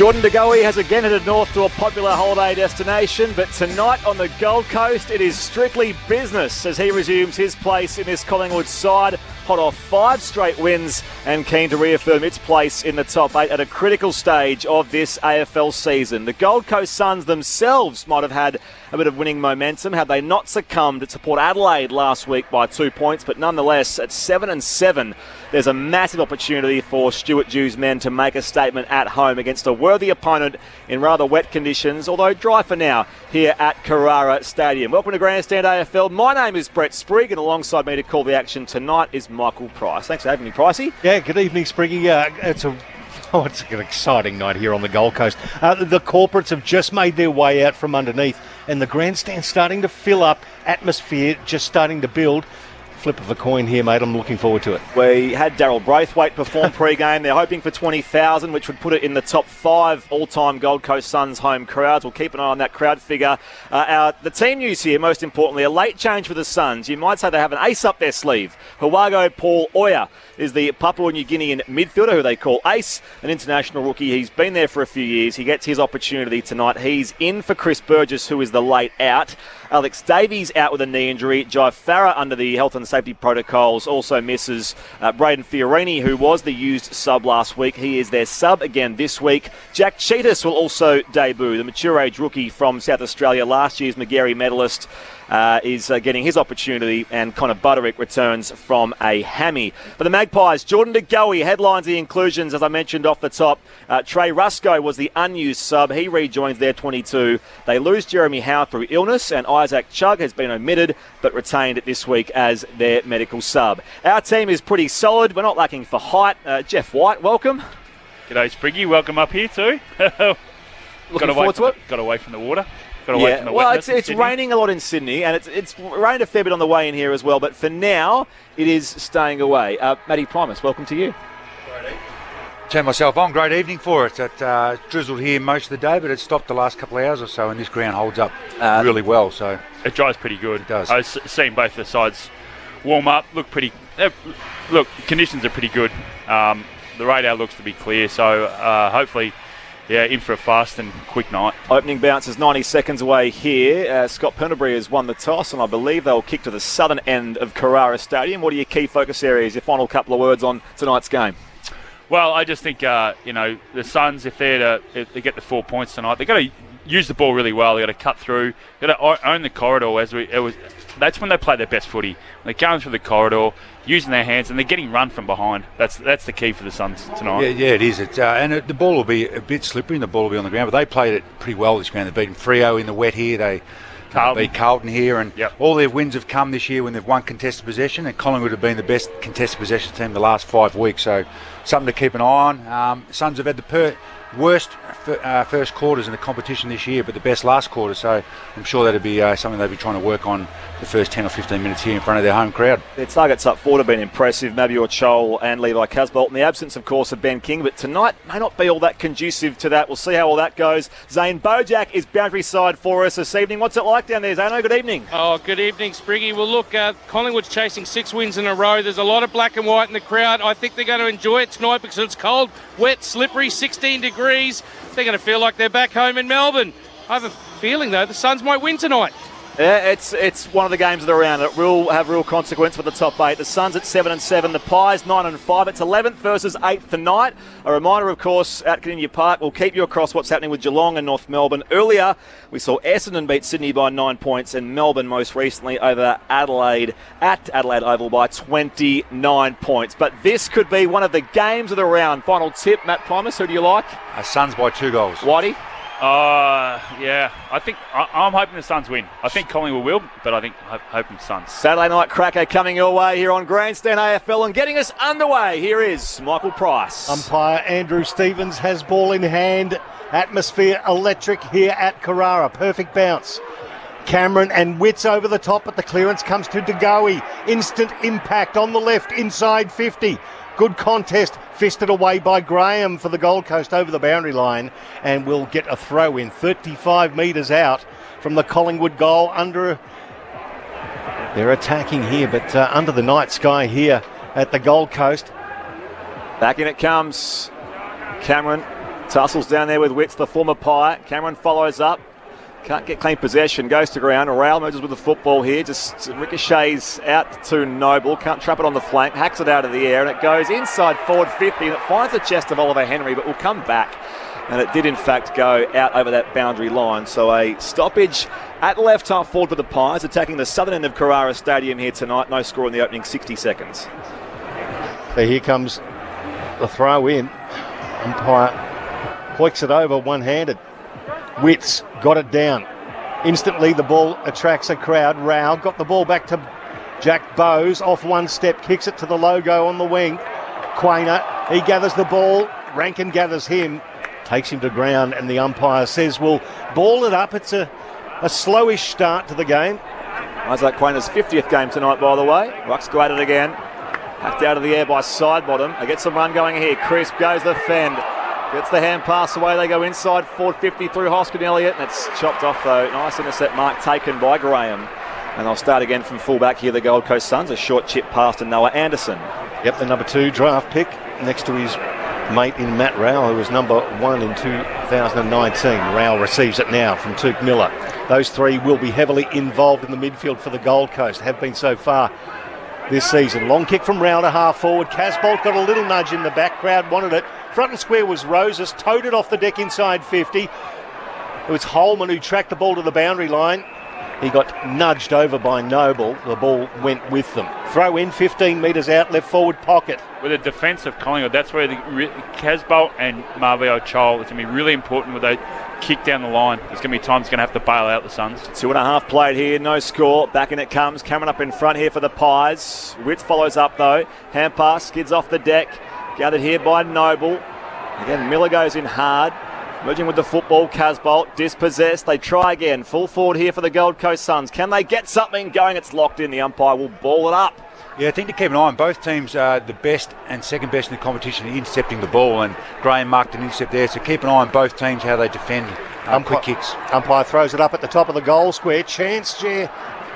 Jordan De Goey has again headed north to a popular holiday destination, but tonight on the Gold Coast it is strictly business as he resumes his place in this Collingwood side, hot off 5 straight wins and keen to reaffirm its place in the top 8 at a critical stage of this AFL season. The Gold Coast Suns themselves might have had a bit of winning momentum had they not succumbed to Port Adelaide last week by 2 points, but nonetheless at 7-7 there's a massive opportunity for Stuart Dew's men to make a statement at home against a worthy opponent in rather wet conditions, although dry for now, here at Carrara Stadium. Welcome to Grandstand AFL. My name is Brett Sprigg, and alongside me to call the action tonight is Michael Price. Thanks for having me, Pricey. Yeah, good evening, Spriggy. It's an exciting night here on the Gold Coast. The corporates have just made their way out from underneath, and the grandstand's starting to fill up, atmosphere just starting to build. Flip of a coin here, mate. I'm looking forward to it. We had Daryl Braithwaite perform pre-game. They're hoping for 20,000, which would put it in the top 5 all-time Gold Coast Suns home crowds. We'll keep an eye on that crowd figure. The team news here, most importantly, a late change for the Suns. You might say they have an ace up their sleeve. Hawago Paul Oya is the Papua New Guinean midfielder who they call Ace, an international rookie. He's been there for a few years. He gets his opportunity tonight. He's in for Chris Burgess, who is the late out. Alex Davies out with a knee injury. Jai Farah under the health and safety protocols also misses. Braden Fiorini, who was the used sub last week, he is their sub again this week. Jack Cheetas will also debut. The mature age rookie from South Australia, last year's Magarey medalist, is getting his opportunity, and Connor Butterick returns from a hammy. For the Magpies, Jordan De Goey headlines the inclusions, as I mentioned off the top. Trey Rusco was the unused sub. He rejoins their 22. They lose Jeremy Howe through illness, and Isaac Chugg has been omitted but retained this week as their medical sub. Our team is pretty solid. We're not lacking for height. Jeff White, welcome. G'day, Spriggy. Welcome up here too. Looking forward to it. Got away from the water. Well, it's raining a lot in Sydney, and it's rained a fair bit on the way in here as well, but for now, it is staying away. Matty Primus, welcome to you. Turn myself on. Great evening for it. It drizzled here most of the day, but it stopped the last couple of hours or so, and this ground holds up really well. So it dries pretty good. It does. I've seen both the sides warm up, look, conditions are pretty good. The radar looks to be clear, so hopefully, in for a fast and quick night. Opening bounce is 90 seconds away here. Scott Penderbury has won the toss, and I believe they'll kick to the southern end of Carrara Stadium. What are your key focus areas? Your final couple of words on tonight's game? Well, I just think the Suns, if they get the 4 points tonight, they've got to use the ball really well. They've got to cut through. They've got to own the corridor. That's when they play their best footy. They're going through the corridor, using their hands, and they're getting run from behind. That's the key for the Suns tonight. Yeah, it is. The ball will be a bit slippery, and the ball will be on the ground. But they played it pretty well this ground. They've beaten Freo in the wet here. They beat Carlton here, and all their wins have come this year when they've won contested possession. And Collingwood have been the best contested possession team the last 5 weeks. So something to keep an eye on. Suns have had the worst first quarters in the competition this year, but the best last quarter, so I'm sure that'll be something they'll be trying to work on the first 10 or 15 minutes here in front of their home crowd. Their targets up forward have been impressive, Mabior Chol and Levi Casbolt, in the absence, of course, of Ben King, but tonight may not be all that conducive to that. We'll see how all that goes. Zane Bojack is boundary side for us this evening. What's it like down there, Zane? Good evening. Oh, good evening, Spriggy. Well, look, Collingwood's chasing 6 wins in a row. There's a lot of black and white in the crowd. I think they're going to enjoy it tonight because it's cold, wet, slippery, 16 degrees. They're going to feel like they're back home in Melbourne. I have a feeling, though, the Suns might win tonight. Yeah, it's one of the games of the round. It will have real consequence for the top 8. The Suns at 7-7, the Pies 9-5. It's 11th versus 8th tonight. A reminder, of course, at Kardinia Park, we'll keep you across what's happening with Geelong and North Melbourne. Earlier, we saw Essendon beat Sydney by 9 points, and Melbourne most recently over Adelaide at Adelaide Oval by 29 points. But this could be one of the games of the round. Final tip, Matt Primus, who do you like? Suns by 2 goals. Whitey? I think I'm hoping the Suns win. I think Collingwood will, but I think hoping Suns. Saturday night cracker coming your way here on Grandstand AFL, and getting us underway. Here is Michael Price. Umpire Andrew Stevens has ball in hand. Atmosphere electric here at Carrara. Perfect bounce. Cameron and Witts over the top, but the clearance comes to De Goey. Instant impact on the left, inside 50. Good contest, fisted away by Graham for the Gold Coast over the boundary line, and will get a throw in 35 metres out from the Collingwood goal. They're attacking here, but under the night sky here at the Gold Coast. Back in it comes. Cameron Tussles down there with Witts, the former Pie. Cameron follows up. Can't get clean possession. Goes to ground. Rail merges with the football here. Just ricochets out to Noble. Can't trap it on the flank. Hacks it out of the air. And it goes inside forward 50. And it finds the chest of Oliver Henry, but will come back. And it did, in fact, go out over that boundary line. So a stoppage at left half forward for the Pies, attacking the southern end of Carrara Stadium here tonight. No score in the opening 60 seconds. So here comes the throw in. Umpire hoiks it over one-handed. Witts got it down. Instantly the ball attracts a crowd. Rao got the ball back to Jack Bowes. Off one step, kicks it to the logo on the wing. Quainer, he gathers the ball. Rankin gathers him. Takes him to ground, and the umpire says we'll ball it up. It's a slowish start to the game. Isaac Quainer's 50th game tonight, by the way. Rucks go at it again. Hacked out of the air by Sidebottom. They get some run going here. Crisp goes the fend. Gets the hand pass away. They go inside forward 50 through Hoskin Elliott, and it's chopped off though. Nice intercept mark taken by Graham. And they'll start again from fullback here, the Gold Coast Suns. A short chip pass to Noah Anderson. Yep, the number 2 draft pick next to his mate in Matt Rowell, who was number 1 in 2019. Rowell receives it now from Tuke Miller. Those three will be heavily involved in the midfield for the Gold Coast, have been so far this season. Long kick from Rowell to half forward. Casbolt got a little nudge in the back. Crowd wanted it. Front and square was Roses, towed it off the deck inside 50. It was Holman who tracked the ball to the boundary line. He got nudged over by Noble. The ball went with them. Throw in 15 metres out, left forward pocket. With a defence of Collingwood, that's where the Casbolt and Marvio Chol, it's going to be really important with that kick down the line. There's going to be times going to have to bail out the Suns. 2.5 played here, no score. Back in it comes. Cameron up in front here for the Pies. Witts follows up though. Hand pass, skids off the deck. Gathered here by Noble. Again, Miller goes in hard. Merging with the football, Casbolt, dispossessed. They try again. Full forward here for the Gold Coast Suns. Can they get something going? It's locked in. The umpire will ball it up. Yeah, I think to keep an eye on, both teams are the best and second best in the competition in intercepting the ball, and Graham marked an intercept there, so keep an eye on both teams, how they defend quick kicks. Umpire throws it up at the top of the goal square. Chance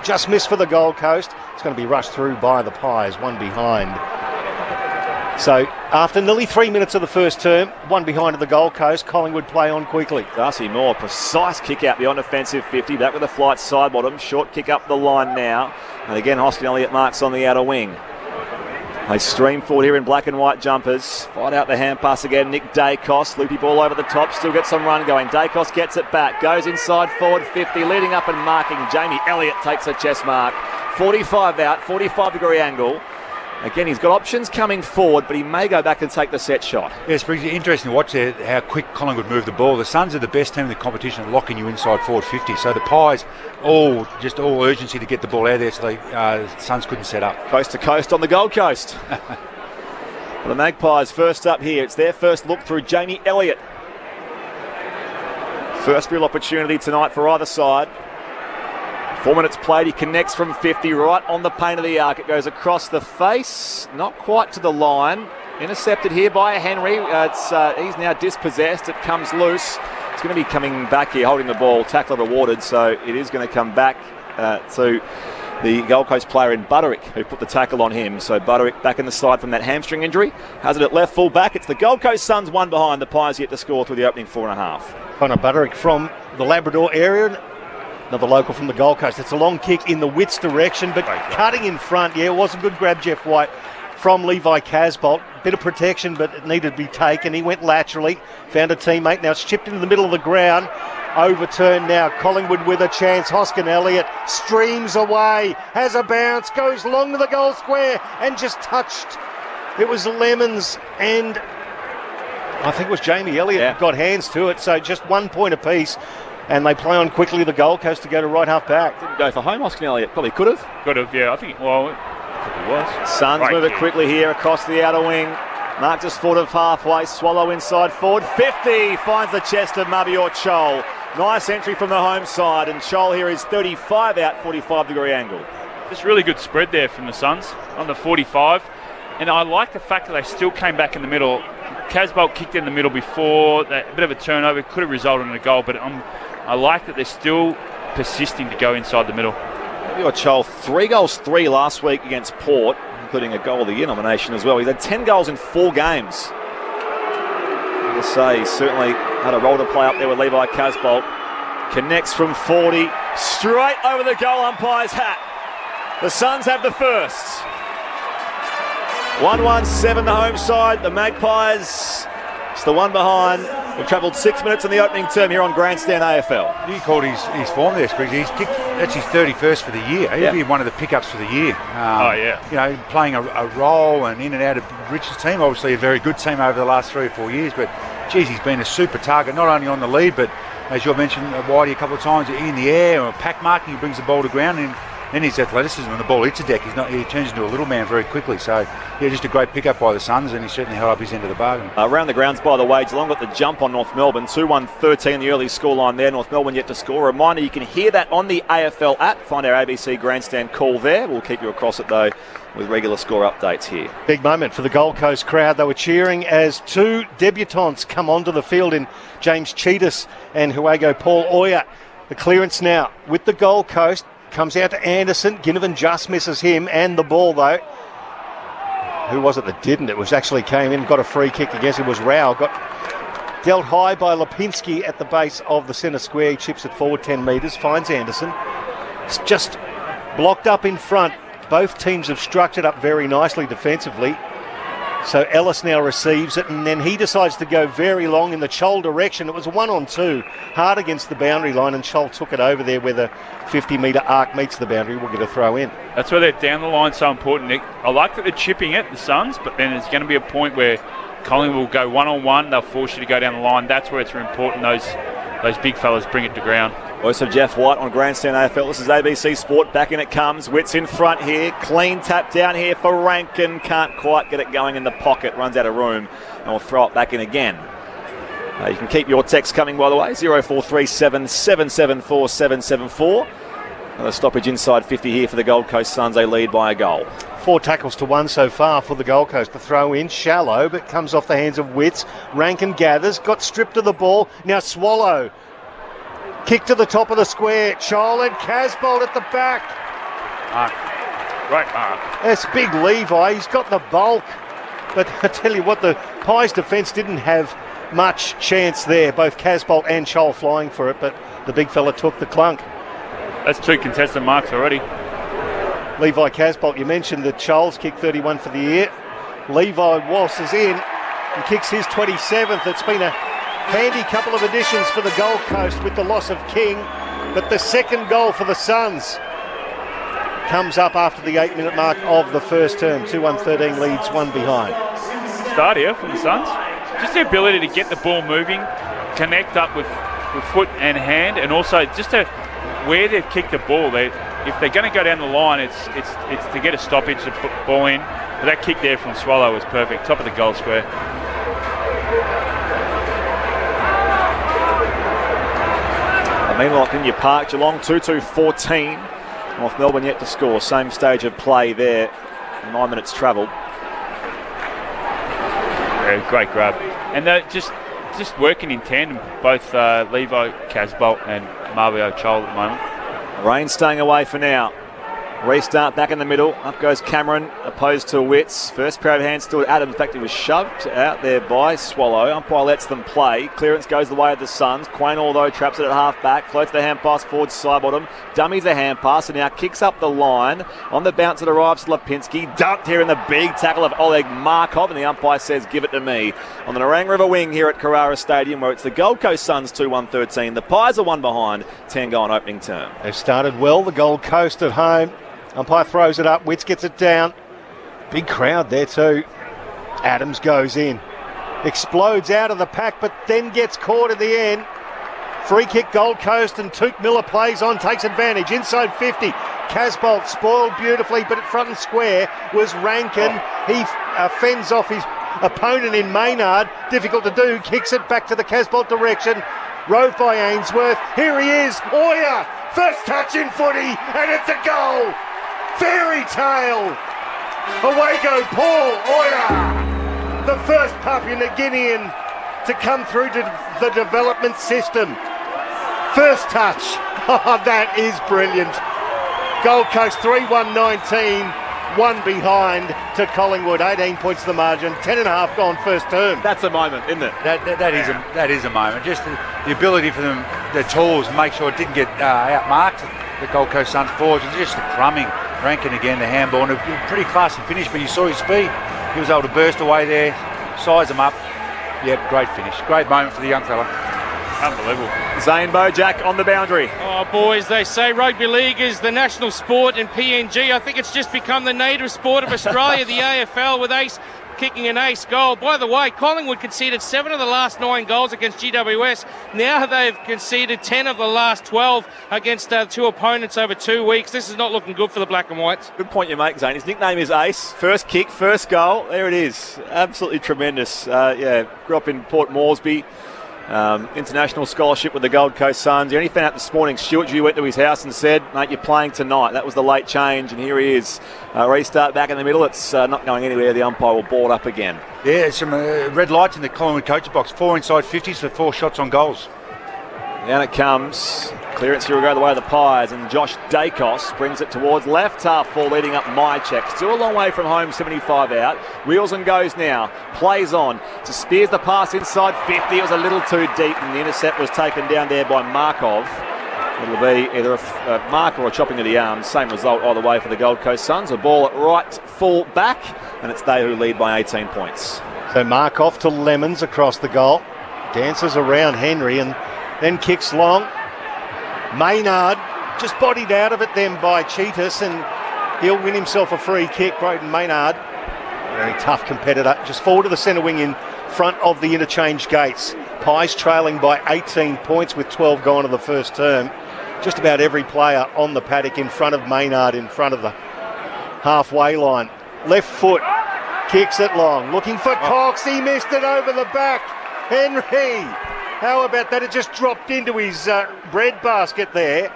just missed for the Gold Coast. It's going to be rushed through by the Pies, one behind. So after nearly 3 minutes of the first term, one behind of the Gold Coast, Collingwood play on quickly. Darcy Moore, precise kick out beyond offensive 50, back with a flight side bottom, short kick up the line now. And again, Hoskin Elliott marks on the outer wing. They stream forward here in black and white jumpers. Fight out the hand pass again, Nick Dacos. Loopy ball over the top, still gets some run going. Dacos gets it back, goes inside forward 50, leading up and marking. Jamie Elliott takes a chest mark. 45 out, 45-degree angle. Again, he's got options coming forward, but he may go back and take the set shot. Yes, it's interesting to watch there how quick Collingwood move the ball. The Suns are the best team in the competition at locking you inside forward 50. So the Pies, all urgency to get the ball out there, so the Suns couldn't set up. Coast to coast on the Gold Coast. The Magpies first up here. It's their first look through Jamie Elliott. First real opportunity tonight for either side. 4 minutes played, he connects from 50 right on the paint of the arc. It goes across the face, not quite to the line. Intercepted here by Henry. He's now dispossessed. It comes loose. It's going to be coming back here, holding the ball. Tackler rewarded, so it is going to come back to the Gold Coast player in Butterick, who put the tackle on him. So Butterick back in the side from that hamstring injury. Has it at left full back. It's the Gold Coast Suns one behind. The Pies yet to score through the opening 4.5. Connor Butterick from the Labrador area. Another local from the Gold Coast. It's a long kick in the Witts direction, but cutting in front. Yeah, it was a good grab, Jeff White, from Levi Casbolt. Bit of protection, but it needed to be taken. He went laterally, found a teammate. Now it's chipped into the middle of the ground. Overturned now. Collingwood with a chance. Hoskin Elliott streams away, has a bounce, goes long to the goal square, and just touched. It was Lemons and I think it was Jamie Elliott got hands to it. So just 1 point apiece. And they play on quickly the Gold Coast to go to right half back. Didn't go for home, Hoskin Elliott. Probably could have. Could have, yeah. I think, well, it probably was. Suns move it quickly here across the outer wing. Mark just foot of halfway. Swallow inside forward. 50 finds the chest of Mabior Chol. Nice entry from the home side. And Chol here is 35 out, 45-degree angle. Just really good spread there from the Suns on the 45. And I like the fact that they still came back in the middle. Casbolt kicked in the middle before. That bit of a turnover could have resulted in a goal, but I like that they're still persisting to go inside the middle. Mabior Chol, 3 goals, 3 last week against Port, including a Goal of the Year nomination as well. He's had 10 goals in 4 games. to say, he's certainly had a role to play up there with Levi Casbolt. Connects from 40, straight over the goal umpire's hat. The Suns have the first. 1-1-7 the home side. The Magpies, it's the one behind. We've travelled 6 minutes in the opening term here on Grandstand AFL. You called his form there, Spriggs. He's kicked, that's his 31st for the year. He'll be one of the pickups for the year. You know, playing a role and in and out of Rich's team. Obviously a very good team over the last 3 or 4 years, but geez, he's been a super target, not only on the lead, but as you mentioned, Whitey a couple of times in the air or pack marking, he brings the ball to ground, and his athleticism when the ball hits a deck, he turns into a little man very quickly. So, yeah, just a great pickup by the Suns, and he certainly held up his end of the bargain. Around the grounds, by the way, Geelong got the jump on North Melbourne. 2-1-13, the early scoreline there. North Melbourne yet to score. A reminder, you can hear that on the AFL app. Find our ABC Grandstand call there. We'll keep you across it, though, with regular score updates here. Big moment for the Gold Coast crowd. They were cheering as 2 debutants come onto the field in James Cheetahs and Huago Paul Oya. The clearance now with the Gold Coast. Comes out to Anderson. Ginnivan just misses him and the ball, though. Who was it that didn't? It was actually came in, got a free kick against it. Was Rao. Got dealt high by Lipinski at the base of the centre square. He chips it forward 10 metres, finds Anderson. It's just blocked up in front. Both teams have structured up very nicely defensively. So Ellis now receives it, and then he decides to go very long in the Chol direction. It was a 1-on-2, hard against the boundary line, and Chol took it over there where the 50-metre arc meets the boundary. We'll get a throw in. That's where they're down the line so important, Nick. I like that they're chipping it, the Suns, but then there's going to be a point where Collingwood will go one-on-one. They'll force you to go down the line. That's where it's important those big fellas bring it to ground. Voice of Jeff White on Grandstand AFL. This is ABC Sport. Back in it comes. Witts in front here. Clean tap down here for Rankin. Can't quite get it going in the pocket. Runs out of room. And we'll throw it back in again. You can keep your text coming, by the way. 0437 774 774. Another stoppage inside 50 here for the Gold Coast Suns. They lead by a goal. 4 tackles to 1 so far for the Gold Coast. The throw in, shallow, but comes off the hands of Witts. Rankin gathers, got stripped of the ball. Now Swallow. Kick to the top of the square. Chol and Casbolt at the back. Right mark. That's big Levi. He's got the bulk. But I tell you what, the Pies defence didn't have much chance there. Both Casbolt and Chol flying for it, but the big fella took the clunk. That's 2 contested marks already. Levi Casbolt, you mentioned that Chol's kicked 31 for the year. Levi wasses in and kicks his 27th. It's been a handy couple of additions for the Gold Coast with the loss of King, but the second goal for the Suns comes up after the 8-minute mark of the first term. 2-1-13 leads, 1 behind. Start here from the Suns. Just the ability to get the ball moving, connect up with foot and hand, and also just where they've kicked the ball. If they're going to go down the line, it's to get a stoppage to put the ball in. But that kick there from Swallow was perfect. Top of the goal square. Meanwhile, Pinya Park, Geelong 2-2-14. North Melbourne yet to score. Same stage of play there. 9 minutes travelled. Yeah, great grab. And they're just working in tandem, both Levi Casbolt and Mario Chol at the moment. Rain staying away for now. Restart back in the middle. Up goes Cameron, opposed to Witts. First pair of hands still to Adams. In fact, he was shoved out there by Swallow. Umpire lets them play. Clearance goes the way of the Suns. Quain, although, traps it at half back. Floats the hand pass forward side bottom. Dummies the hand pass and now kicks up the line. On the bounce it arrives Lipinski. Dunked here in the big tackle of Oleg Markov. And the umpire says, give it to me. On the Narang River wing here at Carrara Stadium, where it's the Gold Coast Suns 2-1-13. The Pies are 1 behind. 10 go on opening term. They've started well, the Gold Coast at home. Umpire throws it up. Witts gets it down. Big crowd there too. Adams goes in. Explodes out of the pack, but then gets caught at the end. Free kick Gold Coast, and Took Miller plays on, takes advantage. Inside 50. Casbolt spoiled beautifully, but at front and square was Rankin. He fends off his opponent in Maynard. Difficult to do. Kicks it back to the Casbolt direction. Rove by Ainsworth. Here he is. Oya. First touch in footy, and it's a goal. Fairy tale. Away go Paul Oya. The first Papua New Guinean to come through to the development system. First touch. Oh, that is brilliant. Gold Coast 3-1-19. one behind to Collingwood. 18 points the margin, 10.5 gone first term. That's a moment, isn't it? That is a moment. Just the ability for them, the tools, make sure it didn't get outmarked. The Gold Coast Suns forwards, and just the crumbing. Rankin again, the handball, and a pretty classy finish, but you saw his speed. He was able to burst away there, size them up. Yep, great finish. Great moment for the young fella. Unbelievable. Zane Bojack on the boundary. Oh, boys, they say rugby league is the national sport in PNG. I think it's just become the native sport of Australia, the AFL, with Ace kicking an ace goal. By the way, Collingwood conceded 7 of the last 9 goals against GWS. Now they've conceded 10 of the last 12 against 2 opponents over 2 weeks. This is not looking good for the Black and Whites. Good point you make, Zane. His nickname is Ace. First kick, first goal. There it is. Absolutely tremendous. Grew up in Port Moresby. International scholarship with the Gold Coast Suns. He only found out this morning, Stuart Dew went to his house and said, mate, you're playing tonight. That was the late change, and here he is. Restart back in the middle. It's not going anywhere. The umpire will ball it up again. Yeah, some red lights in the Collingwood coach box. 4 inside 50s for 4 shots on goals. Down it comes. Clearance here will go the way of the Pies, and Josh Dacos brings it towards left half full, leading up Mycheck. Still a long way from home, 75 out. Wheels and goes now. Plays on. To Spears the pass inside 50. It was a little too deep, and the intercept was taken down there by Markov. It'll be either a mark or a chopping of the arms. Same result either way for the Gold Coast Suns. A ball at right full back, and it's they who lead by 18 points. So Markov to Lemons across the goal. Dances around Henry and then kicks long. Maynard just bodied out of it then by Cheetahs, and he'll win himself a free kick. Broden Maynard, very tough competitor, just forward to the centre wing in front of the interchange gates. Pies trailing by 18 points with 12 gone to the first term. Just about every player on the paddock in front of Maynard, in front of the halfway line. Left foot, kicks it long, looking for Cox. He missed it over the back. Henry, how about that? It just dropped into his bread basket there.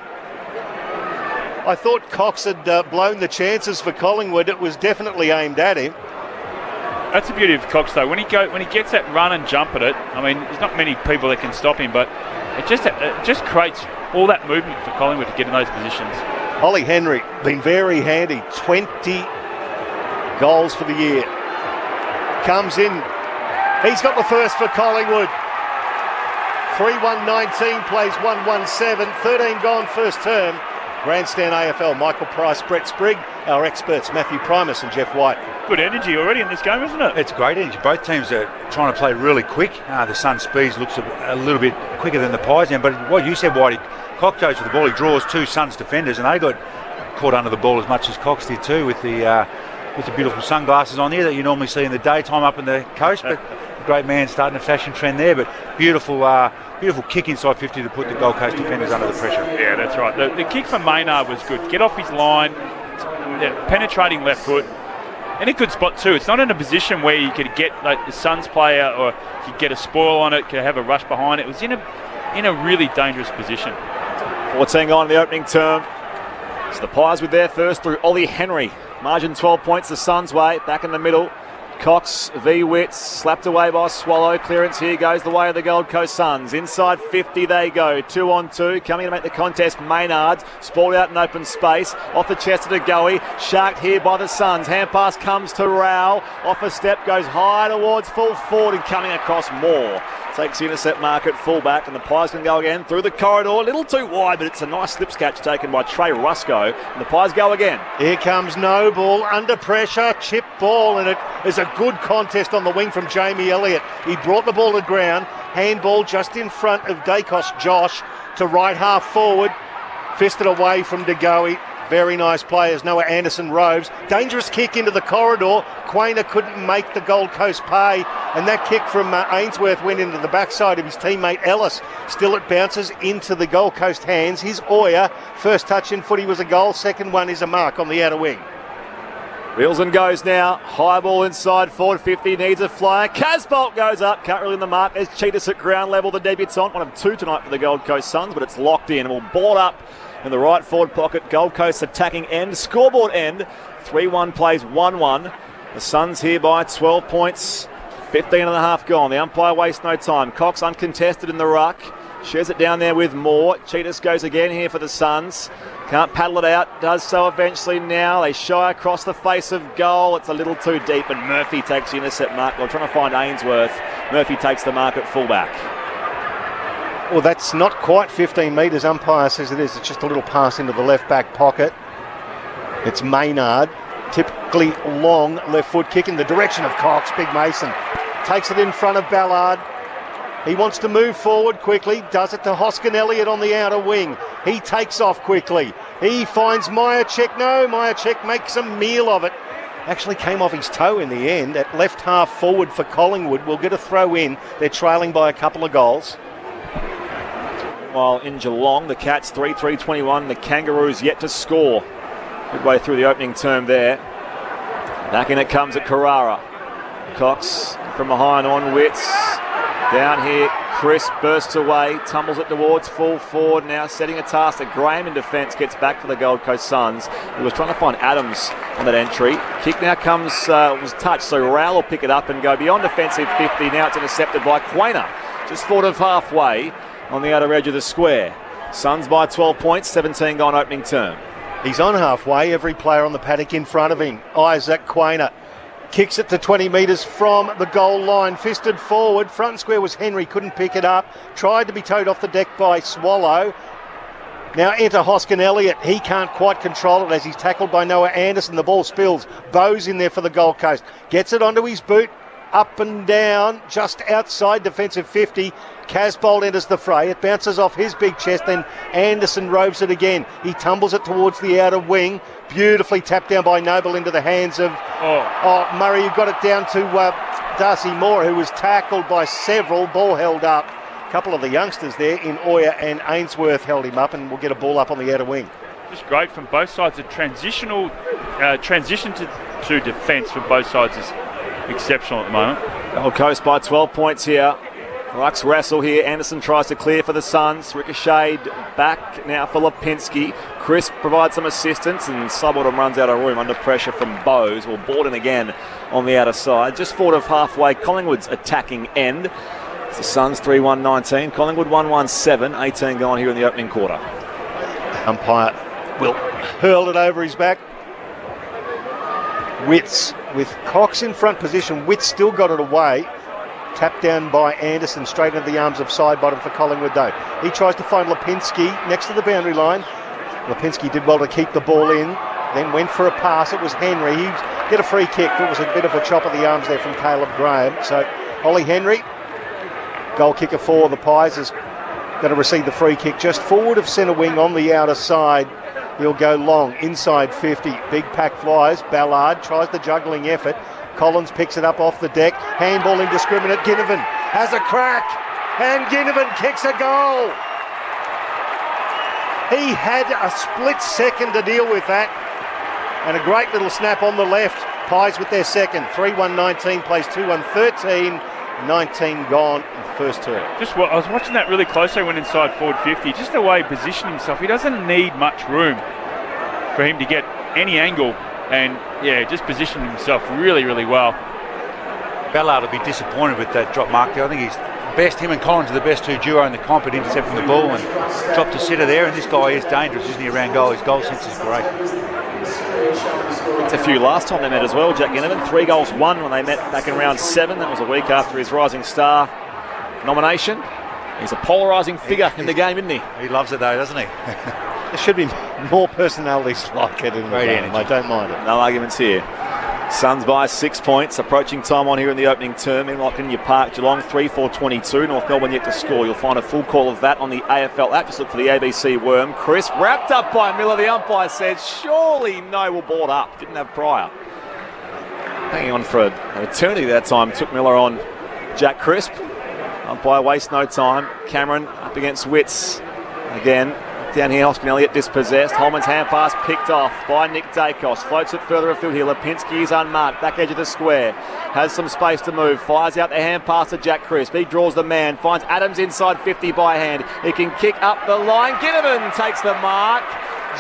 I thought Cox had blown the chances for Collingwood. It was definitely aimed at him. That's the beauty of Cox, though. When he gets that run and jump at it, I mean, there's not many people that can stop him, but it just creates all that movement for Collingwood to get in those positions. Ollie Henry been very handy. 20 goals for the year. Comes in. He's got the first for Collingwood. 3-1-19 plays 1-1-7. 13 gone first term. Grandstand AFL, Michael Price, Brett Sprigg, our experts, Matthew Primus and Jeff White. Good energy already in this game, isn't it? It's great energy. Both teams are trying to play really quick. The Suns' speeds looks a little bit quicker than the Pies now, but what you said, Whitey, Cox goes with the ball, he draws 2 Suns defenders, and they got caught under the ball as much as Cox did too, with the beautiful sunglasses on there that you normally see in the daytime up in the coast. But a great man starting a fashion trend there, but beautiful kick inside 50 to put the Gold Coast defenders under the pressure. Yeah, that's right. The kick from Maynard was good. Get off his line, penetrating left foot. In a good spot too. It's not in a position where you could get like the Suns player or you could get a spoil on it, could have a rush behind it. It was in a really dangerous position. 14 on the opening term. So the Pies with their first through Ollie Henry. Margin 12 points the Suns' way. Back in the middle. Cox v. Witts, slapped away by Swallow. Clearance here goes the way of the Gold Coast Suns. Inside 50 they go. 2-on-2. Coming to make the contest, Maynard. Spalled out in open space. Off the chest of Degoe. Sharked here by the Suns. Hand pass comes to Rao. Off a step, goes high towards full forward and coming across Moore. Takes the intercept mark at fullback, and the Pies can go again through the corridor. A little too wide, but it's a nice slip catch taken by Trey Rusco. And the Pies go again. Here comes Noble under pressure, chip ball, and it is a good contest on the wing from Jamie Elliott. He brought the ball to ground, handball just in front of Dacos Josh to right half forward, fisted away from Degoe. Very nice players. Noah Anderson roves. Dangerous kick into the corridor. Quainer couldn't make the Gold Coast pay. And that kick from Ainsworth went into the backside of his teammate Ellis. Still it bounces into the Gold Coast hands. His Oyer. First touch in footy was a goal. Second one is a mark on the outer wing. Wheels and goes now. High ball inside. Forward 50. Needs a flyer. Casbolt goes up. Can't really in the mark. There's Cheetahs at ground level. The debutant. 1 of 2 tonight for the Gold Coast Suns. But it's locked in. And will ball up in the right forward pocket. Gold Coast attacking end. Scoreboard end. 3-1 plays 1-1. The Suns here by 12 points. 15 and a half gone. The umpire wastes no time. Cox uncontested in the ruck. Shares it down there with Moore. Cheetahs goes again here for the Suns. Can't paddle it out. Does so eventually now. They shy across the face of goal. It's a little too deep, and Murphy takes the intercept mark. They're trying to find Ainsworth. Murphy takes the mark at fullback. Well, that's not quite 15 metres. Umpire says it is. It's just a little pass into the left back pocket. It's Maynard. Typically long left foot kick in the direction of Cox. Big Mason takes it in front of Ballard. He wants to move forward quickly. Does it to Hoskin Elliott on the outer wing. He takes off quickly. He finds Myercheck. No, Myercheck makes a meal of it. Actually came off his toe in the end. At left half forward for Collingwood. We'll get a throw in. They're trailing by a couple of goals. While in Geelong, the Cats 3-3-21. The Kangaroos yet to score. Midway through the opening term there. Back in it comes at Carrara. Cox from behind on Witts. Down here, Chris bursts away, tumbles it towards full forward, now setting a task that Graham in defence gets back for the Gold Coast Suns. He was trying to find Adams on that entry. Kick now comes, was touched, so Rowell will pick it up and go beyond defensive 50. Now it's intercepted by Quainer, just sort of halfway on the outer edge of the square. Suns by 12 points, 17 gone opening term. He's on halfway, every player on the paddock in front of him. Isaac Quainer kicks it to 20 metres from the goal line. Fisted forward. Front and square was Henry. Couldn't pick it up. Tried to be towed off the deck by Swallow. Now enter Hoskin Elliott. He can't quite control it as he's tackled by Noah Anderson. The ball spills. Bowes in there for the Gold Coast. Gets it onto his boot. Up and down. Just outside defensive 50. Casbold enters the fray. It bounces off his big chest. Then Anderson roves it again. He tumbles it towards the outer wing. Beautifully tapped down by Noble into the hands of Murray, who got it down to Darcy Moore, who was tackled by several. Ball held up. A couple of the youngsters there in Oyer and Ainsworth held him up, and we'll get a ball up on the outer wing. Just great from both sides. The transition to defence from both sides is exceptional at the moment. Gold Coast by 12 points here. Lux wrestle here. Anderson tries to clear for the Suns. Ricocheted back now for Lipinski. Chris provides some assistance, and Subbottom runs out of room under pressure from Bowes. Well, Borden again on the outer side. Just sort of halfway, Collingwood's attacking end. It's the Suns 3-1-19. Collingwood 1-1-7. 18 gone here in the opening quarter. Umpire will hurl it over his back. Witts with Cox in front position. Witts still got it away. Tapped down by Anderson, straight into the arms of side bottom for Collingwood though. He tries to find Lipinski next to the boundary line. Lipinski did well to keep the ball in, then went for a pass. It was Henry. He get a free kick. It was a bit of a chop of the arms there from Caleb Graham. So Ollie Henry, goal kicker for the Pies, is going to receive the free kick just forward of centre wing on the outer side. He'll go long, inside 50. Big pack flies. Ballard tries the juggling effort. Collins picks it up off the deck. Handball indiscriminate. Ginnivan has a crack. And Ginnivan kicks a goal. He had a split second to deal with that. And a great little snap on the left. Pies with their second. 3-1-19 plays 2-1-13. 19 gone in the first term. I was watching that really closely when inside forward 50. Just the way he positioned himself. He doesn't need much room for him to get any angle. And, yeah, just positioned himself really, really well. Ballard will be disappointed with that drop mark there. I think him and Collins are the best two duo in the comp at intercepting the ball and dropped a sitter there. And this guy is dangerous, isn't he, around goal? His goal sense is great. It's a few last time they met as well, Jack Ginnivan. 3 goals, 1 when they met back in round 7. That was a week after his Rising Star nomination. He's a polarising figure in the game, isn't he? He loves it though, doesn't he? There should be more personalities like it in the game. I don't mind it. No arguments here. Suns by 6 points. Approaching time on here in the opening term. In Lockyer Park, Geelong 3-4-22. North Melbourne yet to score. You'll find a full call of that on the AFL app. Just look for the ABC worm. Chris wrapped up by Miller. The umpire said, surely no will board up. Didn't have prior. Hanging on for an eternity that time. Took Miller on Jack Crisp. Umpire wastes no time. Cameron up against Witts. Again, down here, Hoskin Elliott dispossessed. Holman's hand pass picked off by Nick Dacos. Floats it further afield here. Lipinski is unmarked. Back edge of the square. Has some space to move. Fires out the hand pass to Jack Crisp. He draws the man. Finds Adams inside 50 by hand. He can kick up the line. Ginnivan takes the mark.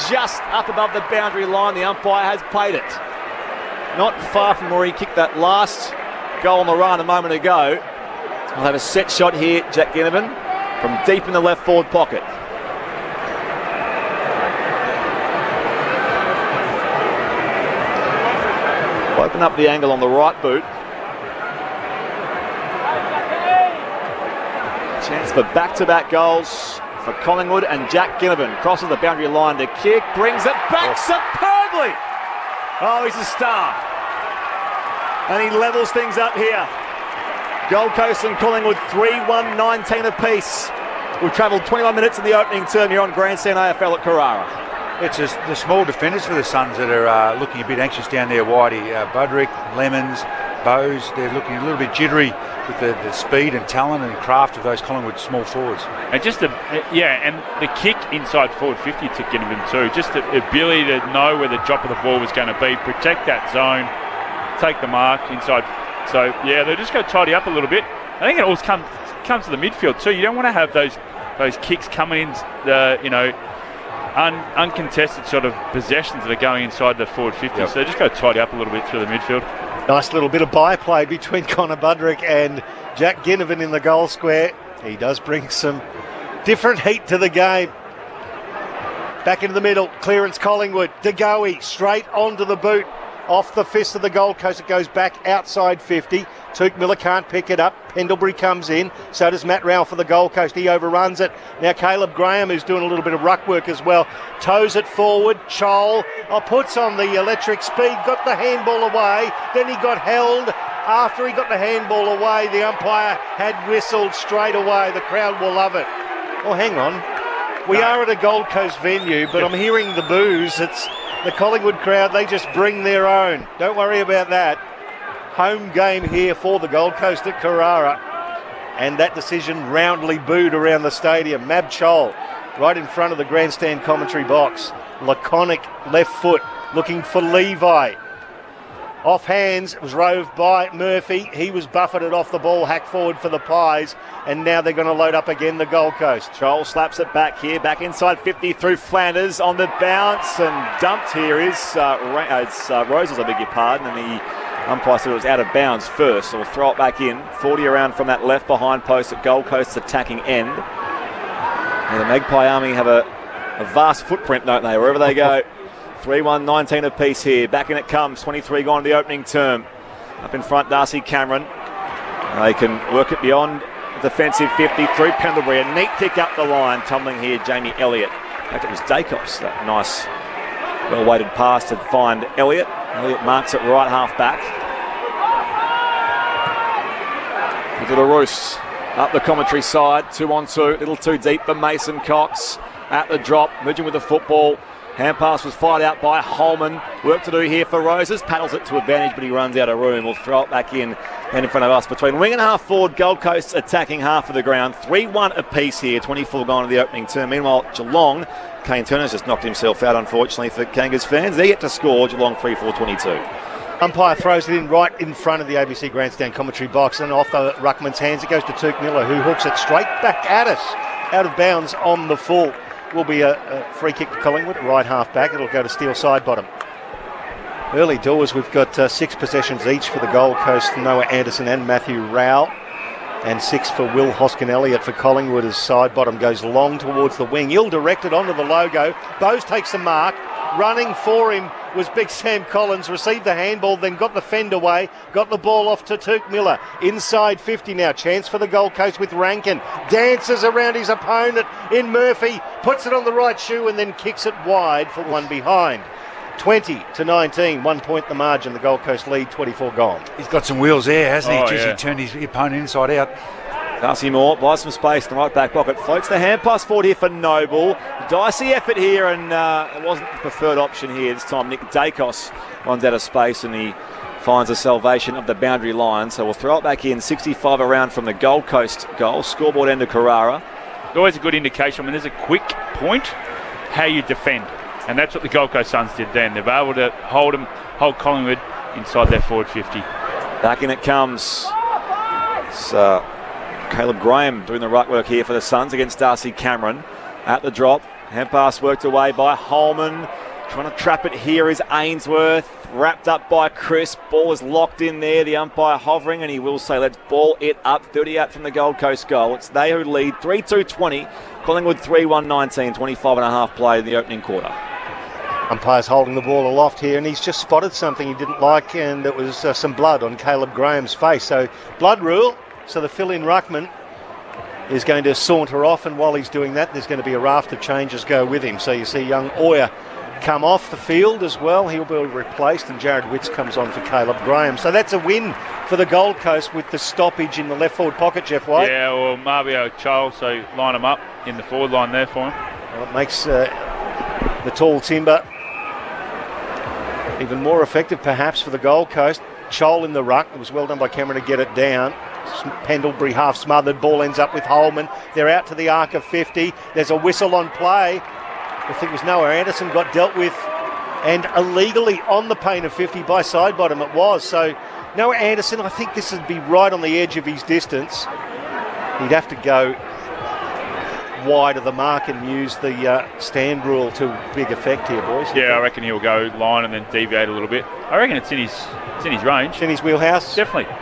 Just up above the boundary line. The umpire has paid it. Not far from where he kicked that last goal on the run a moment ago. We'll have a set shot here, Jack Ginnivan. from deep in the left forward pocket. Open up the angle on the right boot. Chance for back-to-back goals for Collingwood, and Jack Ginnivan crosses the boundary line to kick, brings it back superbly. Oh, he's a star. And he levels things up here. Gold Coast and Collingwood 3-1-19 apiece. We've travelled 21 minutes in the opening term here on Grandstand AFL at Carrara. It's the small defenders for the Suns that are looking a bit anxious down there, Whitey. Budrick, Lemons, Bowes, they're looking a little bit jittery with the speed and talent and craft of those Collingwood small forwards. And just and the kick inside forward 50 took Ginnivan too. Just the ability to know where the drop of the ball was going to be, protect that zone, take the mark inside. So yeah, they're just going to tidy up a little bit. I think it all comes to the midfield too. You don't want to have those kicks coming in uncontested sort of possessions that are going inside the forward 50. Yep. So they just got to tidy up a little bit through the midfield. Nice little bit of byplay between Connor Budrick and Jack Ginnivan in the goal square. He does bring some different heat to the game. Back into the middle, clearance Collingwood. DeGoey straight onto the boot. Off the fist of the Gold Coast, it goes back outside 50. Tuke Miller can't pick it up. Pendlebury comes in. So does Matt Rowell for the Gold Coast. He overruns it. Now Caleb Graham, who's doing a little bit of ruck work as well, toes it forward. Chol puts on the electric speed, got the handball away. Then he got held. After he got the handball away, the umpire had whistled straight away. The crowd will love it. Oh, hang on. We are at a Gold Coast venue, but I'm hearing the boos. It's the Collingwood crowd. They just bring their own. Don't worry about that. Home game here for the Gold Coast at Carrara. And that decision roundly booed around the stadium. Mab Chol right in front of the grandstand commentary box. Laconic left foot looking for Levi. Off hands, it was roved by Murphy. He was buffeted off the ball, hacked forward for the Pies, and now they're going to load up again the Gold Coast. Chol slaps it back here, back inside 50 through Flanders on the bounce, and dumped here is Roses, I beg your pardon, and the umpire said it was out of bounds first, so we'll throw it back in. 40 around from that left behind post at Gold Coast's attacking end. And the Magpie Army have a vast footprint, don't they, wherever they go. 3-1-19 apiece here. Back in it comes. 23 gone to the opening term. Up in front, Darcy Cameron. They can work it beyond defensive 50 through Pendlebury. A neat kick up the line. Tumbling here, Jamie Elliott. In fact, it was Dacos. That nice, well-weighted pass to find Elliott. Elliott marks it right half back. Into the Roos. Up the commentary side. 2-on-2. A little too deep for Mason Cox. At the drop. Merging with the football. Hand pass was fired out by Holman. Work to do here for Roses. Paddles it to advantage, but he runs out of room. We'll throw it back in and in front of us. Between wing and half forward, Gold Coast attacking half of the ground. 3-1 apiece here. 24 gone to the opening term. Meanwhile, Geelong, Kane Turner's just knocked himself out, unfortunately, for Kangas fans. They get to score. Geelong 3-4-22. Umpire throws it in right in front of the ABC grandstand commentary box, and off the ruckman's hands it goes to Tuke Miller, who hooks it straight back at us. Out of bounds on the full. Will be a free kick to Collingwood, right half back. It'll go to Steele side bottom. Early doors, we've got 6 possessions each for the Gold Coast, Noah Anderson and Matthew Rowell, and 6 for Will Hoskin-Elliott for Collingwood as side bottom goes long towards the wing. Ill-directed onto the logo. Bowes takes the mark. Running for him was Big Sam Collins, received the handball, then got the fend away, got the ball off to Tuke Miller. Inside 50 now, chance for the Gold Coast with Rankin. Dances around his opponent in Murphy, puts it on the right shoe and then kicks it wide for one behind. 20-19, 1 point the margin, the Gold Coast lead, 24 gone. He's got some wheels there, hasn't he? Yeah. He turned his opponent inside out. Darcy Moore buys some space in the right back pocket, floats the hand pass forward here for Noble. Dicey effort here, and it wasn't the preferred option here this time. Nick Dacos runs out of space and he finds the salvation of the boundary line. So we'll throw it back in. 65 around from the Gold Coast goal. Scoreboard end of Carrara. Always a good indication when there's a quick point, how you defend. And that's what the Gold Coast Suns did then. They've been able to hold Collingwood inside their forward 50. Back in it comes. It's Caleb Graham doing the right work here for the Suns against Darcy Cameron. At the drop, hand pass worked away by Holman. Trying to trap it here is Ainsworth. Wrapped up by Chris. Ball is locked in there. The umpire hovering, and he will say, let's ball it up. 30 out from the Gold Coast goal. It's they who lead 3-2-20. Collingwood 3-1-19. 25 and a half play in the opening quarter. Umpire's holding the ball aloft here, and he's just spotted something he didn't like, and it was some blood on Caleb Graham's face. So blood rule. So the fill-in ruckman is going to saunter off, and while he's doing that, there's going to be a raft of changes go with him. So you see young Oyer come off the field as well. He'll be replaced, and Jared Witts comes on for Caleb Graham. So that's a win for the Gold Coast with the stoppage in the left forward pocket, Jeff White. Yeah, well, Marbio Chol, so line him up in the forward line there for him. Well, it makes the tall timber even more effective perhaps for the Gold Coast. Chol in the ruck. It was well done by Cameron to get it down. Pendlebury half smothered. Ball ends up with Holman. They're out to the arc of 50. There's a whistle on play. I think it was Noah Anderson got dealt with and illegally on the paint of 50 by side bottom it was. So Noah Anderson, I think this would be right on the edge of his distance. He'd have to go wide of the mark and use the stand rule to big effect here, boys. Yeah, I reckon he'll go line and then deviate a little bit. I reckon it's in his range. It's in his wheelhouse? Definitely.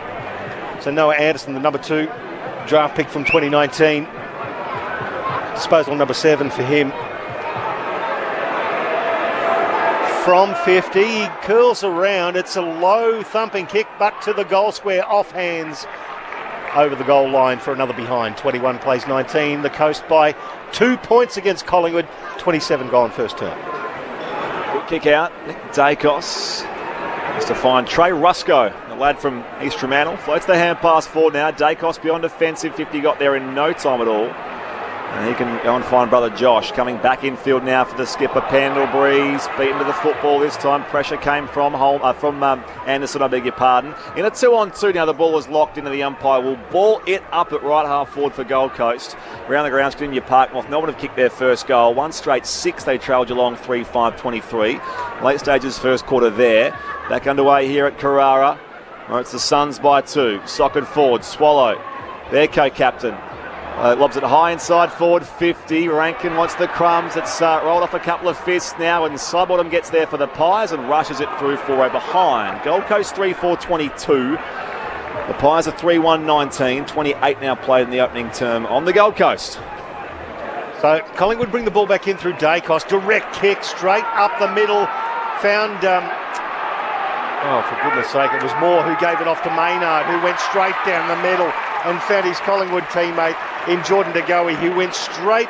So Noah Anderson, the number 2 draft pick from 2019. Disposal number 7 for him. From 50, he curls around. It's a low thumping kick, but to the goal square, off hands over the goal line for another behind. 21 plays 19. The Coast by 2 points against Collingwood. 27 gone first term. Good kick out. Nick Dacos has to find Trey Rusco, the lad from East Fremantle. Floats the hand pass forward now. Dacos beyond defensive. 50 got there in no time at all. And he can go and find brother Josh. Coming back infield now for the skipper, Pendlebury's beaten to the football this time. Pressure came from Anderson, I beg your pardon. In a 2-on-2 now, the ball is locked into the umpire. Will ball it up at right half forward for Gold Coast. Around the grounds, Virginia Park, North Melbourne have kicked their first goal. 1 straight 6, they trailed Geelong 3-5-23. Late stages first quarter there. Back underway here at Carrara. Well, it's the Suns by 2. Socket forward, Swallow, their co-captain. Lobs it high inside forward 50. Rankin wants the crumbs. It's rolled off a couple of fists now, and Sidebottom gets there for the Pies and rushes it through for a behind. Gold Coast 3-4-22. The Pies are 3-1-19. 28 now played in the opening term on the Gold Coast. So Collingwood bring the ball back in through Dacos. Direct kick straight up the middle. Found, for goodness sake, it was Moore who gave it off to Maynard, who went straight down the middle and found his Collingwood teammate in Jordan De Goey, who went straight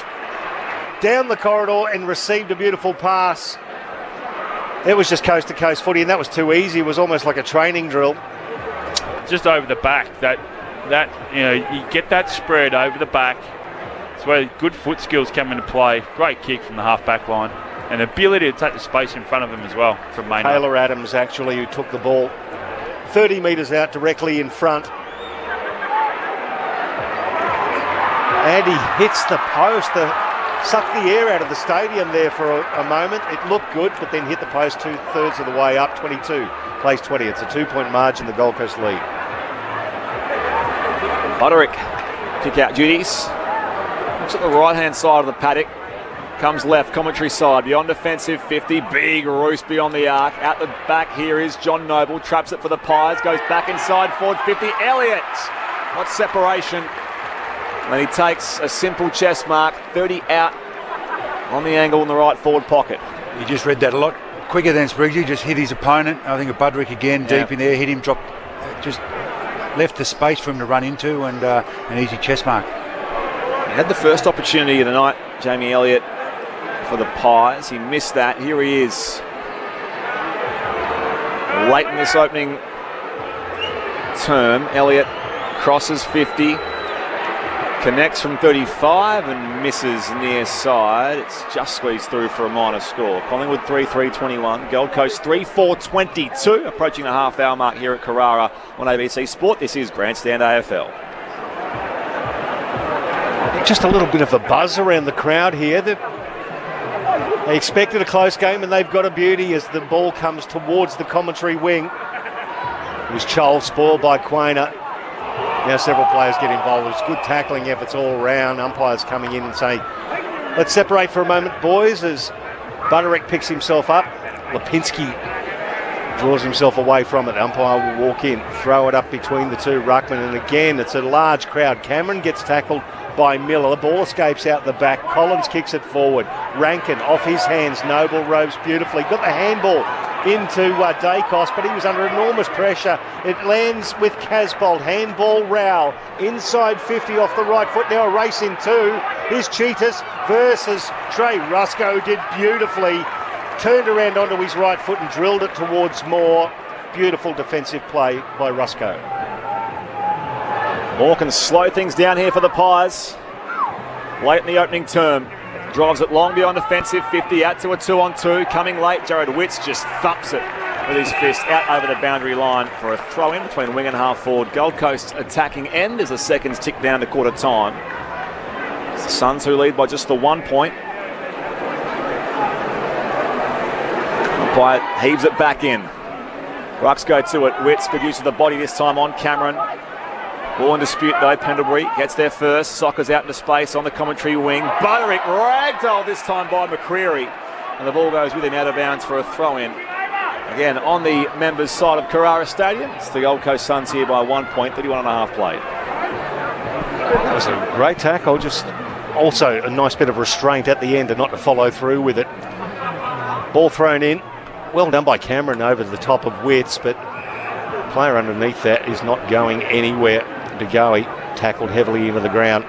down the corridor and received a beautiful pass. It was just coast-to-coast footy, and that was too easy. It was almost like a training drill. Just over the back, that you get that spread over the back. It's where good foot skills come into play. Great kick from the half-back line. And the ability to take the space in front of him as well from Maynard. Taylor Adams, actually, who took the ball 30 metres out directly in front. And he hits the post, sucked the air out of the stadium there for a moment. It looked good, but then hit the post 2/3 of the way up. 22 plays 20. It's a 2-point margin, the Gold Coast lead. Buderick, kick out duties. Looks at the right-hand side of the paddock. Comes left, commentary side, beyond defensive 50, big roost beyond the arc. Out the back here is John Noble, traps it for the Pies, goes back inside, forward 50, Elliott. What separation. And he takes a simple chest mark, 30 out on the angle in the right forward pocket. He just read that a lot quicker than Spriggsy, just hit his opponent. I think a Budrick again, deep in there, hit him, dropped, just left the space for him to run into, and an easy chest mark. He had the first opportunity of the night, Jamie Elliott, for the Pies. He missed that. Here he is. Late in this opening term, Elliott crosses 50, connects from 35 and misses near side. It's just squeezed through for a minor score. Collingwood 3-3-21. Gold Coast 3-4-22. Approaching the half-hour mark here at Carrara on ABC Sport. This is Grandstand AFL. Just a little bit of a buzz around the crowd here. They expected a close game, and they've got a beauty as the ball comes towards the commentary wing. It was Chol spoiled by Quainer. Now several players get involved. It's good tackling efforts all round. Umpires coming in and saying, let's separate for a moment, boys, as Butterick picks himself up. Lipinski draws himself away from it. Umpire will walk in, throw it up between the two ruckmen, and again it's a large crowd. Cameron gets tackled by Miller. The ball escapes out the back. Collins kicks it forward. Rankin off his hands. Noble robes beautifully. Got the handball into Dacos, but he was under enormous pressure. It lands with Casbolt. Handball Rowell inside 50 off the right foot. Now a race in two. Here's Cheetahs versus Trey. Rusco did beautifully. Turned around onto his right foot and drilled it towards Moore. Beautiful defensive play by Rusco. Moore can slow things down here for the Pies. Late in the opening term. Drives it long beyond defensive 50, out to a 2-on-2. Coming late, Jared Witts just thumps it with his fist out over the boundary line for a throw-in between wing and half-forward. Gold Coast attacking end as the seconds tick down to quarter time. It's the Suns who lead by just the 1 point. Umpire heaves it back in. Rucks go to it. Witts, good use of the body this time on Cameron. Ball in dispute though. Pendlebury gets there first. Sockers out into space on the commentary wing. Butterick ragdoll this time by McCreary. And the ball goes with him out of bounds for a throw-in. Again, on the members' side of Carrara Stadium. It's the Gold Coast Suns here by 1 point, 31.5 played. That was a great tackle. Just also a nice bit of restraint at the end and not to follow through with it. Ball thrown in. Well done by Cameron over the top of Witts, but player underneath that is not going anywhere. DeGoey tackled heavily into the ground.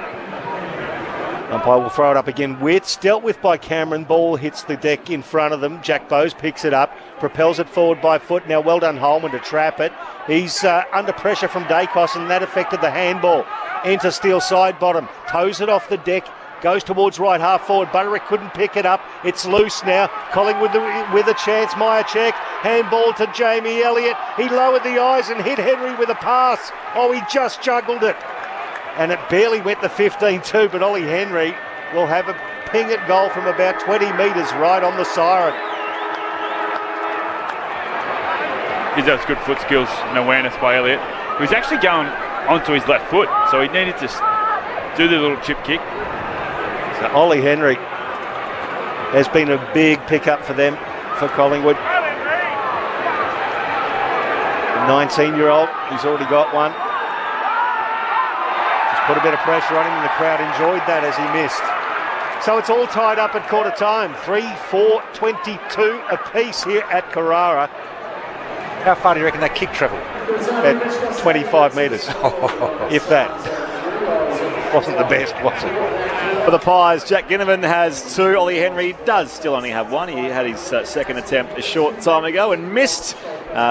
Umpire will throw it up again. Witts dealt with by Cameron. Ball hits the deck in front of them. Jack Bowes picks it up, propels it forward by foot. Now well done Holman to trap it. He's under pressure from Dacos, and that affected the handball. Enter Steele side bottom, toes it off the deck. Goes towards right half forward. Butterick couldn't pick it up. It's loose now. Collingwood with a chance. Myercheck. Handball to Jamie Elliott. He lowered the eyes and hit Henry with a pass. Oh, he just juggled it. And it barely went the 15-2, but Ollie Henry will have a ping at goal from about 20 metres right on the siren. He's got good foot skills and awareness by Elliott. He was actually going onto his left foot, so he needed to do the little chip kick. So Ollie Henry has been a big pickup for them, for Collingwood. 19-year-old, he's already got one. Just put a bit of pressure on him and the crowd enjoyed that as he missed. So it's all tied up at quarter time. 3-4-22 apiece here at Carrara. How far do you reckon that kick travelled? At 25 metres, if that. Wasn't the best, was it? For the Pies, Jack Ginnivan has two. Ollie Henry does still only have one. He had his second attempt a short time ago and missed.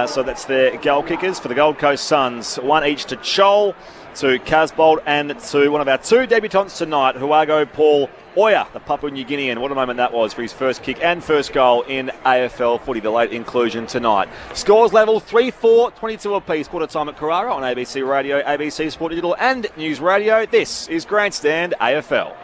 So that's their goal kickers for the Gold Coast Suns. One each to Chol, to Casbolt, and to one of our two debutants tonight, Huago Paul Oya, the Papua New Guinean. What a moment that was for his first kick and first goal in AFL footy, the late inclusion tonight. Scores level 3-4, 22 apiece. Quarter time at Carrara on ABC Radio, ABC Sport Digital and News Radio. This is Grandstand AFL.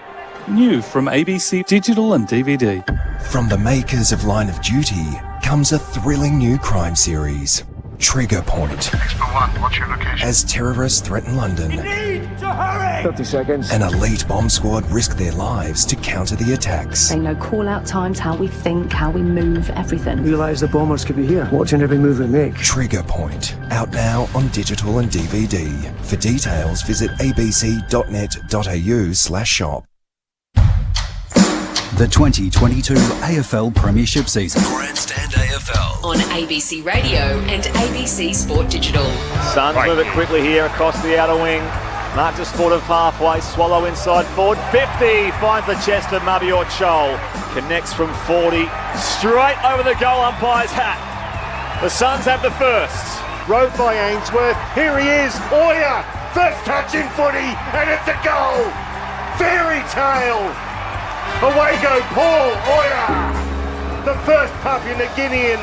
New from ABC Digital and DVD. From the makers of Line of Duty comes a thrilling new crime series, Trigger Point. X1, what's your location? As terrorists threaten London, You need to hurry! 30 seconds. an elite bomb squad risk their lives to counter the attacks. They know call-out times, how we think, how we move, everything. Realise the bombers could be here, watching every move we make. Trigger Point, out now on digital and DVD. For details, visit abc.net.au/shop. The 2022 AFL Premiership season. Grandstand AFL on ABC Radio and ABC Sport Digital. Suns move it quickly here across the outer wing. Mark just forward of halfway. Swallow inside forward. 50 finds the chest of Mabior Chol. Connects from 40. Straight over the goal umpire's hat. The Suns have the first. Rode by Ainsworth. Here he is. Oya. First touch in footy. And it's a goal. Fairy tale. Away go Paul Oya, the first Papua New Guinean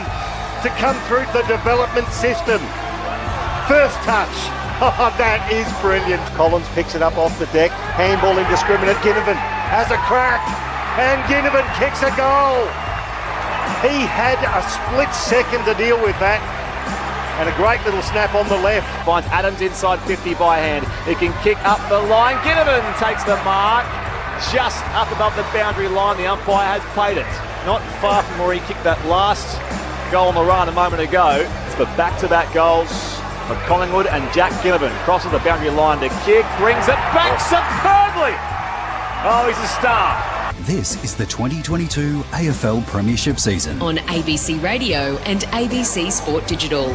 to come through the development system. First touch, oh, that is brilliant. Collins picks it up off the deck, handball indiscriminate, Ginnivan has a crack, and Ginnivan kicks a goal. He had a split second to deal with that, and a great little snap on the left. Finds Adams inside 50 by hand. He can kick up the line. Ginnivan takes the mark. Just up above the boundary line, the umpire has played it. not far from where he kicked that last goal on the run a moment ago. It's for back-to-back goals for Collingwood, and Jack Ginnivan crosses the boundary line to kick, brings it back superbly. Oh, he's a star. This is the 2022 AFL Premiership season on ABC Radio and ABC Sport Digital.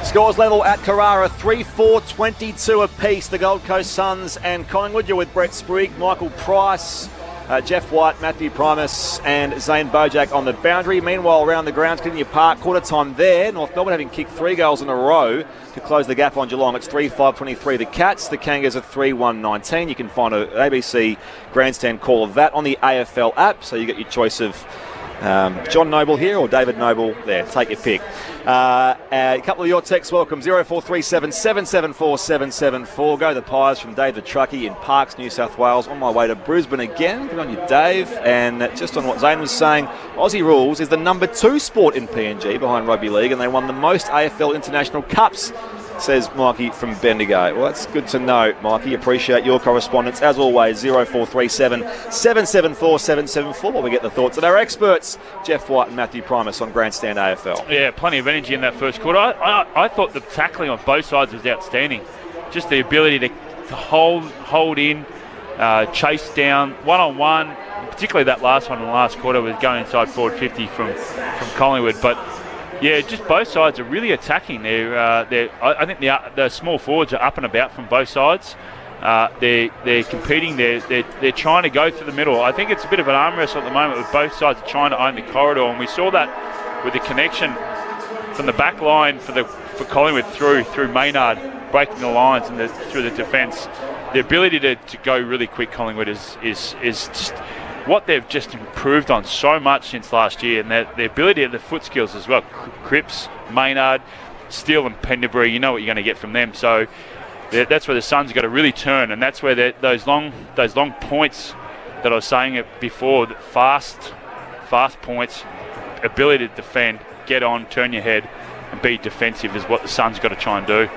Scores level at Carrara, 3-4, 22 apiece. The Gold Coast Suns and Collingwood. You're with Brett Sprigg, Michael Price, Jeff White, Matthew Primus and Zane Bojack on the boundary. Meanwhile, around the grounds, Kidney Park, quarter time there. North Melbourne having kicked 3 goals in a row to close the gap on Geelong. It's 3-5-23 the Cats. The Kangas are 3-1-19. You can find an ABC grandstand call of that on the AFL app, so you get your choice of John Noble here or David Noble there. Take your pick. A couple of your texts welcome. 0437 774 774. Go the Pies from Dave the Truckee in Parkes, New South Wales. On my way to Brisbane again. Good on you, Dave. And just on what Zane was saying, Aussie Rules is the number 2 sport in PNG behind Rugby League, and they won the most AFL international cups, says Mikey from Bendigo. Well, that's good to know, Mikey. Appreciate your correspondence. As always, 0437 774 774. While we get the thoughts of our experts, Jeff White and Matthew Primus on Grandstand AFL. Yeah, plenty of energy in that first quarter. I thought the tackling on both sides was outstanding. Just the ability to hold in, chase down, one-on-one. Particularly that last one in the last quarter was going inside forward 50 from Collingwood. But yeah, just both sides are really attacking. I think the small forwards are up and about from both sides. They're competing. They're trying to go through the middle. I think it's a bit of an arm wrestle at the moment with both sides trying to own the corridor, and we saw that with the connection from the back line for Collingwood through Maynard breaking the lines and through the defence. The ability to go really quick, Collingwood is just what they've just improved on so much since last year, and the ability of the foot skills as well. Cripps, Maynard, Steele and Pendlebury, you know what you're going to get from them. So that's where the Suns have got to really turn, and that's where those long points that I was saying it before, that fast points, ability to defend, get on, turn your head and be defensive is what the Suns got to try and do.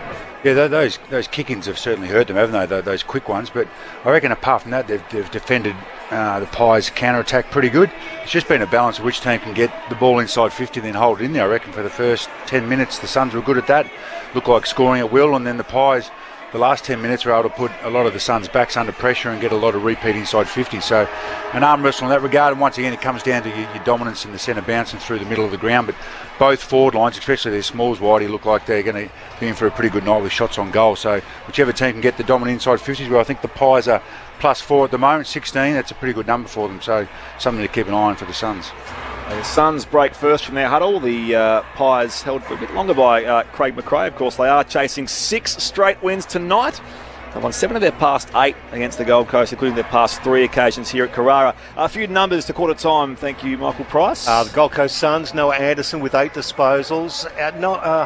Yeah, those kick-ins have certainly hurt them, haven't they? Those quick ones. But I reckon apart from that, they've defended the Pies' counter-attack pretty good. It's just been a balance of which team can get the ball inside 50 and then hold it in there. I reckon for the first 10 minutes, the Suns were good at that. Looked like scoring at will, and then the Pies, the last 10 minutes, were able to put a lot of the Suns' backs under pressure and get a lot of repeat inside 50. So an arm wrestle in that regard, and once again it comes down to your dominance in the centre bouncing through the middle of the ground. But both forward lines, especially their smalls wide, look like they're going to be in for a pretty good night with shots on goal. So whichever team can get the dominant inside 50s, where I think the Pies are +4 at the moment, 16, that's a pretty good number for them. So something to keep an eye on for the Suns. The Suns break first from their huddle. The Pies held for a bit longer by Craig McRae. Of course, they are chasing 6 straight wins tonight. They've won 7 of their past 8 against the Gold Coast, including their past 3 occasions here at Carrara. A few numbers to quarter time. Thank you, Michael Price. The Gold Coast Suns, Noah Anderson with 8 disposals.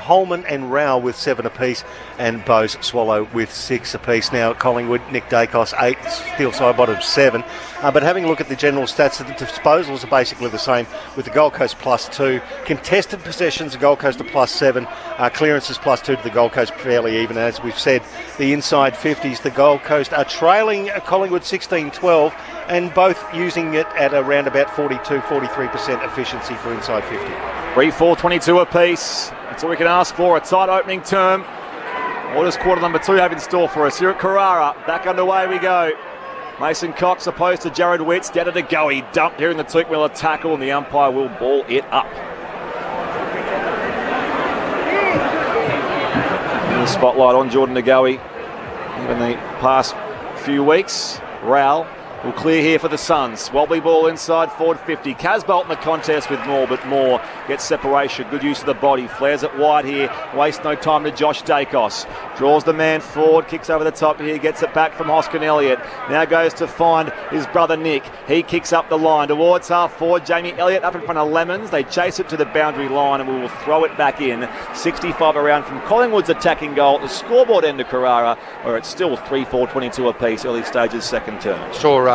Holman and Rao with 7 apiece, and Bose Swallow with 6 apiece. Now at Collingwood, Nick Dacos 8, Steele Sidebottom 7. But having a look at the general stats, the disposals are basically the same, with the Gold Coast +2. Contested possessions, the Gold Coast are +7. Clearances +2 to the Gold Coast, fairly even. As we've said, the inside 50s, the Gold Coast are trailing Collingwood 16-12, and both using it at around about 42-43% efficiency for inside 50. 3-4, 22 apiece. That's all we can ask for. A tight opening term. What does quarter number 2 have in store for us here at Carrara? Back underway we go. Mason Cox opposed to Jared Witts. Down to go. He dumped here in the Tuke Miller tackle, and the umpire will ball it up. The spotlight on Jordan DeGoey. Even the past few weeks, Rowell will clear here for the Suns. Wobbly ball inside forward 50. Casbolt in the contest with Moore, but Moore gets separation. Good use of the body. Flares it wide here. Wastes no time to Josh Dacos. Draws the man forward. Kicks over the top here. Gets it back from Hoskin Elliott. Now goes to find his brother Nick. He kicks up the line towards half forward. Jamie Elliott up in front of Lemons. They chase it to the boundary line, and we will throw it back in. 65 around from Collingwood's attacking goal at the scoreboard end of Carrara, where it's still 3-4, 22 apiece. Early stages, second term. Saw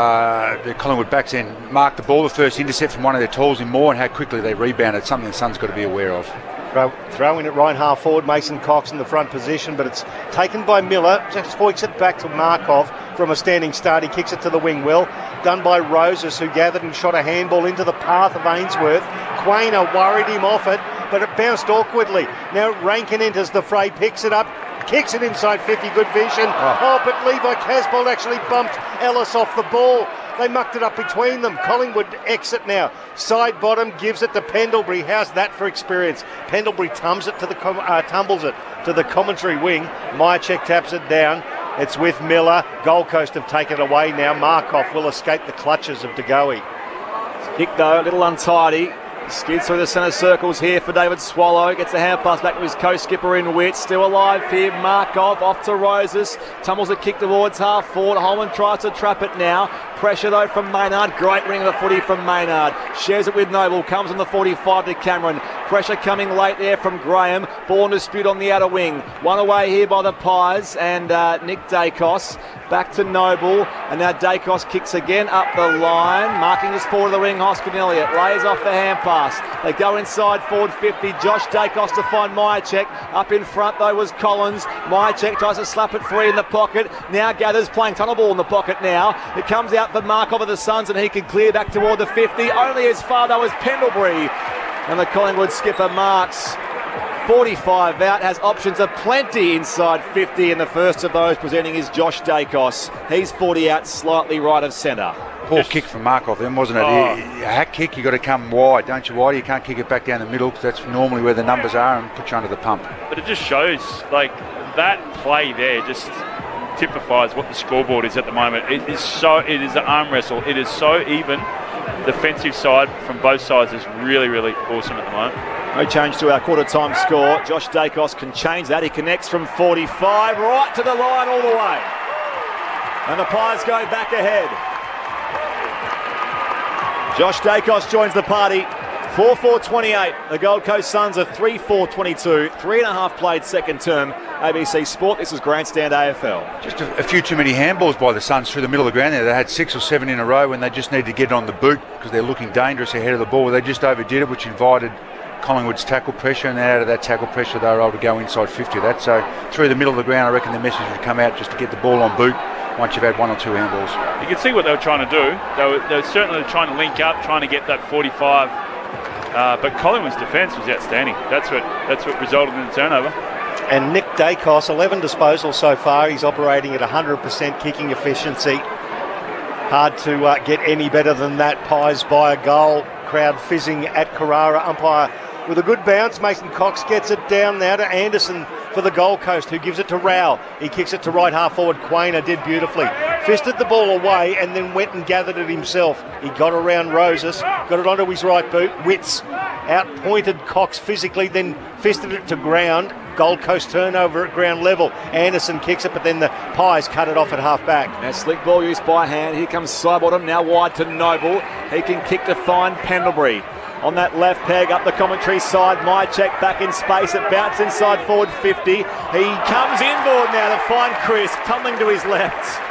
the Collingwood backs in mark the ball, the first intercept from one of their tools in Moore, and how quickly they rebounded. Something the Suns got to be aware of. Throw in at right half forward. Mason Cox in the front position, but it's taken by Miller. Just hoiks it back to Markov from a standing start. He kicks it to the wing well. Done by Roses, who gathered and shot a handball into the path of Ainsworth. Quainer worried him off it, but it bounced awkwardly. Now Rankin enters the fray, picks it up, kicks it inside 50, good vision. Oh, but Levi Casbolt actually bumped Ellis off the ball. They mucked it up between them. Collingwood exit now. Side bottom gives it to Pendlebury. How's that for experience? Pendlebury tumbles it to the commentary wing. Myercheck taps it down. It's with Miller. Gold Coast have taken it away now. Markov will escape the clutches of De Goey. Kick though, a little untidy. Skids through the centre circles here for David Swallow. Gets the hand pass back to his co-skipper in Witt. Still alive here. Markov off to Roses. Tumbles a kick towards half forward. Holman tries to trap it now. Pressure though from Maynard. Great ring of the footy from Maynard. Shares it with Noble. Comes on the 45 to Cameron. Pressure coming late there from Graham. Ball in dispute on the outer wing. One away here by the Pies and Nick Dacos. Back to Noble. And now Dacos kicks again up the line. Marking his forward of the ring. Hoskin Elliott lays off the hand pass. They go inside forward 50. Josh Dacos to find Myercheck. Up in front though was Collins. Myercheck tries to slap it free in the pocket. Now gathers, playing tunnel ball in the pocket now. It comes out for Markov of the Suns and he can clear back toward the 50. Only as far though as Pendlebury. And the Collingwood skipper marks 45 out, has options aplenty inside 50, and the first of those presenting is Josh Dacos. He's 40 out, slightly right of centre. Poor kick from Markov then, wasn't it? A hack kick, you got to come wide, don't you? Wide, you can't kick it back down the middle because that's normally where the numbers are and put you under the pump. But it just shows, like, that play there just typifies what the scoreboard is at the moment. It is an arm wrestle. It is so even. Defensive side from both sides is really, really awesome at the moment. No change to our quarter time score. Josh Dacos can change that. He connects from 45 right to the line all the way. And the Pies go back ahead. Josh Dacos joins the party. 4-4-28. The Gold Coast Suns are 3-4-22. 3.5 played second term. ABC Sport, this is Grandstand AFL. Just a few too many handballs by the Suns through the middle of the ground there. They had 6 or 7 in a row when they just needed to get it on the boot because they're looking dangerous ahead of the ball. They just overdid it, which invited Collingwood's tackle pressure, and out of that tackle pressure they were able to go inside 50 of that. So through the middle of the ground, I reckon the message would come out just to get the ball on boot once you've had 1 or 2 handballs. You can see what they were trying to do. They were certainly trying to link up, trying to get that 45. But Collingwood's defence was outstanding. That's what resulted in the turnover. And Nick Dacos, 11 disposals so far. He's operating at 100% kicking efficiency. Hard to get any better than that. Pies by a goal. Crowd fizzing at Carrara. Umpire with a good bounce. Mason Cox gets it down now to Anderson for the Gold Coast, who gives it to Rowell. He kicks it to right half forward. Quainer did beautifully. Fisted the ball away and then went and gathered it himself. He got around Roses, got it onto his right boot. Witts outpointed Cox physically, then fisted it to ground. Gold Coast turnover at ground level. Anderson kicks it, but then the Pies cut it off at half back. Now slick ball used by hand. Here comes Sidebottom, now wide to Noble. He can kick to find Pendlebury. On that left peg up the commentary side, Myercheck back in space. It bounced inside forward 50. He comes inboard now to find Chris, tumbling to his left.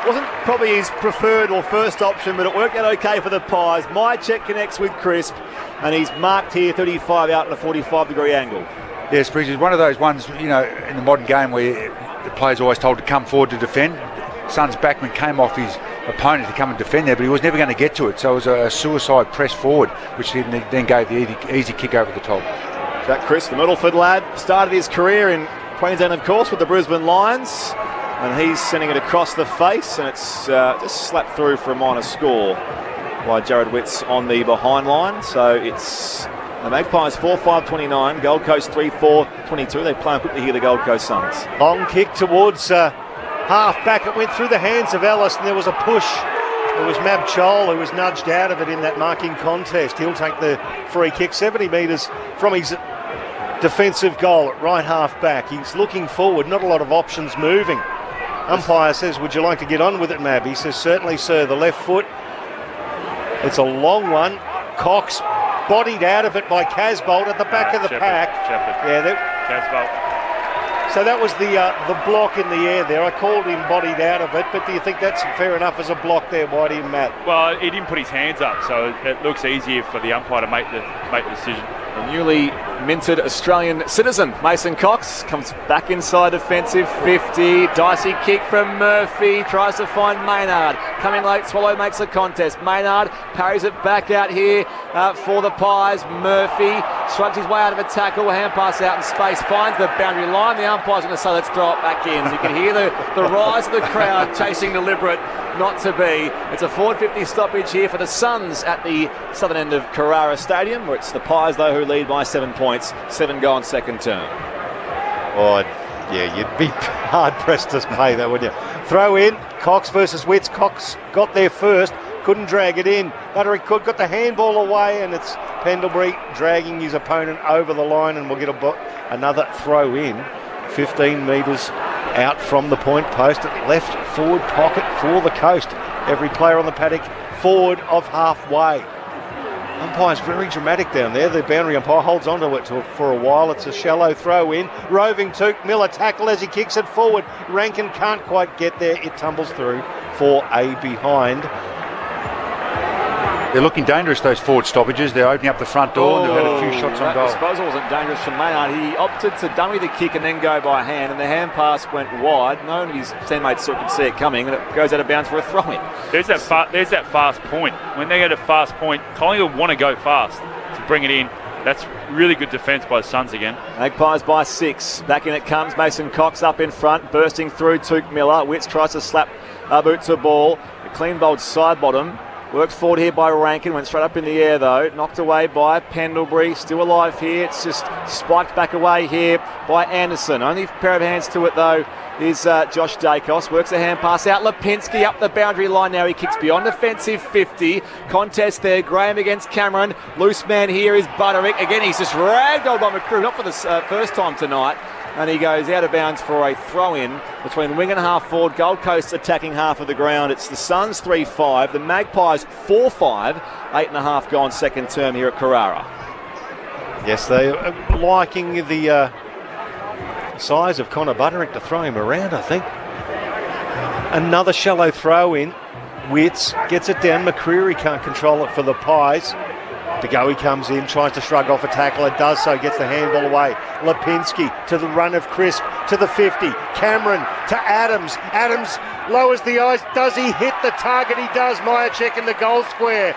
Wasn't probably his preferred or first option, but it worked out okay for the Pies. Myercheck connects with Crisp, and he's marked here 35 out at a 45-degree angle. Yes, Bridge is one of those ones, you know, in the modern game where the player's always told to come forward to defend. Suns backman came off his opponent to come and defend there, but he was never going to get to it, so it was a suicide press forward, which then gave the easy kick over the top. Jack Chris, the Middleford lad, started his career in Queensland, of course, with the Brisbane Lions, and he's sending it across the face, and it's just slapped through for a minor score by Jared Witts on the behind line. So it's the Magpies 4-5-29, Gold Coast 3-4-22. They play quickly here, the Gold Coast Suns. Long kick towards half back. It went through the hands of Ellis, and there was a push. It was Mab Chol who was nudged out of it in that marking contest. He'll take the free kick 70 metres from his defensive goal at right half back. He's looking forward, not a lot of options moving. Umpire says, would you like to get on with it, Mab? He says, certainly, sir. The left foot. It's a long one. Cox bodied out of it by Casbolt at the back of the pack. Casbolt. So that was the block in the air there. I called him bodied out of it, but do you think that's fair enough as a block there, Whitey and Matt? Well, he didn't put his hands up, so it looks easier for the umpire to make the decision. The newly minted Australian citizen, Mason Cox, comes back inside defensive 50. Dicey kick from Murphy, tries to find Maynard. Coming late, Swallow makes the contest. Maynard parries it back out here for the Pies. Murphy shrugs his way out of a tackle, hand pass out in space, finds the boundary line. The umpire's going to say, let's throw it back in. You can hear the rise of the crowd chasing deliberate, not to be. It's a 4:50 stoppage here for the Suns at the southern end of Carrara Stadium, where it's the Pies, though, who lead by 7 points. 7 gone second term. Oh, yeah, you'd be hard-pressed to pay that, wouldn't you? Throw in, Cox versus Witts. Cox got there first, couldn't drag it in. Butterick got the handball away, and it's Pendlebury dragging his opponent over the line, and we'll get another throw in. 15 metres out from the point post at left forward pocket for the Coast. Every player on the paddock forward of halfway. Umpire's very dramatic down there. The boundary umpire holds on to it for a while. It's a shallow throw in. Roving Took Miller tackle as he kicks it forward. Rankin can't quite get there. It tumbles through for a behind. They're looking dangerous, those forward stoppages. They're opening up the front door, and they've had a few shots on goal. That disposal wasn't dangerous from Maynard. He opted to dummy the kick and then go by hand, and the hand pass went wide. None of his teammates could see it coming, and it goes out of bounds for a throw-in. There's that fast point. When they get a fast point, Collingwood want to go fast to bring it in. That's really good defence by the Suns again. Magpies by 6. Back in it comes. Mason Cox up in front, bursting through Took Miller. Witts tries to slap boot to ball. A clean bowled side bottom. Worked forward here by Rankin, went straight up in the air though. Knocked away by Pendlebury, still alive here. It's just spiked back away here by Anderson. Only pair of hands to it though is Josh Dacos. Works a hand pass out. Lipinski up the boundary line now. He kicks beyond defensive 50. Contest there. Graham against Cameron. Loose man here is Butterick. Again, he's just ragdolled by McCrew. Not for the first time tonight. And he goes out of bounds for a throw-in between wing and half forward. Gold Coast attacking half of the ground. It's the Suns 3-5, the Magpies 4-5, 8.5 gone second term here at Carrara. Yes, they are liking the size of Connor Butterick to throw him around, I think. Another shallow throw-in. Witts gets it down. McCreary can't control it for the Pies. DeGoey comes in, tries to shrug off a tackle. It does so, gets the handball away. Lipinski to the run of Crisp to the 50. Cameron to Adams. Adams lowers the eyes. Does he hit the target? He does. Myercheck in the goal square.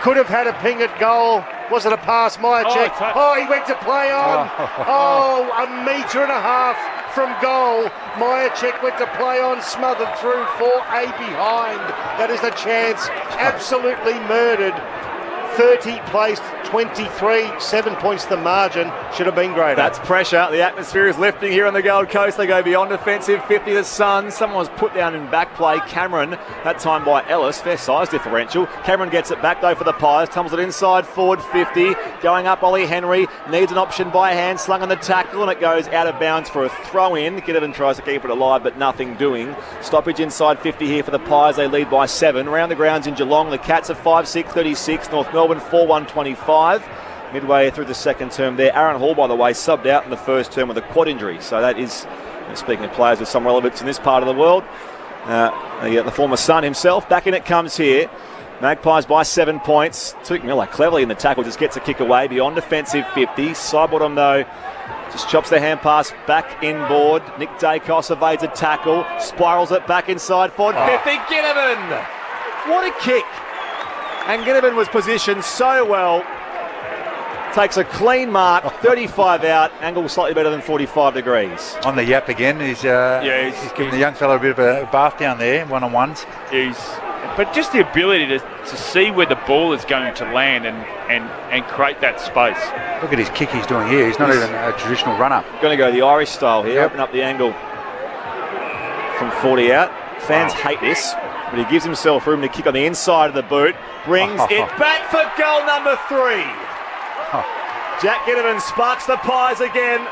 Could have had a ping at goal. Was it a pass? Myercheck. He went to play on. A metre and a half from goal. Myercheck went to play on, smothered through for a behind. That is the chance. Absolutely murdered. 30 placed 23, 7 points the margin. Should have been greater. That's pressure. The atmosphere is lifting here on the Gold Coast. They go beyond defensive 50. The Suns. Someone was put down in back play. Cameron, that time by Ellis. Fair size differential. Cameron gets it back though for the Pies. Tumbles it inside forward 50. Going up, Ollie Henry needs an option by hand. Slung on the tackle and it goes out of bounds for a throw in. Ginnivan tries to keep it alive but nothing doing. Stoppage inside 50 here for the Pies. They lead by 7. Around the grounds in Geelong. The Cats are 5-6, 36. North Melbourne 4-1, 25. Midway through the second term there. Aaron Hall, by the way, subbed out in the first term with a quad injury. So that is, speaking of players with some relevance in this part of the world, the former Sun himself. Back in it comes here. Magpies by 7 points. Took Miller cleverly in the tackle, just gets a kick away beyond defensive 50. Sidebottom though, just chops the hand pass back inboard. Nick Dacos evades a tackle, spirals it back inside forward 50. Ginnivan! What a kick! And Ginnivan was positioned so well. Takes a clean mark, 35 out, angle slightly better than 45 degrees. On the yap again, he's giving the young fella a bit of a bath down there, one-on-ones. But just the ability to see where the ball is going to land and create that space. Look at his kick he's doing here. He's not even a traditional runner. Going to go the Irish style here, open up the angle from 40 out. Fans hate this, but he gives himself room to kick on the inside of the boot. Brings it back for goal number 3. Jack Ginnivan sparks the Pies again,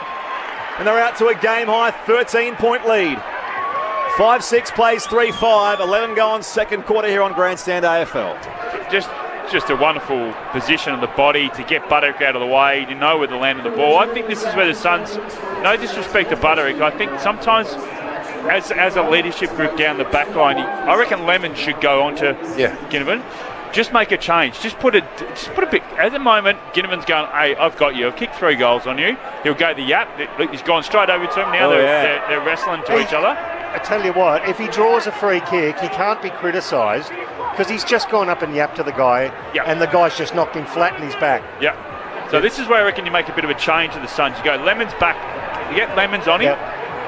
and they're out to a game-high 13-point lead. 5-6 plays 3-5, 11 gone second quarter here on Grandstand AFL. Just a wonderful position of the body to get Butterick out of the way, to know where to land of the ball. I think this is where the Suns, no disrespect to Butterick, I think sometimes as a leadership group down the back line, I reckon Lemon should go on to Ginnivan. just make a change. Just put a bit. At the moment, Ginnivan's going, hey, I've got you. I've kicked 3 goals on you. He'll go the yap. He's gone straight over to him now. They're wrestling to each other. I tell you what, if he draws a free kick, he can't be criticised because he's just gone up and yapped to the guy, and the guy's just knocked him flat in his back. Yeah. So this is where I reckon you make a bit of a change to the Suns. You go Lemons back. You get Lemons on him,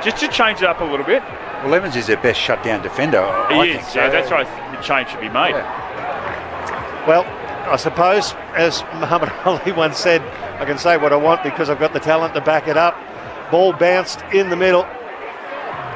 just to change it up a little bit. Well, Lemons is their best shutdown defender. He is. So that's why the change should be made. Yeah. Well, I suppose, as Muhammad Ali once said, I can say what I want because I've got the talent to back it up. Ball bounced in the middle.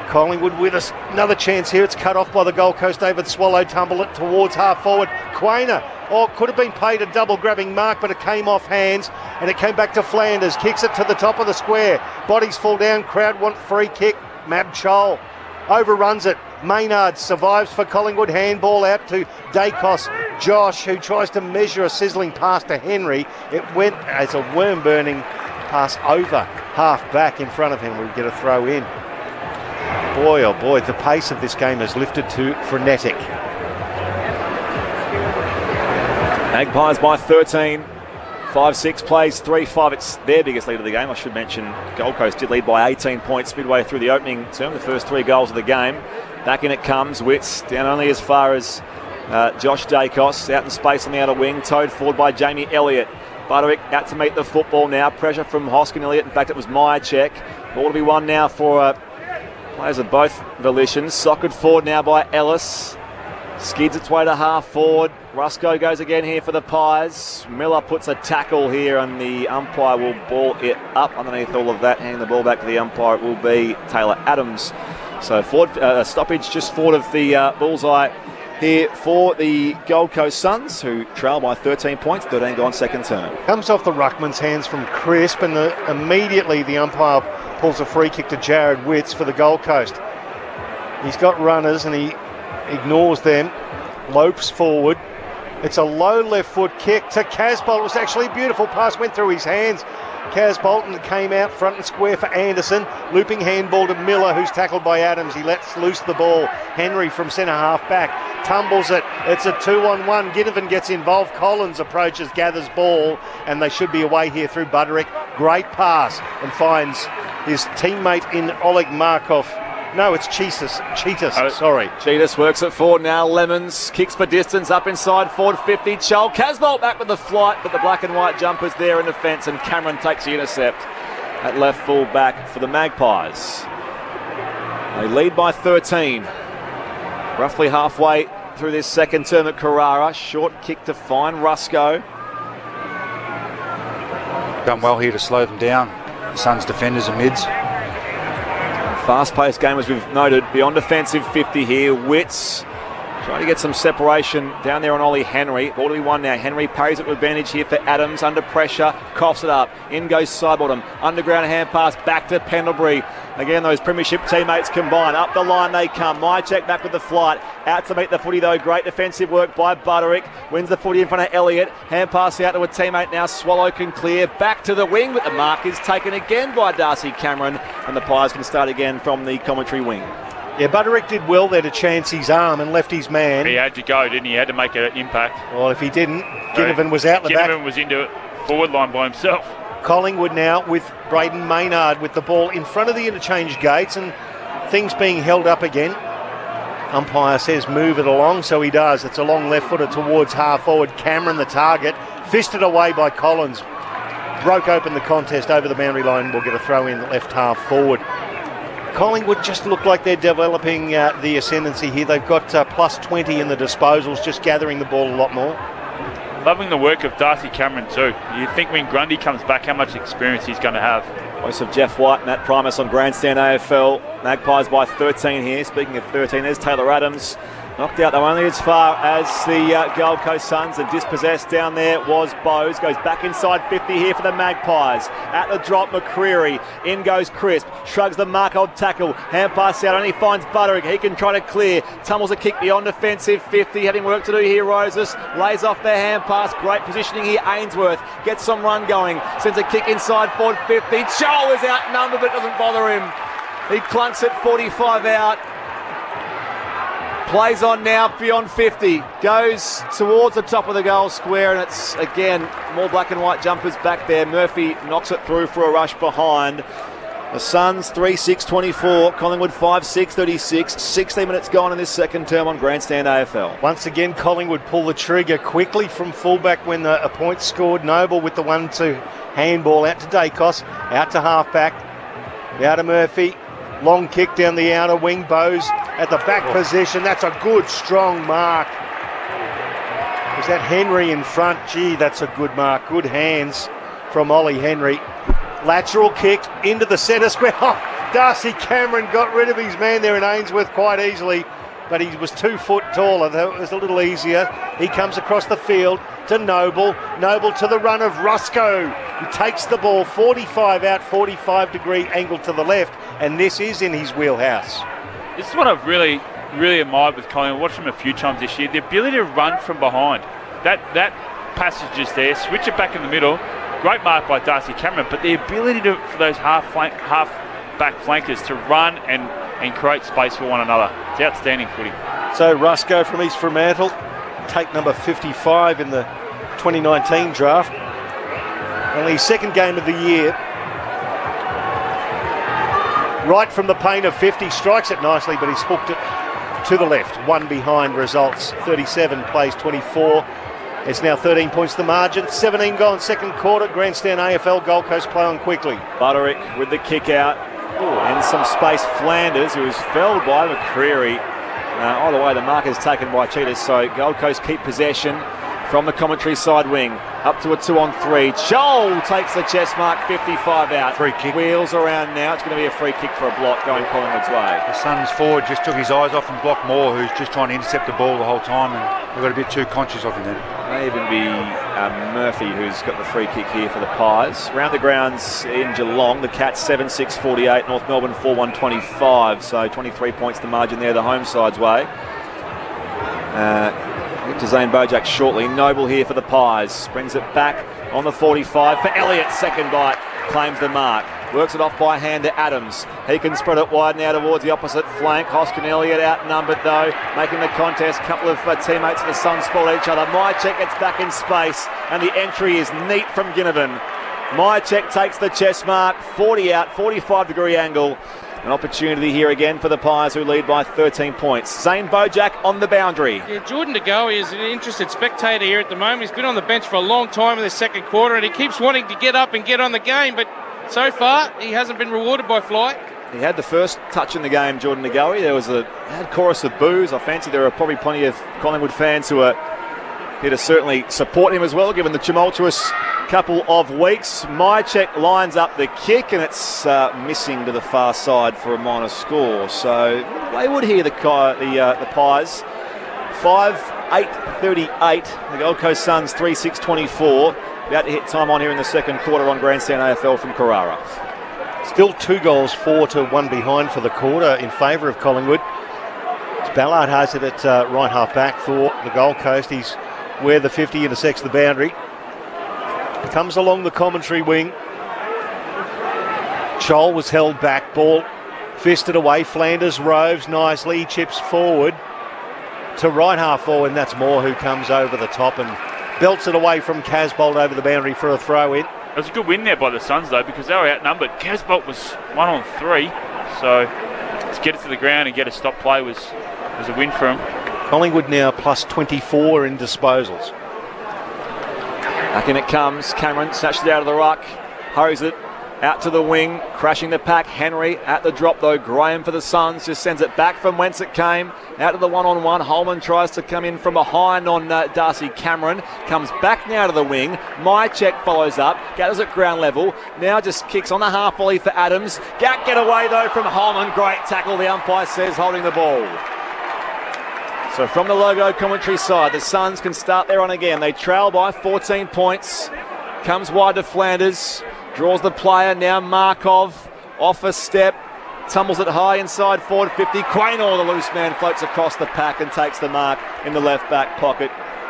Collingwood with another chance here. It's cut off by the Gold Coast. David Swallow tumble it towards half forward. Quainer. Oh, could have been paid a double grabbing mark, but it came off hands and it came back to Flanders. Kicks it to the top of the square. Bodies fall down. Crowd want free kick. Mab Chol overruns it. Maynard survives for Collingwood. Handball out to Dacos. Josh, who tries to measure a sizzling pass to Henry. It went as a worm-burning pass over half back in front of him. We get a throw in. Boy, oh boy, the pace of this game has lifted to frenetic. Magpies by 13. 5-6 plays 3-5. It's their biggest lead of the game. I should mention Gold Coast did lead by 18 points midway through the opening term, the first 3 goals of the game. Back in it comes. Witts down only as far as Josh Dacos. Out in space on the outer wing. Towed forward by Jamie Elliott. Butterick out to meet the football now. Pressure from Hoskin Elliott. In fact, it was Myercheck. Ball to be won now for players of both volitions. Sockered forward now by Ellis. Skids its way to half forward. Rusco goes again here for the Pies. Miller puts a tackle here and the umpire will ball it up. Underneath all of that, handing the ball back to the umpire, it will be Taylor Adams. So forward, stoppage just forward of the bullseye here for the Gold Coast Suns, who trail by 13 points, 13 gone second term. Comes off the ruckman's hands from Crisp and immediately the umpire pulls a free kick to Jared Witts for the Gold Coast. He's got runners and he ignores them, lopes forward. It's a low left foot kick to Casbolt. It was actually a beautiful pass, went through his hands. Kaz Bolton came out front and square for Anderson. Looping handball to Miller, who's tackled by Adams. He lets loose the ball. Henry from centre half back tumbles it. It's a 2-on-1. Ginnivan gets involved. Collins approaches, gathers ball, and they should be away here through Butterick. Great pass and finds his teammate in Oleg Markov. No, it's Cheetahs, sorry. Cheetahs works it forward now. Lemons kicks for distance up inside forward 50. Chol Casbolt back with the flight, but the black and white jumper's there in the fence and Cameron takes the intercept at left full back for the Magpies. They lead by 13. Roughly halfway through this second term at Carrara. Short kick to find Rusco. Done well here to slow them down. The Suns defenders and mids. Fast-paced game, as we've noted. Beyond defensive 50 here. Witts trying to get some separation down there on Ollie Henry. Ball to be won now. Henry parries it with advantage here for Adams. Under pressure, coughs it up. In goes Sidebottom. Underground hand pass back to Pendlebury. Again, those premiership teammates combine. Up the line they come. Myercheck back with the flight. Out to meet the footy though. Great defensive work by Butterick. Wins the footy in front of Elliott. Hand pass out to a teammate now. Swallow can clear. Back to the wing, but the mark is taken again by Darcy Cameron. And the Pies can start again from the commentary wing. Yeah, Butterick did well there to chance his arm and left his man. He had to go, didn't he? He had to make an impact. Well, if he didn't, Ginnivan was out the back. Ginnivan was into it forward line by himself. Collingwood now with Braden Maynard with the ball in front of the interchange gates and things being held up again. Umpire says move it along, so he does. It's a long left footer towards half forward. Cameron the target, fisted away by Collins. Broke open the contest over the boundary line. We'll get a throw in left half forward. Collingwood just look like they're developing the ascendancy here. They've got plus 20 in the disposals, just gathering the ball a lot more. Loving the work of Darcy Cameron too. You think when Grundy comes back how much experience he's going to have. Voice of Jeff White, Matt Primus on Grandstand AFL. Magpies by 13 here. Speaking of 13, there's Taylor Adams. Knocked out though only as far as the Gold Coast Suns. And dispossessed down there was Bowes. Goes back inside 50 here for the Magpies. At the drop, McCreary. In goes Crisp. Shrugs the Markov tackle. Hand pass out. Only finds Butterick. He can try to clear. Tumbles a kick beyond defensive 50. Having work to do here, Roses. Lays off their hand pass. Great positioning here. Ainsworth gets some run going. Sends a kick inside forward 50. Chol is outnumbered but it doesn't bother him. He clunks it 45 out. Plays on now beyond 50. Goes towards the top of the goal square, and it's, again, more black and white jumpers back there. Murphy knocks it through for a rush behind. The Suns 3-6-24, Collingwood 5-6-36. 16 minutes gone in this second term on Grandstand AFL. Once again, Collingwood pull the trigger quickly from fullback when a point scored. Noble with the 1-2 handball out to Dacos, out to halfback, out to Murphy. Long kick down the outer wing. Bowes at the back position. That's a good, strong mark. Is that Henry in front? Gee, that's a good mark. Good hands from Ollie Henry. Lateral kick into the centre square. Oh, Darcy Cameron got rid of his man there in Ainsworth quite easily, but he was 2 foot taller. That was a little easier. He comes across the field to Noble. Noble to the run of Rusco. He takes the ball 45 out, 45-degree angle to the left, and this is in his wheelhouse. This is what I've really admired with Collingwood. Watched him a few times this year. The ability to run from behind. That passage is there. Switch it back in the middle. Great mark by Darcy Cameron, but the ability for those half-back flankers to run and create space for one another. It's outstanding footy. So Rusco from East Fremantle, take number 55 in the 2019 draft. Only his second game of the year. Right from the paint of 50, strikes it nicely, but he's hooked it to the left. One behind results, 37 plays 24. It's now 13 points the margin, 17 gone second quarter. Grandstand AFL, Gold Coast play on quickly. Butterick with the kick out. And some space. Flanders, who was felled by McCreary. Either way, the mark is taken by Cheetahs, so Gold Coast keep possession from the commentary side wing. Up to a 2-on-3. Chol takes the chest mark, 55 out. Free kick. Wheels around now. It's going to be a free kick for a block going Collingwood's way. The Suns forward just took his eyes off and blocked Moore, who's just trying to intercept the ball the whole time, and they got a bit too conscious of him then. May even be Murphy who's got the free kick here for the Pies. Round the grounds in Geelong, the Cats 7-6-48, North Melbourne 4-1-25, so 23 points the margin there the home side's way. To Zane Bojack shortly. Noble here for the Pies. Brings it back on the 45 for Elliott. Second bite. Claims the mark. Works it off by hand to Adams. He can spread it wide now towards the opposite flank. Hoskin Elliott outnumbered though. Making the contest. Couple of teammates of the Suns spoil each other. Mychek gets back in space. And the entry is neat from Ginnivan. Mychek takes the chest mark. 40 out. 45-degree angle. An opportunity here again for the Pies, who lead by 13 points. Zane Bojack on the boundary. Yeah, Jordan De Goey is an interested spectator here at the moment. He's been on the bench for a long time in the second quarter, and he keeps wanting to get up and get on the game, but so far he hasn't been rewarded by flight. He had the first touch in the game, Jordan De Goey. There was a chorus of boos. I fancy there are probably plenty of Collingwood fans who are here to certainly support him as well, given the tumultuous couple of weeks. Mychek lines up the kick, and it's missing to the far side for a minor score. So Wayward here, the Pies. 5-8-38. The Gold Coast Suns 3-6-24. About to hit time on here in the second quarter on Grandstand AFL from Carrara. Still 2 goals, 4-1 behind for the quarter in favour of Collingwood. It's Ballard has it at right half back for the Gold Coast. He's where the 50 intersects the boundary. Comes along the commentary wing. Chol was held back. Ball fisted away. Flanders roves nicely. Chips forward to right half forward, and that's Moore who comes over the top and belts it away from Casbolt over the boundary for a throw in. It was a good win there by the Suns though, because they were outnumbered. Casbolt was 1-on-3, so to get it to the ground and get a stop play was a win for him. Collingwood now plus 24 in disposals. Back in it comes. Cameron snatches it out of the ruck. Hurries it out to the wing. Crashing the pack. Henry at the drop though. Graham for the Suns just sends it back from whence it came. Out to the one-on-one. Holman tries to come in from behind on Darcy Cameron. Comes back now to the wing. Mychek follows up. Gathers at ground level. Now just kicks on the half volley for Adams. Get away though from Holman. Great tackle, the umpire says, holding the ball. So from the logo commentary side, the Suns can start their on again. They trail by 14 points. Comes wide to Flanders. Draws the player. Now Markov off a step. Tumbles it high inside forward 50. Quaynor, the loose man, floats across the pack and takes the mark in the left back pocket.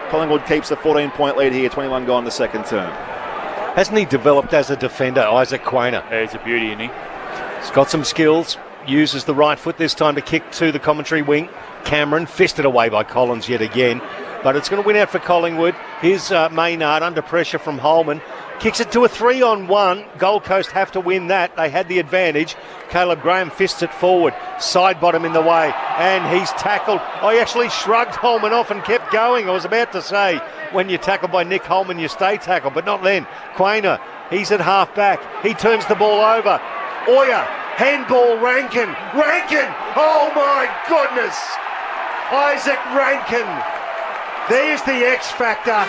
Collingwood keeps a 14-point lead here. 21 gone the second term. Hasn't he developed as a defender, Isaac Quaynor? Yeah, he's a beauty, isn't he? He's got some skills. uses the right foot this time to kick to the commentary wing. Cameron, fisted away by Collins yet again. But it's going to win out for Collingwood. Here's Maynard under pressure from Holman. Kicks it to a 3-on-1. Gold Coast have to win that. They had the advantage. Caleb Graham fists it forward. Side bottom in the way. And he's tackled. Oh, he actually shrugged Holman off and kept going. I was about to say, when you're tackled by Nick Holman, you stay tackled. But not then. Quainer, he's at half back. He turns the ball over. Oya, handball Rankin. Rankin! Oh, my goodness! Isaac Rankin. There's the X factor.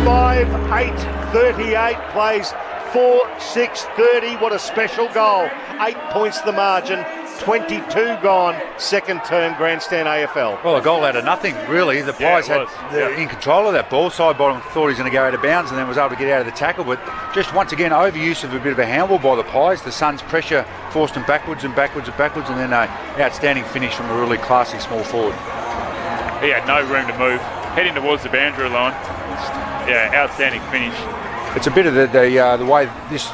5-8-38 plays 4-6-30. What a special goal. 8 points the margin. 22 gone. Second term grandstand AFL. Well, a goal out of nothing, really. The Pies they're in control of that ball. Side bottom thought he was going to go out of bounds and then was able to get out of the tackle. But just once again, overuse of a bit of a handball by the Pies. The Suns' pressure forced them backwards and backwards and backwards, and then an outstanding finish from a really classy small forward. He had no room to move. Heading towards the boundary line. Yeah, outstanding finish. It's a bit of the way this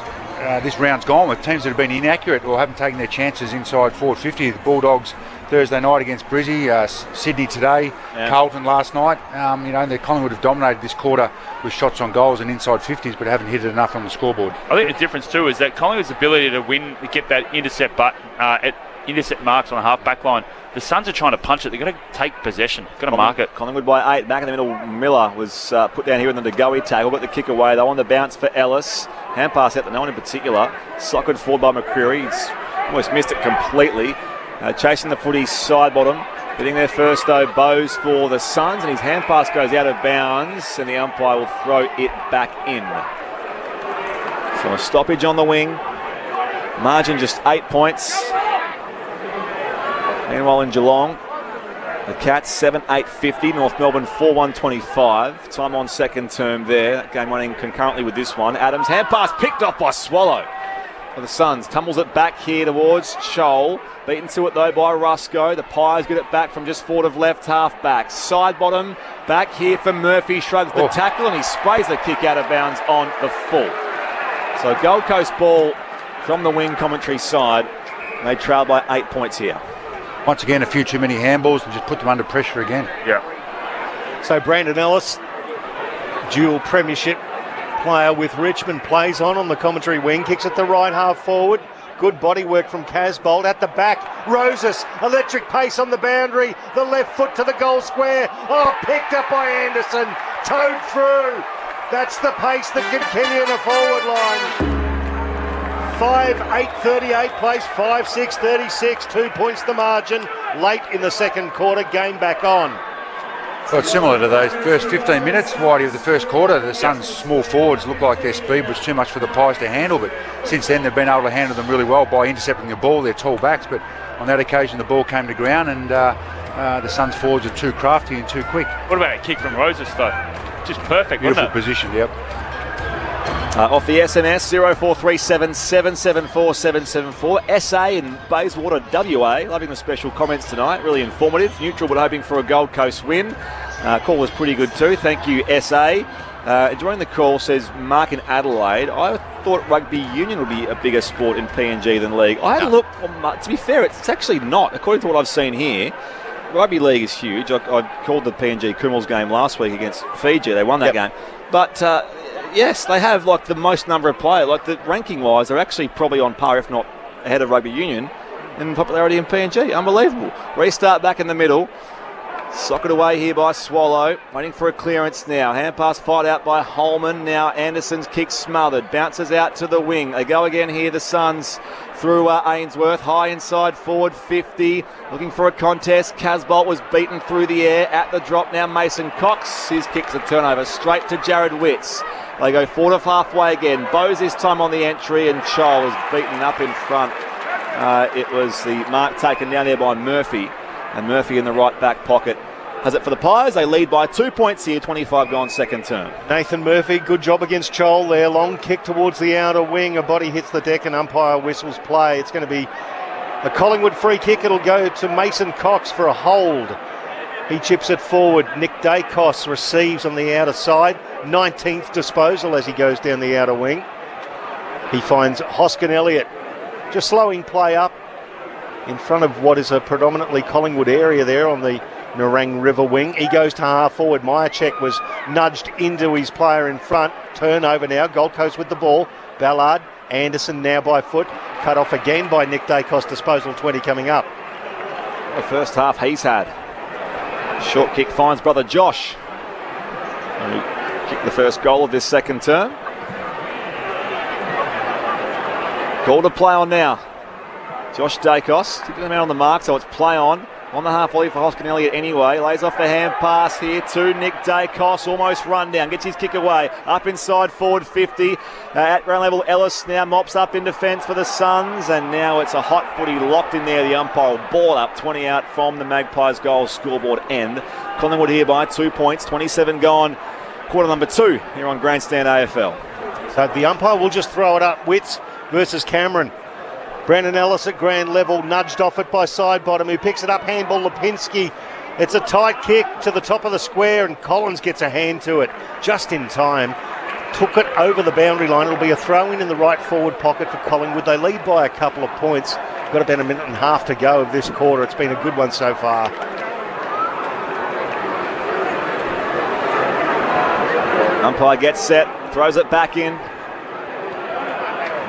round's gone with teams that have been inaccurate or haven't taken their chances inside forward 50. The Bulldogs Thursday night against Brizzy, Sydney today, Carlton last night. The Collingwood have dominated this quarter with shots on goals and inside 50s, but haven't hit it enough on the scoreboard. I think the difference too is that Collingwood's ability to win, to get that intercept marks on a half back line. The Suns are trying to punch it. They've got to take possession. Got to mark it. Collingwood by 8. Back in the middle, Miller was put down here in the Degoe tackle. Got the kick away. They on the bounce for Ellis. Hand pass out to no one in particular. Sockered forward by McCreary. He's almost missed it completely. Chasing the footy side bottom. Getting there first though, Bowes for the Suns. And his hand pass goes out of bounds. And the umpire will throw it back in. So a stoppage on the wing. Margin just 8 points. Meanwhile in Geelong, the Cats 7-8-50, North Melbourne 4-1-25. Time on second term there. That game running concurrently with this one. Adams, hand pass picked off by Swallow. For the Suns, tumbles it back here towards Scholl. Beaten to it though by Rusco. The Pies get it back from just forward of left half back. Side bottom, back here for Murphy. Shrugs the tackle and he sprays the kick out of bounds on the full. So Gold Coast ball from the wing commentary side. They trail by 8 points here. Once again, a few too many handballs and just put them under pressure again. Yeah. So Brandon Ellis, dual premiership player with Richmond, plays on the commentary wing, kicks it the right half forward. Good body work from Casbolt at the back. Roses, electric pace on the boundary. The left foot to the goal square. Oh, picked up by Anderson. Towed through. That's the pace that can continue the forward line. 5-8-38 plays 5-6-36. 2 points the margin. Late in the second quarter, game back on. Well, it's similar to those first 15 minutes, Whitey, of the first quarter. The Suns' small forwards looked like their speed was too much for the Pies to handle, but since then they've been able to handle them really well by intercepting the ball, their tall backs. But on that occasion, the ball came to ground and the Suns' forwards are too crafty and too quick. What about a kick from Roses, though? Just perfect, Beautiful wasn't it? Position, yep. Off the SMS, 0437 774 774. SA in Bayswater, WA. Loving the special comments tonight. Really informative. Neutral, but hoping for a Gold Coast win. Call was pretty good too. Thank you, SA. During the call, says Mark in Adelaide, I thought rugby union would be a bigger sport in PNG than league. I had a look. To be fair, it's actually not. According to what I've seen here, rugby league is huge. I called the PNG Kumals game last week against Fiji. They won that game. But yes, they have like the most number of players. Like the ranking wise, they're actually probably on par, if not ahead of rugby union in popularity in PNG. Unbelievable. Restart back in the middle. Socket away here by Swallow. Waiting for a clearance now. Hand pass fired out by Holman. Now Anderson's kick smothered. Bounces out to the wing. They go again here, the Suns, through Ainsworth. High inside forward 50. Looking for a contest. Casbolt was beaten through the air. At the drop now Mason Cox. His kick's a turnover straight to Jared Witts. They go forward of halfway again. Bowes this time on the entry and Chol was beaten up in front. It was the mark taken down there by Murphy. And Murphy in the right back pocket has it for the Pies. They lead by 2 points here, 25 gone second term. Nathan Murphy, good job against Chol there. Long kick towards the outer wing. A body hits the deck and umpire whistles play. It's going to be a Collingwood free kick. It'll go to Mason Cox for a hold. He chips it forward. Nick Dacos receives on the outer side. 19th disposal as he goes down the outer wing. He finds Hoskin Elliott. just slowing play up in front of what is a predominantly Collingwood area there on the Nerang River wing. He goes to half forward. Myercheck was nudged into his player in front. Turnover now. Gold Coast with the ball. Ballard, Anderson now by foot. Cut off again by Nick Dacos. Disposal 20 coming up. The first half he's had. Short kick finds brother Josh. Who kicked the first goal of this second term. Call to play on now. Josh Dacos tipping them out on the mark, so it's play on the half volley for Hoskin Elliott anyway. Lays off the hand pass here to Nick Dacos, almost run down, gets his kick away, up inside forward 50, at ground level. Ellis now mops up in defence for the Suns, and now it's a hot footy locked in there. The umpire will ball up, 20 out from the Magpies goal scoreboard end. Collingwood here by 2 points, 27 gone, quarter number 2 here on Grandstand AFL. So the umpire will just throw it up. Witts versus Cameron. Brandon Ellis at ground level, nudged off it by Sidebottom, who picks it up, handball Lipinski. It's a tight kick to the top of the square, and Collins gets a hand to it just in time. Took it over the boundary line. It'll be a throw-in the right forward pocket for Collingwood. They lead by a couple of points. Got about a minute and a half to go of this quarter. It's been a good one so far. Umpire gets set, throws it back in.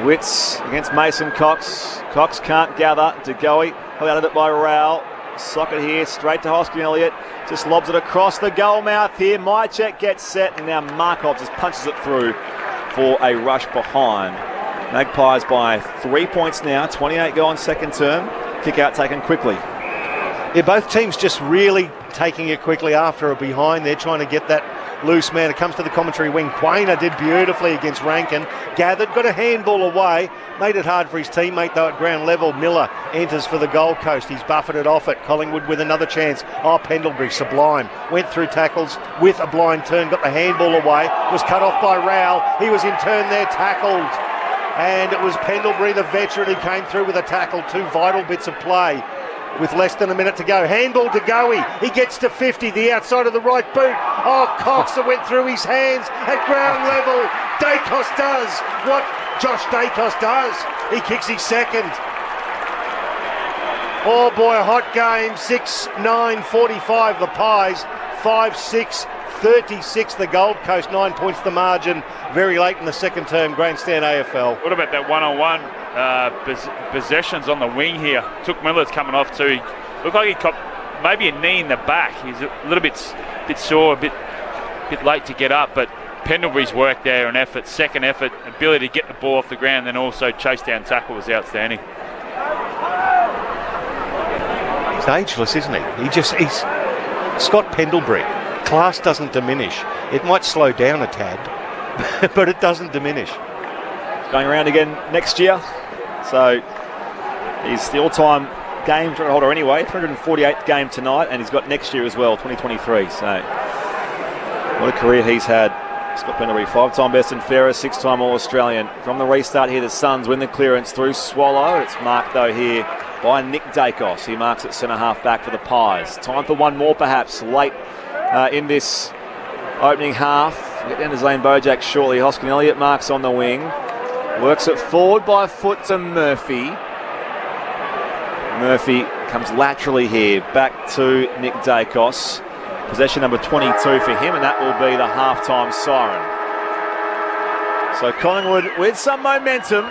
Witts against Mason Cox. Cox can't gather. DeGoey held out of it by Rowell. Socket here, straight to Hoskin Elliott. Just lobs it across the goal mouth here. Myercheck gets set, and now Markov just punches it through for a rush behind. Magpies by 3 points now. 28 gone second term. Kick out taken quickly. Yeah, both teams just really taking it quickly after a behind. They're trying to get that loose man. It comes to the commentary wing. Quainer did beautifully against Rankin. Gathered, got a handball away. Made it hard for his teammate though at ground level. Miller enters for the Gold Coast. He's buffeted off it. Collingwood with another chance. Pendlebury, sublime. Went through tackles with a blind turn. Got the handball away. Was cut off by Rowell. He was in turn there tackled. And it was Pendlebury, the veteran, who came through with a tackle. Two vital bits of play. With less than a minute to go. Handball to Goey. He gets to 50, the outside of the right boot. Cox that went through his hands at ground level. Dacos does what Josh Dacos does. He kicks his second. Oh boy, a hot game. 6-9-45 the Pies. 5-6-36 the Gold Coast. 9 points the margin. Very late in the second term, Grandstand AFL. What about that one-on-one? Possessions on the wing here. Took Miller's coming off too. Looked like he caught maybe a knee in the back. He's a little bit sore, a bit late to get up, but Pendlebury's work there and effort, second effort, ability to get the ball off the ground, then also chase down tackle was outstanding. He's ageless, isn't he? He's Scott Pendlebury. Class doesn't diminish. It might slow down a tad, but it doesn't diminish. Going around again next year. So he's the all-time game record holder anyway, 348th game tonight, and he's got next year as well, 2023. So what a career he's had. Scott Pendlebury, 5-time best and fairest, 6-time All-Australian. From the restart here, the Suns win the clearance through Swallow. It's marked though here by Nick Dacos. He marks at centre-half back for the Pies. Time for one more perhaps late in this opening half. We'll get down to Zane Bojack shortly. Hoskin Elliott marks on the wing. Works it forward by foot to Murphy. Murphy comes laterally here, back to Nick Dacos. Possession number 22 for him, and that will be the halftime siren. So Collingwood with some momentum.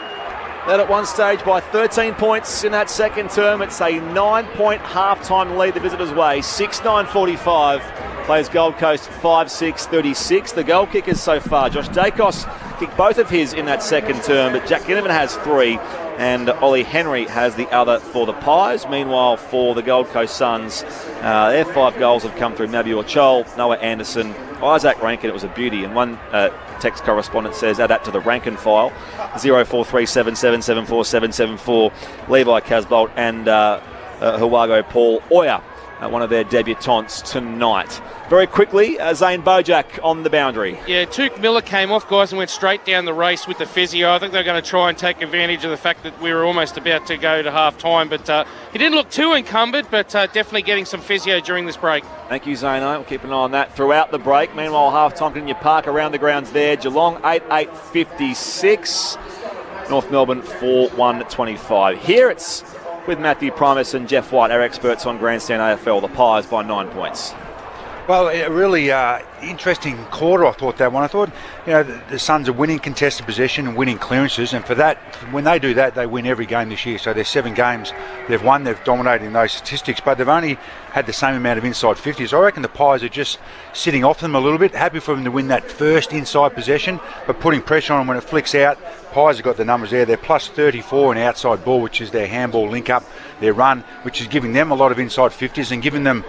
Led at one stage by 13 points in that second term. It's a 9-point halftime lead the visitors' way. 6-9-45. Plays Gold Coast 5-6-36. The goal kickers so far, Josh Dacos kicked both of his in that second term, but Jack Ginnivan has 3 and Ollie Henry has the other for the Pies. Meanwhile, for the Gold Coast Suns, their 5 goals have come through Mabior Chol, Noah Anderson, Isaac Rankin. It was a beauty, and one text correspondent says, add that to the Rankin file. 0437774774, Levi Casbolt and Huago Paul Oya. One of their debutants tonight. Very quickly, Zane Bojack on the boundary. Yeah, Tuke Miller came off, guys, and went straight down the race with the physio. I think they're going to try and take advantage of the fact that we were almost about to go to half-time, but he didn't look too encumbered, but definitely getting some physio during this break. Thank you, Zano. We'll keep an eye on that throughout the break. Meanwhile, half-time, can you park around the grounds there? Geelong 8-8-56. North Melbourne 4-1-25. Here it's with Matthew Primus and Jeff White, our experts on Grandstand AFL. The Pies by 9 points. Well, a really interesting quarter, I thought, that one. I thought, the Suns are winning contested possession and winning clearances, and for that, when they do that, they win every game this year. So there's 7 games they've won, they've dominated in those statistics, but they've only had the same amount of inside 50s. I reckon the Pies are just sitting off them a little bit, happy for them to win that first inside possession, but putting pressure on them when it flicks out. Pies have got the numbers there. They're plus 34 in outside ball, which is their handball link-up, their run, which is giving them a lot of inside 50s and giving them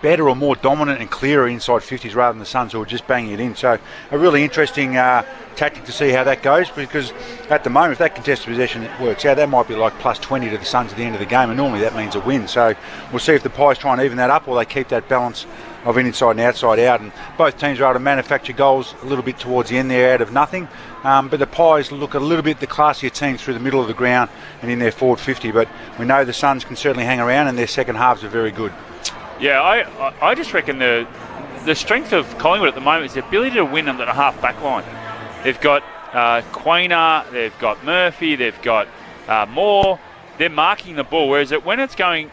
better or more dominant and clearer inside 50s rather than the Suns who are just banging it in. So a really interesting tactic to see how that goes, because at the moment, if that contested possession works out, that might be like plus 20 to the Suns at the end of the game, and normally that means a win. So we'll see if the Pies try and even that up, or they keep that balance of an inside and outside out, and both teams are able to manufacture goals a little bit towards the end there out of nothing. But the Pies look a little bit the classier team through the middle of the ground and in their forward 50, but we know the Suns can certainly hang around, and their second halves are very good. Yeah, I just reckon the strength of Collingwood at the moment is the ability to win under the half back line. They've got Quainer, they've got Murphy, they've got Moore. They're marking the ball, whereas when it's going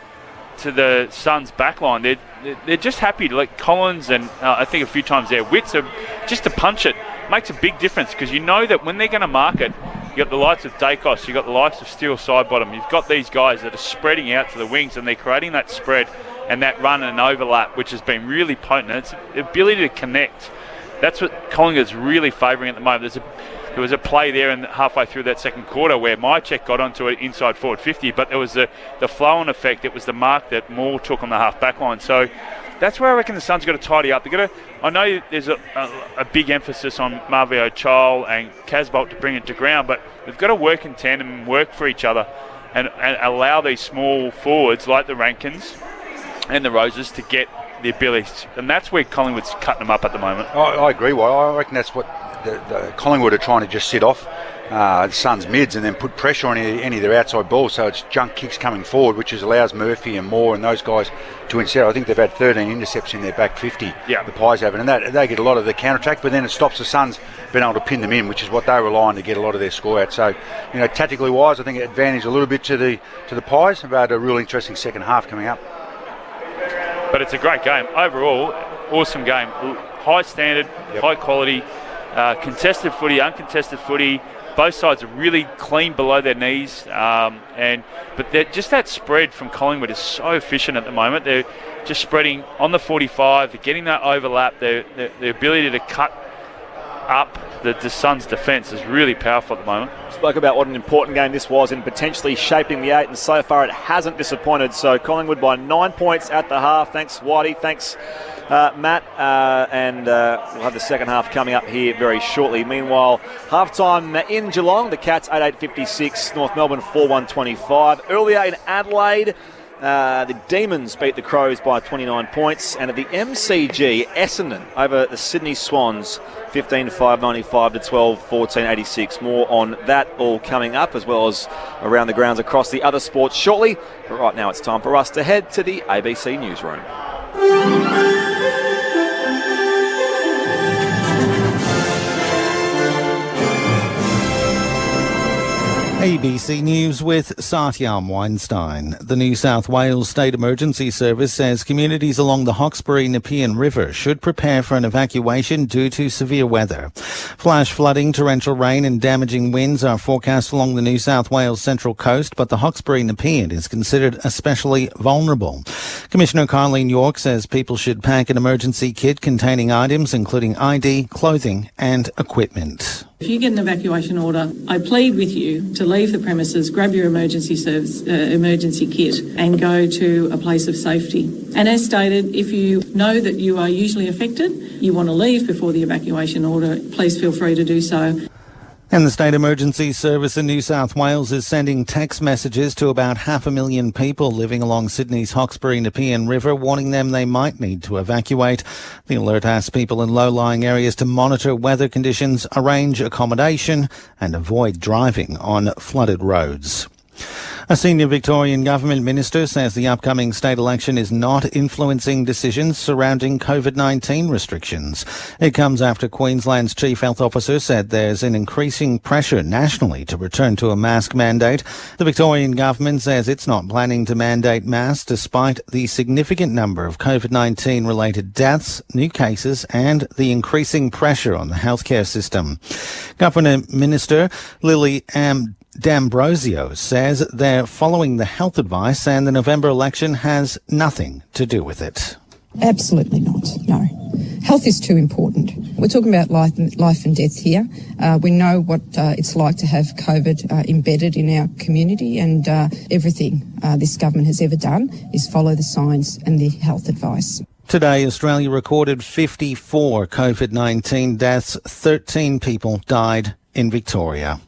to the Suns' back line, they're just happy to let Collins and I think a few times their Wits are just to punch it. Makes a big difference, because you know that when they're going to mark it, you've got the likes of Dacos, you've got the likes of Steele Sidebottom, you've got these guys that are spreading out to the wings, and they're creating that spread and that run and overlap, which has been really potent. It's the ability to connect. That's what Collingwood's really favouring at the moment. There was a play there and halfway through that second quarter where Mychek got onto it inside forward 50, but there was the flow-on effect. It was the mark that Moore took on the half-back line. So that's where I reckon the Suns got to tidy up. I know there's a big emphasis on Marvio Chol and Casbolt to bring it to ground, but they've got to work in tandem and work for each other and allow these small forwards like the Rankins and the Roses to get the ability, and that's where Collingwood's cutting them up at the moment. I agree. Well, I reckon that's what the Collingwood are trying to just sit off the Suns' mids and then put pressure on any of their outside balls, so it's junk kicks coming forward, which allows Murphy and Moore and those guys to intercept. I think they've had 13 intercepts in their back 50, yeah. The Pies have, and they get a lot of the counter-attack, but then it stops the Suns being able to pin them in, which is what they rely on to get a lot of their score out. So, tactically wise, I think it advantage a little bit to the Pies, about a real interesting second half coming up. But it's a great game. Overall, awesome game. High standard, high quality, contested footy, uncontested footy. Both sides are really clean below their knees. But just that spread from Collingwood is so efficient at the moment. They're just spreading on the 45. They're getting that overlap. The ability to cut up the Suns' defence is really powerful at the moment. Spoke about what an important game this was in potentially shaping the 8, and so far it hasn't disappointed. So Collingwood by 9 points at the half. Thanks, Whitey. Thanks, Matt. And we'll have the second half coming up here very shortly. Meanwhile, half-time in Geelong, the Cats 8-8-56, North Melbourne 4-1-25. Earlier in Adelaide, the Demons beat the Crows by 29 points, and at the MCG, Essendon over the Sydney Swans 15-5, 95 to 12, 14-86. More on that all coming up, as well as around the grounds across the other sports shortly. But right now it's time for us to head to the ABC newsroom. ABC News with Satyam Weinstein. The New South Wales State Emergency Service says communities along the Hawkesbury-Nepean River should prepare for an evacuation due to severe weather. Flash flooding, torrential rain and damaging winds are forecast along the New South Wales Central Coast, but the Hawkesbury-Nepean is considered especially vulnerable. Commissioner Carleen York says people should pack an emergency kit containing items including ID, clothing and equipment. If you get an evacuation order, I plead with you to leave the premises, grab your emergency kit and go to a place of safety. And as stated, if you know that you are usually affected, you want to leave before the evacuation order, please feel free to do so. And the State Emergency Service in New South Wales is sending text messages to about 500,000 people living along Sydney's Hawkesbury-Nepean River, warning them they might need to evacuate. The alert asks people in low-lying areas to monitor weather conditions, arrange accommodation and avoid driving on flooded roads. A senior Victorian government minister says the upcoming state election is not influencing decisions surrounding COVID-19 restrictions. It comes after Queensland's chief health officer said there's an increasing pressure nationally to return to a mask mandate. The Victorian government says it's not planning to mandate masks despite the significant number of COVID-19 related deaths, new cases and the increasing pressure on the healthcare system. Governor Minister Lily D'Ambrosio says they're following the health advice and the November election has nothing to do with it. Absolutely not, no. Health is too important. We're talking about life and death here. We know what it's like to have COVID embedded in our community, and everything this government has ever done is follow the science and the health advice. Today, Australia recorded 54 COVID-19 deaths. 13 people died in Victoria.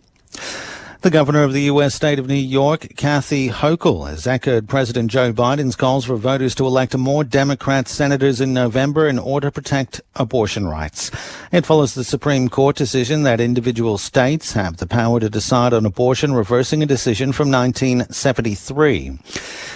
The governor of the U.S. state of New York, Kathy Hochul, has echoed President Joe Biden's calls for voters to elect more Democrat senators in November in order to protect abortion rights. It follows the Supreme Court decision that individual states have the power to decide on abortion, reversing a decision from 1973.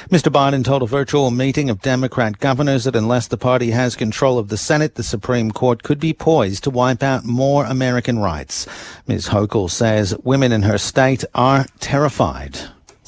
Mr. Biden told a virtual meeting of Democrat governors that unless the party has control of the Senate, the Supreme Court could be poised to wipe out more American rights. Ms. Hochul says women in her state are terrified.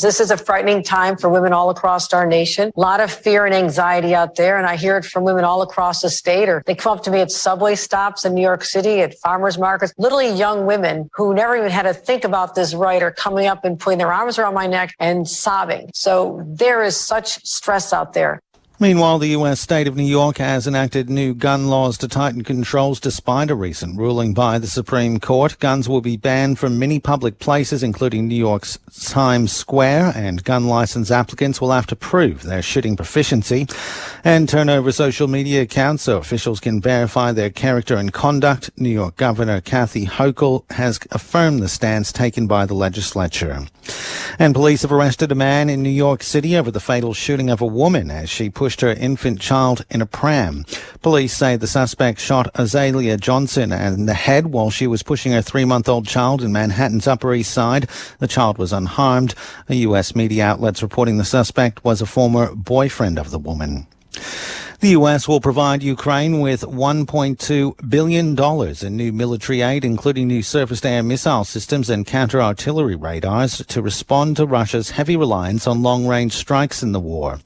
This is a frightening time for women all across our nation. A lot of fear and anxiety out there, and I hear it from women all across the state. Or they come up to me at subway stops in New York City, at farmers markets. Literally young women who never even had to think about this right are coming up and putting their arms around my neck and sobbing. So there is such stress out there. Meanwhile, the U.S. state of New York has enacted new gun laws to tighten controls despite a recent ruling by the Supreme Court. Guns will be banned from many public places, including New York's Times Square, and gun license applicants will have to prove their shooting proficiency and turn over social media accounts so officials can verify their character and conduct. New York Governor Kathy Hochul has affirmed the stance taken by the legislature. And police have arrested a man in New York City over the fatal shooting of a woman as she pushed her infant child in a pram. Police say the suspect shot Azalea Johnson in the head while she was pushing her 3-month-old child in Manhattan's Upper East Side. The child was unharmed. A U.S. media outlet's reporting the suspect was a former boyfriend of the woman. The U.S. will provide Ukraine with $1.2 billion in new military aid, including new surface-to-air missile systems and counter-artillery radars to respond to Russia's heavy reliance on long-range strikes in the war.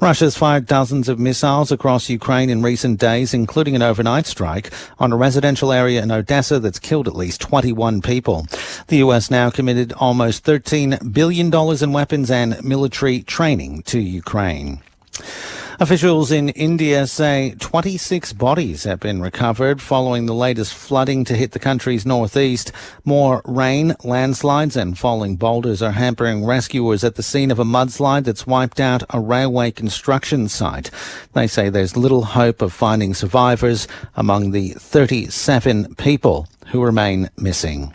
Russia's fired dozens of missiles across Ukraine in recent days, including an overnight strike on a residential area in Odessa that's killed at least 21 people. The U.S. now committed almost $13 billion in weapons and military training to Ukraine. Officials in India say 26 bodies have been recovered following the latest flooding to hit the country's northeast. More rain, landslides and falling boulders are hampering rescuers at the scene of a mudslide that's wiped out a railway construction site. They say there's little hope of finding survivors among the 37 people who remain missing.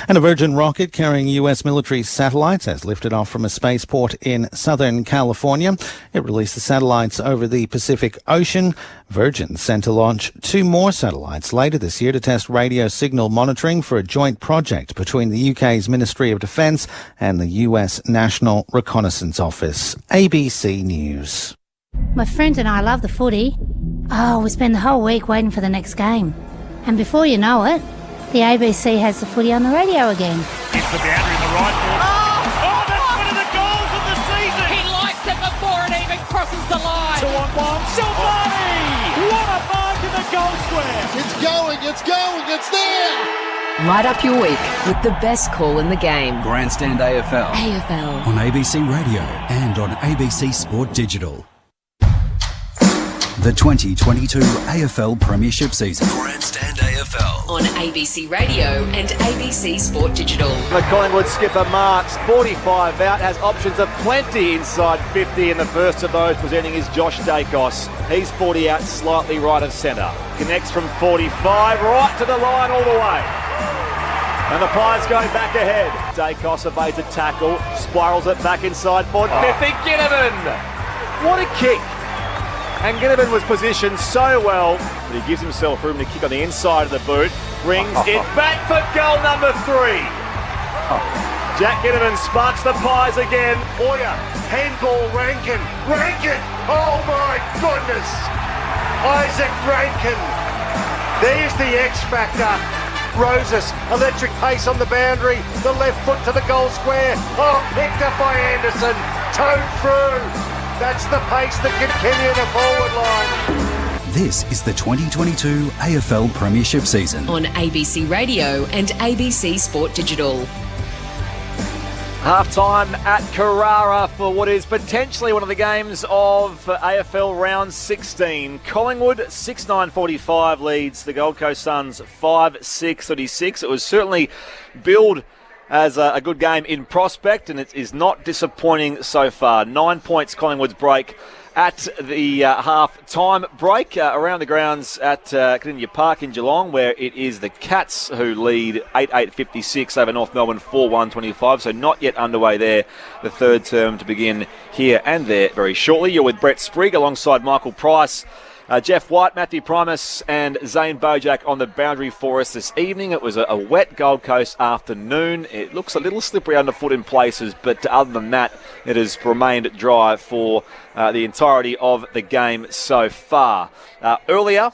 And a Virgin rocket carrying U.S. military satellites has lifted off from a spaceport in Southern California. It released the satellites over the Pacific Ocean. Virgin sent to launch 2 more satellites later this year to test radio signal monitoring for a joint project between the UK's Ministry of Defence and the U.S. National Reconnaissance Office. ABC News. My friends and I love the footy. Oh, we spend the whole week waiting for the next game. And before you know it, the ABC has the footy on the radio again. Hits the boundary in the right foot. Oh, that's one of the goals of the season. He likes it before it even crosses the line. 2-on-1. Silvani! What a mark in the goal square. It's going, it's there. Light up your week with the best call in the game. Grandstand AFL. AFL. On ABC Radio and on ABC Sport Digital. The 2022 AFL Premiership season. Grandstand AFL. On ABC Radio and ABC Sport Digital. The Collingwood skipper marks 45 out, has options of plenty inside 50, and the first of those presenting is Josh Dacos. He's 40 out, slightly right of centre. Connects from 45, right to the line all the way. And the Pies going back ahead. Dacos evades a tackle, spirals it back inside forward 50. Ginnivan! What a kick! And Ginnivan was positioned so well that he gives himself room to kick on the inside of the boot. Brings it back for goal number 3. Jack Ginnivan sparks the pies again. Oya, handball Rankin. Rankin! Oh my goodness! Isaac Rankin. There's the X factor. Roses, electric pace on the boundary. The left foot to the goal square. Oh, picked up by Anderson. Towed through. That's the pace that can Kenya the forward line. This is the 2022 AFL Premiership season on ABC Radio and ABC Sport Digital. Half-time at Carrara for what is potentially one of the games of AFL round 16. Collingwood 6-9-45 leads the Gold Coast Suns 5-6-36. It was certainly billed as a good game in prospect, and it is not disappointing so far. 9 points Collingwood's break at the half-time break around the grounds at Kardinia Park in Geelong, where it is the Cats who lead 8-8-56 over North Melbourne 4-1-25, so not yet underway there. The third term to begin here and there very shortly. You're with Brett Sprigg alongside Michael Price, Jeff White, Matthew Primus and Zane Bojack on the boundary for us this evening. It was a wet Gold Coast afternoon. It looks a little slippery underfoot in places, but other than that, it has remained dry for the entirety of the game so far. Earlier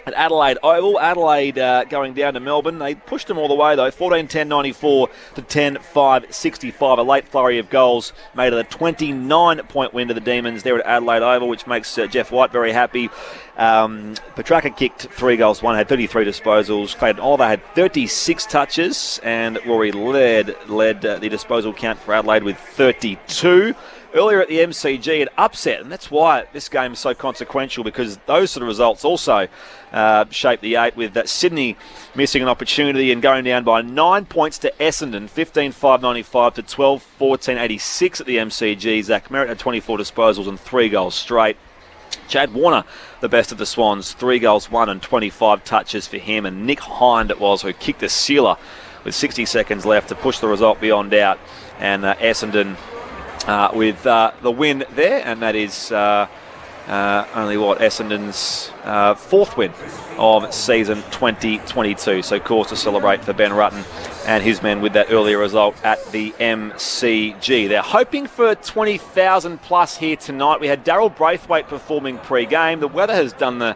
at Adelaide Oval, Adelaide going down to Melbourne. They pushed them all the way though, 14-10-94 to 10-5-65. A late flurry of goals made it a 29-point win to the Demons there at Adelaide Oval, which makes Jeff White very happy. Petrarca kicked 3 goals, one had 33 disposals. Clayton Oliver had 36 touches, and Rory led the disposal count for Adelaide with 32. Earlier at the MCG, an upset, and that's why this game is so consequential, because those sort of results also shaped the 8, with Sydney missing an opportunity and going down by 9 points to Essendon, 15-5-95 to 12-14-86 at the MCG. Zach Merritt had 24 disposals and 3 goals straight. Chad Warner, the best of the Swans, 3 goals, 1 and 25 touches for him, and Nick Hind it was who kicked the sealer with 60 seconds left to push the result beyond doubt, and Essendon with the win there, and that is only Essendon's 4th win of season 2022. So cause to celebrate for Ben Rutten and his men with that earlier result at the MCG. They're hoping for 20,000 plus here tonight. We had Daryl Braithwaite performing pre-game. The weather has done the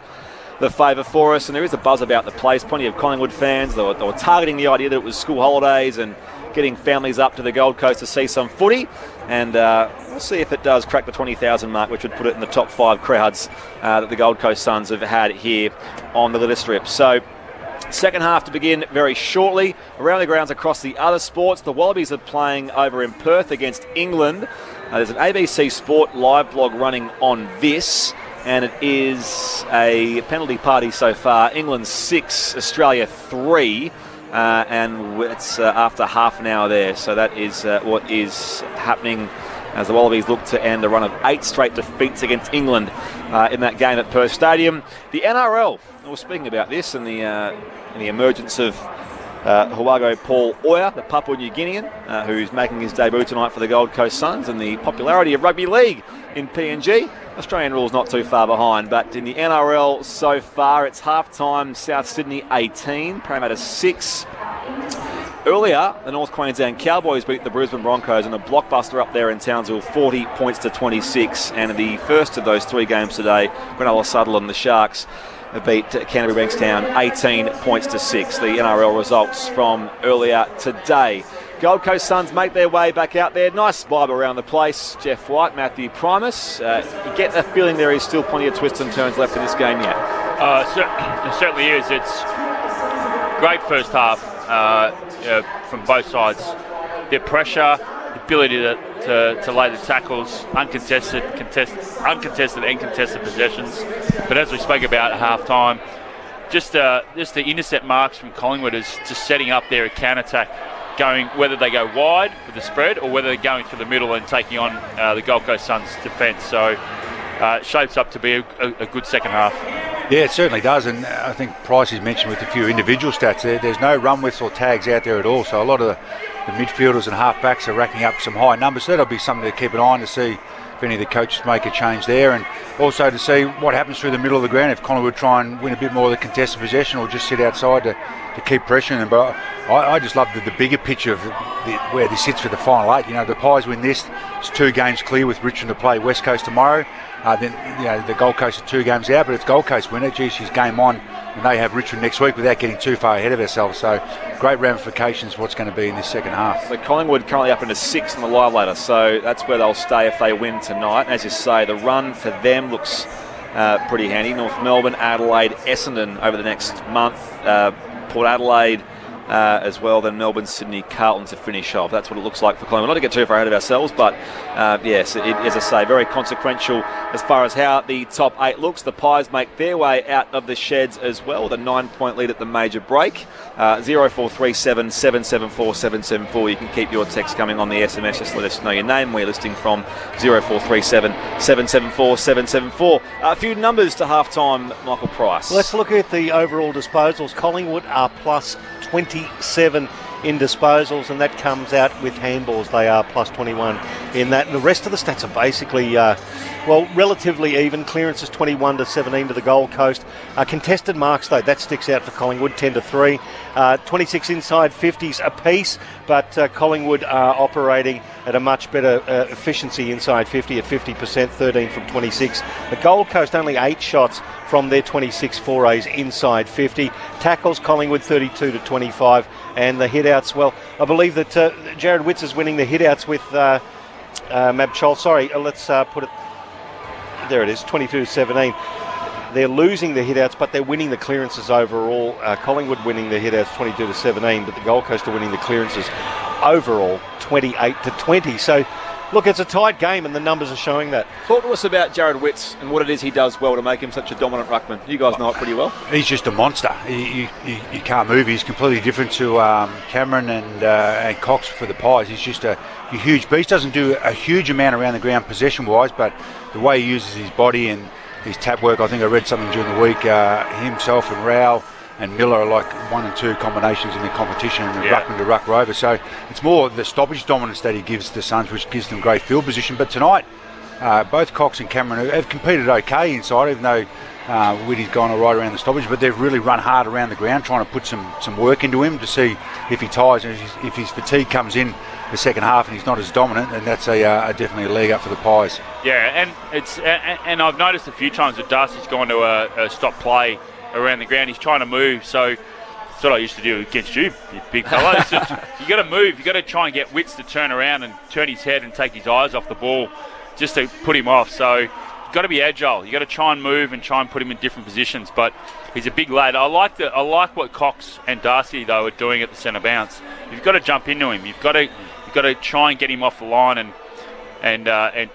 favour for us, and there is a buzz about the place. Plenty of Collingwood fans. They were targeting the idea that it was school holidays and getting families up to the Gold Coast to see some footy, and we'll see if it does crack the 20,000 mark, which would put it in the top 5 crowds that the Gold Coast Suns have had here on the Litter Strip. So second half to begin very shortly. Around the grounds across the other sports, the Wallabies are playing over in Perth against England. There's an ABC Sport live blog running on this, and it is a penalty party so far. England 6, Australia 3. And it's after half an hour there, so that is what is happening as the Wallabies look to end a run of 8 straight defeats against England in that game at Perth Stadium. The NRL, we're speaking about this and the emergence of Huago Paul Oya, the Papua New Guinean, who's making his debut tonight for the Gold Coast Suns, and the popularity of rugby league in PNG. Australian rules not too far behind, but in the NRL so far, it's half-time, South Sydney 18, Parramatta 6. Earlier, the North Queensland Cowboys beat the Brisbane Broncos in a blockbuster up there in Townsville, 40 points to 26. And in the first of those 3 games today, Granola Sutherland, the Sharks, beat Canterbury Bankstown 18 points to 6. The NRL results from earlier today. Gold Coast Suns make their way back out there. Nice vibe around the place. Jeff White, Matthew Primus. You get the feeling there is still plenty of twists and turns left in this game yet. It certainly is. It's great first half from both sides. The pressure, the ability to lay the tackles, uncontested and contested possessions. But as we spoke about at half time, just the intercept marks from Collingwood is just setting up their counter-attack, going whether they go wide with the spread or whether they're going through the middle and taking on the Gold Coast Suns defence. So it shapes up to be a good second half. Yeah, it certainly does, and I think Price has mentioned with a few individual stats there's no run widths or tags out there at all, so a lot of the midfielders and half-backs are racking up some high numbers, so that'll be something to keep an eye on to see if any of the coaches make a change there, and also to see what happens through the middle of the ground if Collingwood try and win a bit more of the contested possession or just sit outside to keep pressuring them. But I just love the bigger picture of where this sits for the final 8. You know, the Pies win this, it's 2 games clear with Richmond to play West Coast tomorrow. Then the Gold Coast are 2 games out, but if Gold Coast win it, she's game on, and they have Richmond next week without getting too far ahead of ourselves. So great ramifications for what's going to be in this second half. So Collingwood currently up into 6th in the live ladder, so that's where they'll stay if they win tonight. And as you say, the run for them looks pretty handy. North Melbourne, Adelaide, Essendon over the next month, Port Adelaide as well, then Melbourne, Sydney, Carlton to finish off. That's what it looks like for Collingwood. Not to get too far ahead of ourselves, but yes, as I say, very consequential as far as how the top 8 looks. The Pies make their way out of the sheds as well, with a 9-point lead at the major break. 0437 774 774. You can keep your text coming on the SMS. Just let us know your name, where you're listening from. 0437 774 774. A few numbers to half-time, Michael Price. Let's look at the overall disposals. Collingwood are plus 27 in disposals, and that comes out with handballs. They are plus 21 in that. And the rest of the stats are basically, relatively even. Clearances 21 to 17 to the Gold Coast. Contested marks, though, that sticks out for Collingwood, 10 to 3. 26 inside 50s apiece, but Collingwood are operating at a much better efficiency inside 50 at 50%, 13 from 26. The Gold Coast only 8 shots from their 26 forays inside 50. Tackles, Collingwood 32 to 25. And the hit-outs, well, I believe that Jared Witts is winning the hit-outs with Mab Chol. Sorry, let's put it... There it is, 22 to 17. They're losing the hit-outs, but they're winning the clearances overall. Collingwood winning the hit-outs 22 to 17, but the Gold Coast are winning the clearances overall 28 to 20. So, look, it's a tight game, and the numbers are showing that. Talk to us about Jared Witts and what it is he does well to make him such a dominant ruckman. You guys know it pretty well. He's just a monster. You can't move. He's completely different to Cameron and Cox for the Pies. He's just a huge beast. Doesn't do a huge amount around the ground possession-wise, but the way he uses his body and his tap work, I think I read something during the week, himself and Rao and Miller are like 1 and 2 combinations in the competition, and ruckman to ruck rover. So it's more the stoppage dominance that he gives the Suns, which gives them great field position. But tonight, both Cox and Cameron have competed okay inside, even though Whitty's gone all right around the stoppage, but they've really run hard around the ground, trying to put some work into him to see if he tires, and if his fatigue comes in the second half and he's not as dominant, and that's definitely a leg up for the Pies. Yeah, and I've noticed a few times that Darcy's gone to a stop play around the ground. He's trying to move, so that's what I used to do against you big fella. You got to move. You got to try and get Witts to turn around and turn his head and take his eyes off the ball, just to put him off. So you've got to be agile. You got to try and move and try and put him in different positions. But he's a big lad. I like what Cox and Darcy though are doing at the centre bounce. You've got to jump into him. You've got to try and get him off the line and try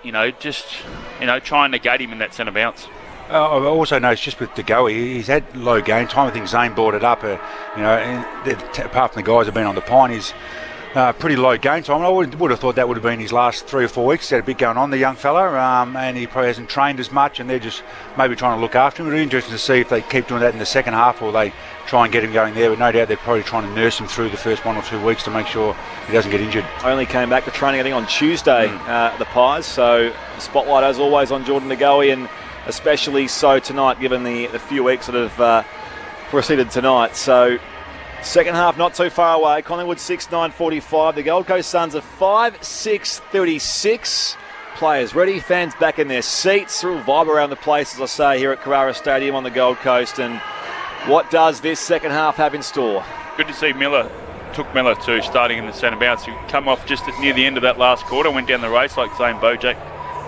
and negate him in that centre bounce. I've also noticed just with DeGoey, he's had low game time. I think Zane brought it up. Apart from the guys who've been on the pine, he's pretty low game time. I would have thought that would have been his last 3 or 4 weeks. He's had a bit going on, the young fella, and he probably hasn't trained as much, and they're just maybe trying to look after him. It'll be interesting to see if they keep doing that in the second half, or they try and get him going there. But no doubt they're probably trying to nurse him through the first 1 or 2 weeks to make sure he doesn't get injured. Only came back to training, I think, on Tuesday, the Pies. So the spotlight, as always, on Jordan DeGoey, and especially so tonight, given the few weeks that have proceeded tonight. So second half not too far away. Collingwood 6-9-45. The Gold Coast Suns are 5-6-36. Players ready, fans back in their seats. Real vibe around the place, as I say, here at Carrara Stadium on the Gold Coast. And what does this second half have in store? Good to see Miller. Took Miller too, starting in the centre bounce. He come off just near the end of that last quarter, went down the race like Zane Bojack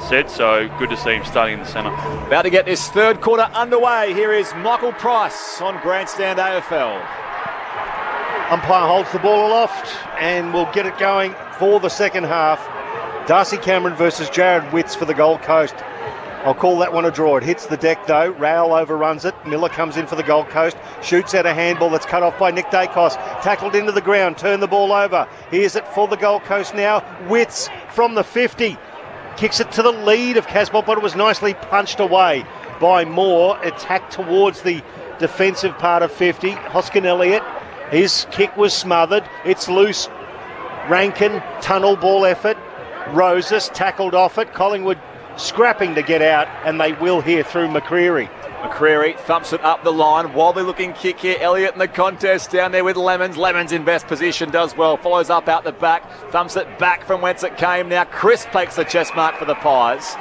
said, so good to see him starting in the centre. About to get this third quarter underway. Here is Michael Price on Grandstand AFL. Umpire holds the ball aloft, and we'll get it going for the second half. Darcy Cameron versus Jared Witts for the Gold Coast. I'll call that one a draw. It hits the deck though. Rowell overruns it. Miller comes in for the Gold Coast. Shoots out a handball that's cut off by Nick Dacos. Tackled into the ground. Turn the ball over. Here's it for the Gold Coast now. Witts from the 50. Kicks it to the lead of Casbolt, but it was nicely punched away by Moore. Attack towards the defensive part of 50. Hoskin Elliott. His kick was smothered. It's loose. Rankin, tunnel ball effort. Roses tackled off it. Collingwood scrapping to get out, and they will here through McCreary. McCreary thumps it up the line. Wobbly looking kick here. Elliott in the contest down there with Lemons. Lemons in best position, does well. Follows up out the back. Thumps it back from whence it came. Now Chris takes the chest mark for the Pies.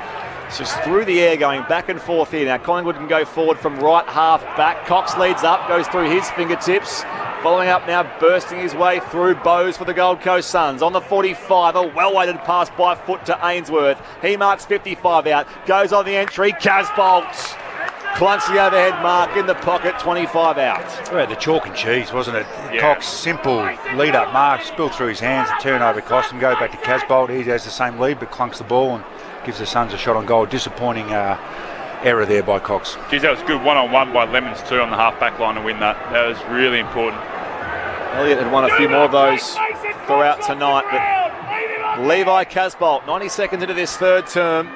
It's just through the air going back and forth here. Now Collingwood can go forward from right half back. Cox leads up, goes through his fingertips. Following up now, bursting his way through Bowes for the Gold Coast Suns. On the 45, a well-weighted pass by foot to Ainsworth. He marks 55 out. Goes on the entry. Casbolt clunks the overhead mark in the pocket, 25 out. Well, the chalk and cheese, wasn't it? Yeah. Cox, simple lead-up mark, spilled through his hands, the turnover cost him. Go back to Casbolt. He has the same lead, but clunks the ball and gives the Suns a shot on goal. Disappointing error there by Cox. Geez, that was good one-on-one by Lemons too on the half-back line to win that. That was really important. Elliott had won a few more of those throughout tonight, but Levi Casbolt, 90 seconds into this third term,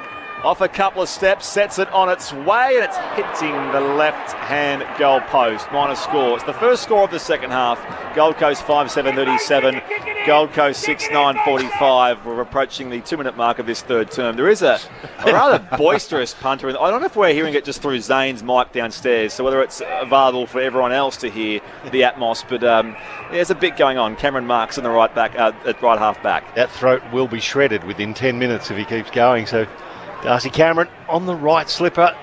off a couple of steps, sets it on its way, and it's hitting the left-hand goal post. Minor score. It's the first score of the second half. Gold Coast 5-7-37, Gold Coast 6-9-45. We're approaching the 2-minute mark of this third term. There is a rather boisterous punter. I don't know if we're hearing it just through Zane's mic downstairs, so whether it's available for everyone else to hear the atmos, but there's a bit going on. Cameron Marks in the right back, at right half back. That throat will be shredded within 10 minutes if he keeps going, so Darcy Cameron on the right slipper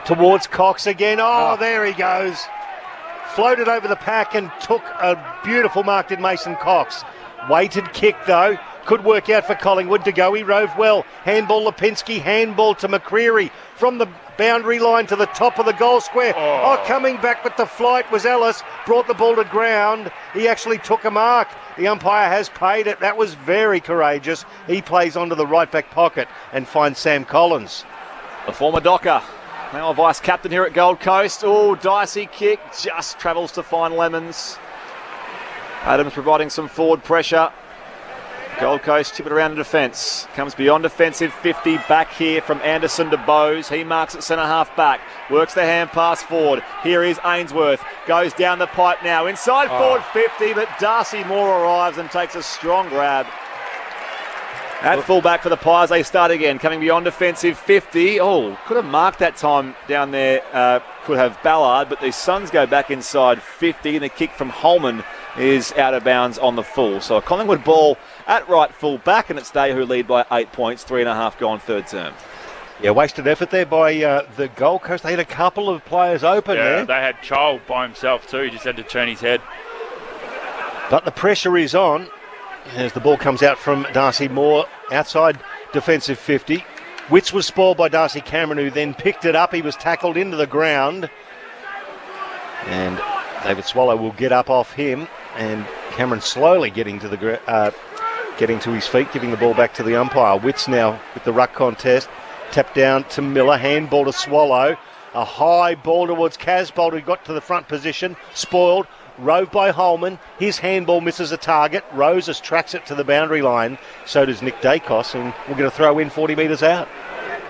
towards Cox again. Oh, there he goes. Floated over the pack and took a beautiful mark, did Mason Cox. Weighted kick though. Could work out for Collingwood. To go, he rove well. Handball Lipinski, handball to McCreary. From the boundary line to the top of the goal square. Oh, coming back, but the flight was Ellis. Brought the ball to ground. He actually took a mark. The umpire has paid it. That was very courageous. He plays onto the right back pocket and finds Sam Collins. The former Docker, now a vice captain here at Gold Coast. Oh, dicey kick. Just travels to find Lemons. Adams providing some forward pressure. Gold Coast tip it around to defence. Comes beyond defensive 50. Back here from Anderson to Bowes. He marks at centre half back. Works the hand pass forward. Here is Ainsworth. Goes down the pipe now. Inside forward 50, but Darcy Moore arrives and takes a strong grab. At full back for the Pies, they start again. Coming beyond defensive 50. Oh, could have marked that time down there. Could have Ballard, but the Suns go back inside 50, and the kick from Holman is out of bounds on the full. So a Collingwood ball at right full back, and it's they who lead by 8 points, 3.5 gone third term. Yeah, wasted effort there by the Gold Coast. They had a couple of players open there. Yeah, they had Child by himself too. He just had to turn his head. But the pressure is on as the ball comes out from Darcy Moore outside defensive 50. Witts was spoiled by Darcy Cameron, who then picked it up. He was tackled into the ground. And David Swallow will get up off him. And Cameron slowly getting to his feet, giving the ball back to the umpire. Witts now with the ruck contest. Tap down to Miller. Handball to Swallow. A high ball towards Casbolt, who got to the front position. Spoiled. Rove by Holman. His handball misses a target. Roses tracks it to the boundary line. So does Nick Dacos. And we're going to throw in 40 metres out.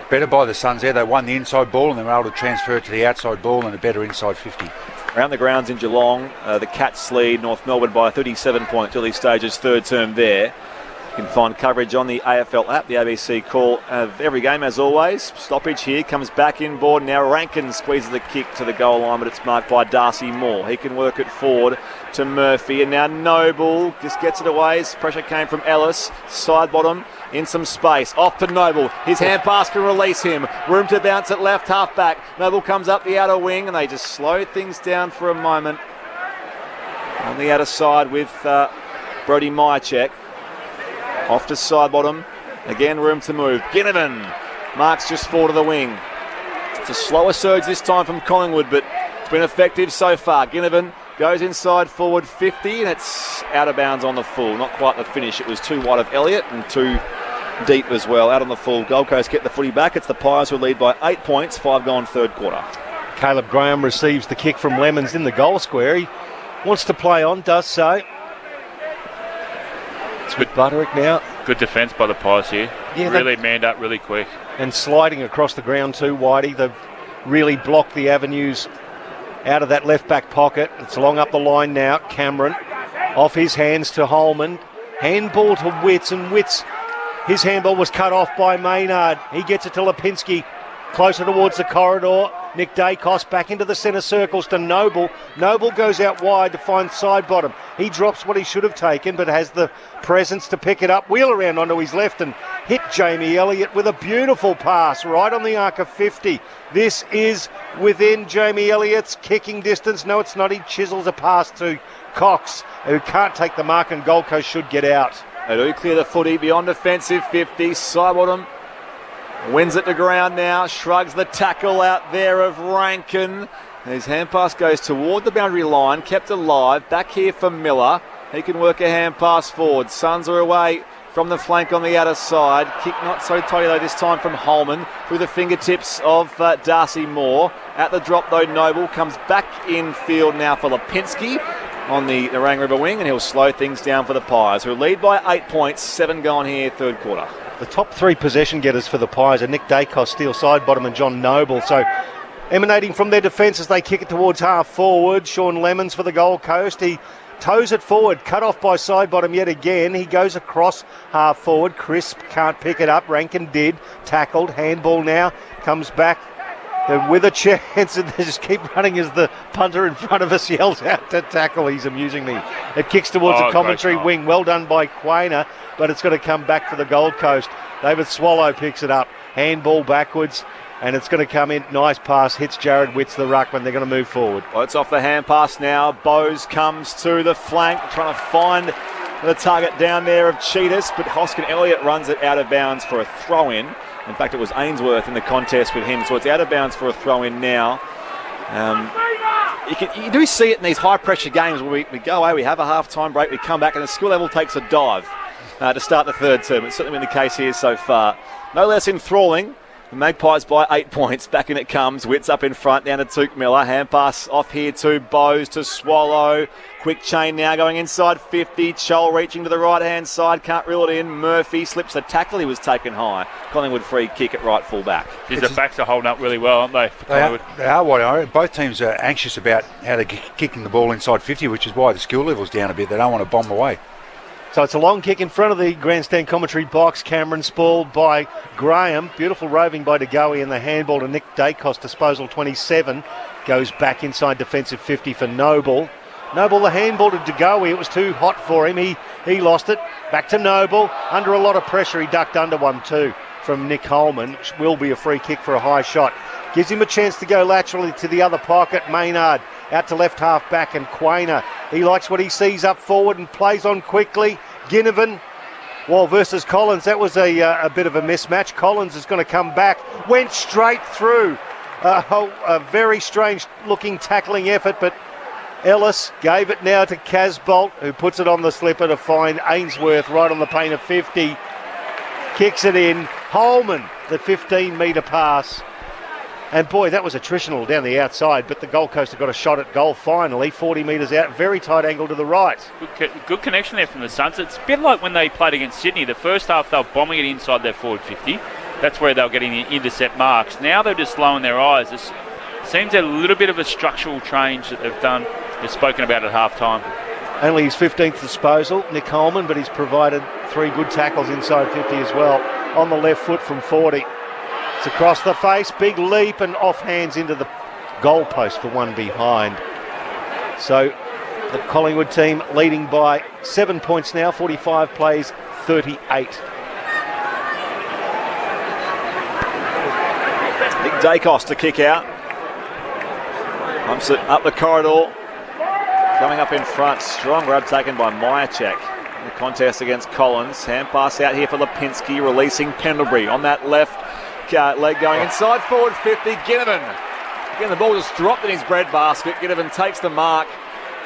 Better by the Suns there. They won the inside ball and they were able to transfer it to the outside ball and a better inside 50. Around the grounds in Geelong, the Cats lead North Melbourne by 37 points, early stages, third term there. You can find coverage on the AFL app, the ABC call of every game as always. Stoppage here, comes back inboard. Now Rankin squeezes the kick to the goal line, but it's marked by Darcy Moore. He can work it forward to Murphy, and now Noble just gets it away. Pressure came from Ellis, side bottom, in some space. Off to Noble. His hand pass can release him. Room to bounce at left half back. Noble comes up the outer wing, and they just slow things down for a moment. On the outer side with Brodie Myercheck. Off to side bottom. Again, room to move. Ginnivan marks just forward of the wing. It's a slower surge this time from Collingwood, but it's been effective so far. Ginnivan goes inside forward 50, and it's out of bounds on the full. Not quite the finish. It was too wide of Elliott and too deep as well. Out on the full. Gold Coast get the footy back. It's the Pies who lead by 8 points, 5 gone third quarter. Caleb Graham receives the kick from Lemons in the goal square. He wants to play on, does so. It's good Butterick now. Good defence by the Pies here. Yeah, really manned up really quick. And sliding across the ground too, Whitey. They've really blocked the avenues out of that left back pocket. It's along up the line now. Cameron off his hands to Holman. Handball to Witts, and Witts His handball was cut off by Maynard. He gets it to Lipinski. Closer towards the corridor. Nick Dacos back into the centre circles to Noble. Noble goes out wide to find side bottom. He drops what he should have taken, but has the presence to pick it up. Wheel around onto his left and hit Jamie Elliott with a beautiful pass right on the arc of 50. This is within Jamie Elliott's kicking distance. No, it's not. He chisels a pass to Cox, who can't take the mark, and Gold Coast should get out. They do clear the footy beyond defensive 50. Sidebottom wins it to ground now. Shrugs the tackle out there of Rankin. His hand pass goes toward the boundary line. Kept alive. Back here for Miller. He can work a hand pass forward. Suns are away from the flank on the outer side. Kick not so tidy though this time from Holman. Through the fingertips of Darcy Moore. At the drop though, Noble comes back in field now for Lipinski on the Narang River wing, and he'll slow things down for the Pies, who lead by 8 points, 7 gone here, third quarter. The top 3 possession getters for the Pies are Nick Dacos, Steele Sidebottom and John Noble. So emanating from their defence as they kick it towards half forward. Sean Lemons for the Gold Coast. He toes it forward, cut off by Sidebottom yet again. He goes across half forward. Crisp can't pick it up. Rankin did. Tackled. Handball now. Comes back with a chance, and they just keep running as the punter in front of us yells out to tackle. He's amusing me. It kicks towards the commentary wing. Well done by Quainer, but it's going to come back for the Gold Coast. David Swallow picks it up. Handball backwards, and it's going to come in. Nice pass. Hits Jared Witts, the ruckman. They're going to move forward. Well, it's off the hand pass now. Bowes comes to the flank, trying to find the target down there of Cheetahs, but Hoskin Elliott runs it out of bounds for a throw-in. In fact, it was Ainsworth in the contest with him, so it's out of bounds for a throw-in now. You do see it in these high-pressure games where we go away, we have a half-time break, we come back, and the skill level takes a dive to start the third term. It's certainly been the case here so far. No less enthralling. The Magpies by 8 points. Back in it comes. Witts up in front, down to Took Miller. Hand pass off here to Bowes to Swallow. Quick chain now going inside 50. Chol reaching to the right-hand side. Can't reel it in. Murphy slips the tackle. He was taken high. Collingwood free kick at right full back. The backs are holding up really well, aren't they? For Collingwood. They are wide. Both teams are anxious about how they're kicking the ball inside 50, which is why the skill level's down a bit. They don't want to bomb away. So it's a long kick in front of the grandstand commentary box. Cameron spoiled by Graham. Beautiful roving by DeGoey, and the handball to Nick Dacos, disposal 27. Goes back inside defensive 50 for Noble. Noble, the handball to DeGoey. It was too hot for him. He lost it. Back to Noble. Under a lot of pressure. He ducked under one too from Nick Holman, which will be a free kick for a high shot. Gives him a chance to go laterally to the other pocket. Maynard out to left half back, and Quainer. He likes what he sees up forward and plays on quickly. Ginnivan, versus Collins. That was a bit of a mismatch. Collins is going to come back. Went straight through. A very strange looking tackling effort, but Ellis gave it now to Casbolt, who puts it on the slipper to find Ainsworth right on the pane of 50. Kicks it in. Holman, the 15-metre pass. And boy, that was attritional down the outside, but the Gold Coast have got a shot at goal finally, 40 metres out, very tight angle to the right. Good connection there from the Suns. It's a bit like when they played against Sydney. The first half they were bombing it inside their forward 50. That's where they were getting the intercept marks. Now they're just lowering their eyes. It seems a little bit of a structural change that they've done. They've spoken about at half-time. Only his 15th disposal, Nick Holman, but he's provided 3 good tackles inside 50 as well. On the left foot from 40. It's across the face, big leap, and off hands into the goal post for one behind. So the Collingwood team leading by 7 points now, 45 plays, 38. Nick Dacos to kick out. Pumps it up the corridor. Coming up in front, strong grab taken by Myercheck. In the contest against Collins. Hand pass out here for Lipinski, releasing Pendlebury on that left leg going inside forward 50. Ginnivan. Again, the ball just dropped in his breadbasket. Ginnivan takes the mark.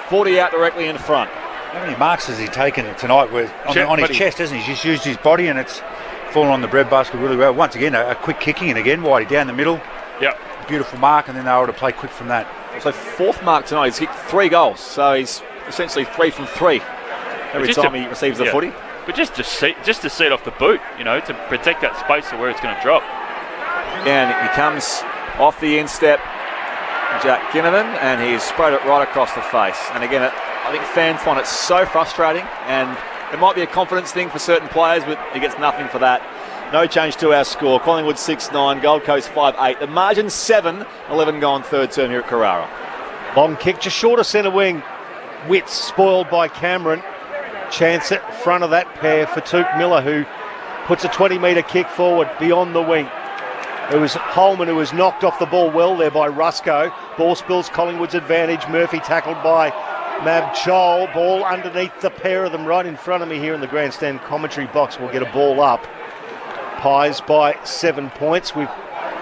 40 out directly in front. How many marks has he taken tonight on his chest, hasn't he? He's just used his body and it's fallen on the breadbasket really well. Once again, a quick kicking, and again, Whitey down the middle. Yep. Beautiful mark, and then they were able to play quick from that. So 4th mark tonight. He's kicked 3 goals. So he's essentially 3 from 3 every time he receives the footy. But just to see it off the boot, to protect that space to where it's going to drop. And he comes off the instep, Jack Ginnivan, and he's sprayed it right across the face. And again, I think fans find it so frustrating, and It might be a confidence thing for certain players, but he gets nothing for that. No change to our score. Collingwood 6-9, Gold Coast 5-8. The margin 7, 11 gone third term here at Carrara. Long kick just short of centre wing. Wits spoiled by Cameron. Chance at front of that pair for Tuke Miller, who puts a 20-metre kick forward beyond the wing. It was Holman who was knocked off the ball well there by Rusco. Ball spills Collingwood's advantage. Murphy tackled by Mab Chol. Ball underneath the pair of them right in front of me here in the grandstand commentary box. We'll get a ball up. Pies by 7 points. We've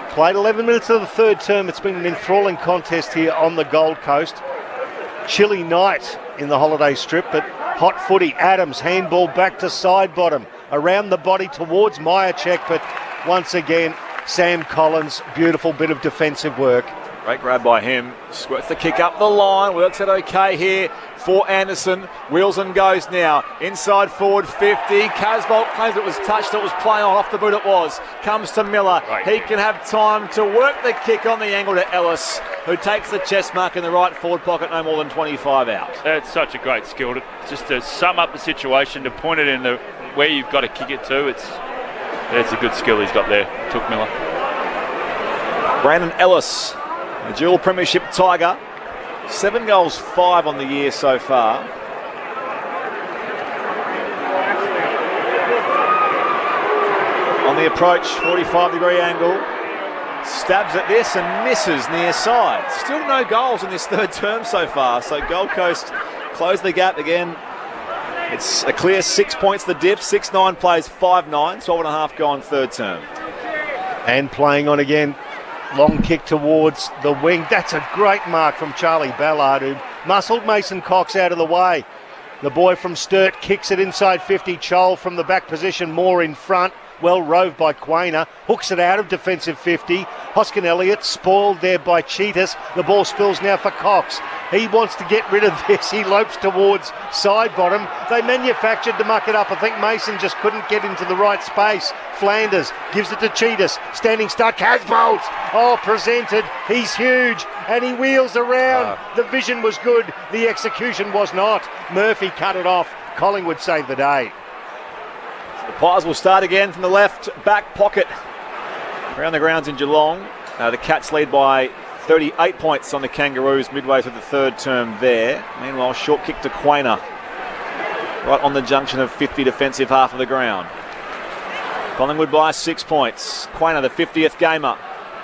played 11 minutes of the third term. It's been an enthralling contest here on the Gold Coast. Chilly night in the holiday strip, but hot footy. Adams, handball back to side bottom. Around the body towards Myercheck, but once again, Sam Collins, beautiful bit of defensive work. Great grab by him. Squirts the kick up the line. Works it okay here for Anderson. Wheels and goes now. Inside forward 50. Casbolt claims it was touched. It was play on. Off the boot it was. Comes to Miller. Right. He can have time to work the kick on the angle to Ellis, who takes the chest mark in the right forward pocket, no more than 25 out. It's such a great skill. Just to sum up the situation, to point it in the where you've got to kick it to. It's a good skill he's got there. Took Miller. Brandon Ellis, a dual premiership Tiger. 7 goals, 5 on the year so far. On the approach, 45-degree angle. Stabs at this and misses near side. Still no goals in this third term so far. So Gold Coast close the gap again. It's a clear 6 points the diff. 6-9 plays 5-9. 12.5 gone third term. And playing on again. Long kick towards the wing. That's a great mark from Charlie Ballard, who muscled Mason Cox out of the way. The boy from Sturt kicks it inside 50. Chol from the back position, more in front. Well roved by Quainer. Hooks it out of defensive 50. Hoskin Elliott spoiled there by Cheetahs. The ball spills now for Cox. He wants to get rid of this. He lopes towards side bottom. They manufactured to muck it up. I think Mason just couldn't get into the right space. Flanders gives it to Cheetahs. Standing start. Casbolt. Oh, presented. He's huge. And he wheels around. The vision was good. The execution was not. Murphy cut it off. Collingwood saved the day. The Pies will start again from the left back pocket. Around the grounds in Geelong. The Cats lead by 38 points on the Kangaroos midway through the third term there. Meanwhile, short kick to Quainer. Right on the junction of 50 defensive half of the ground. Collingwood by 6 points. Quainer, the 50th gamer.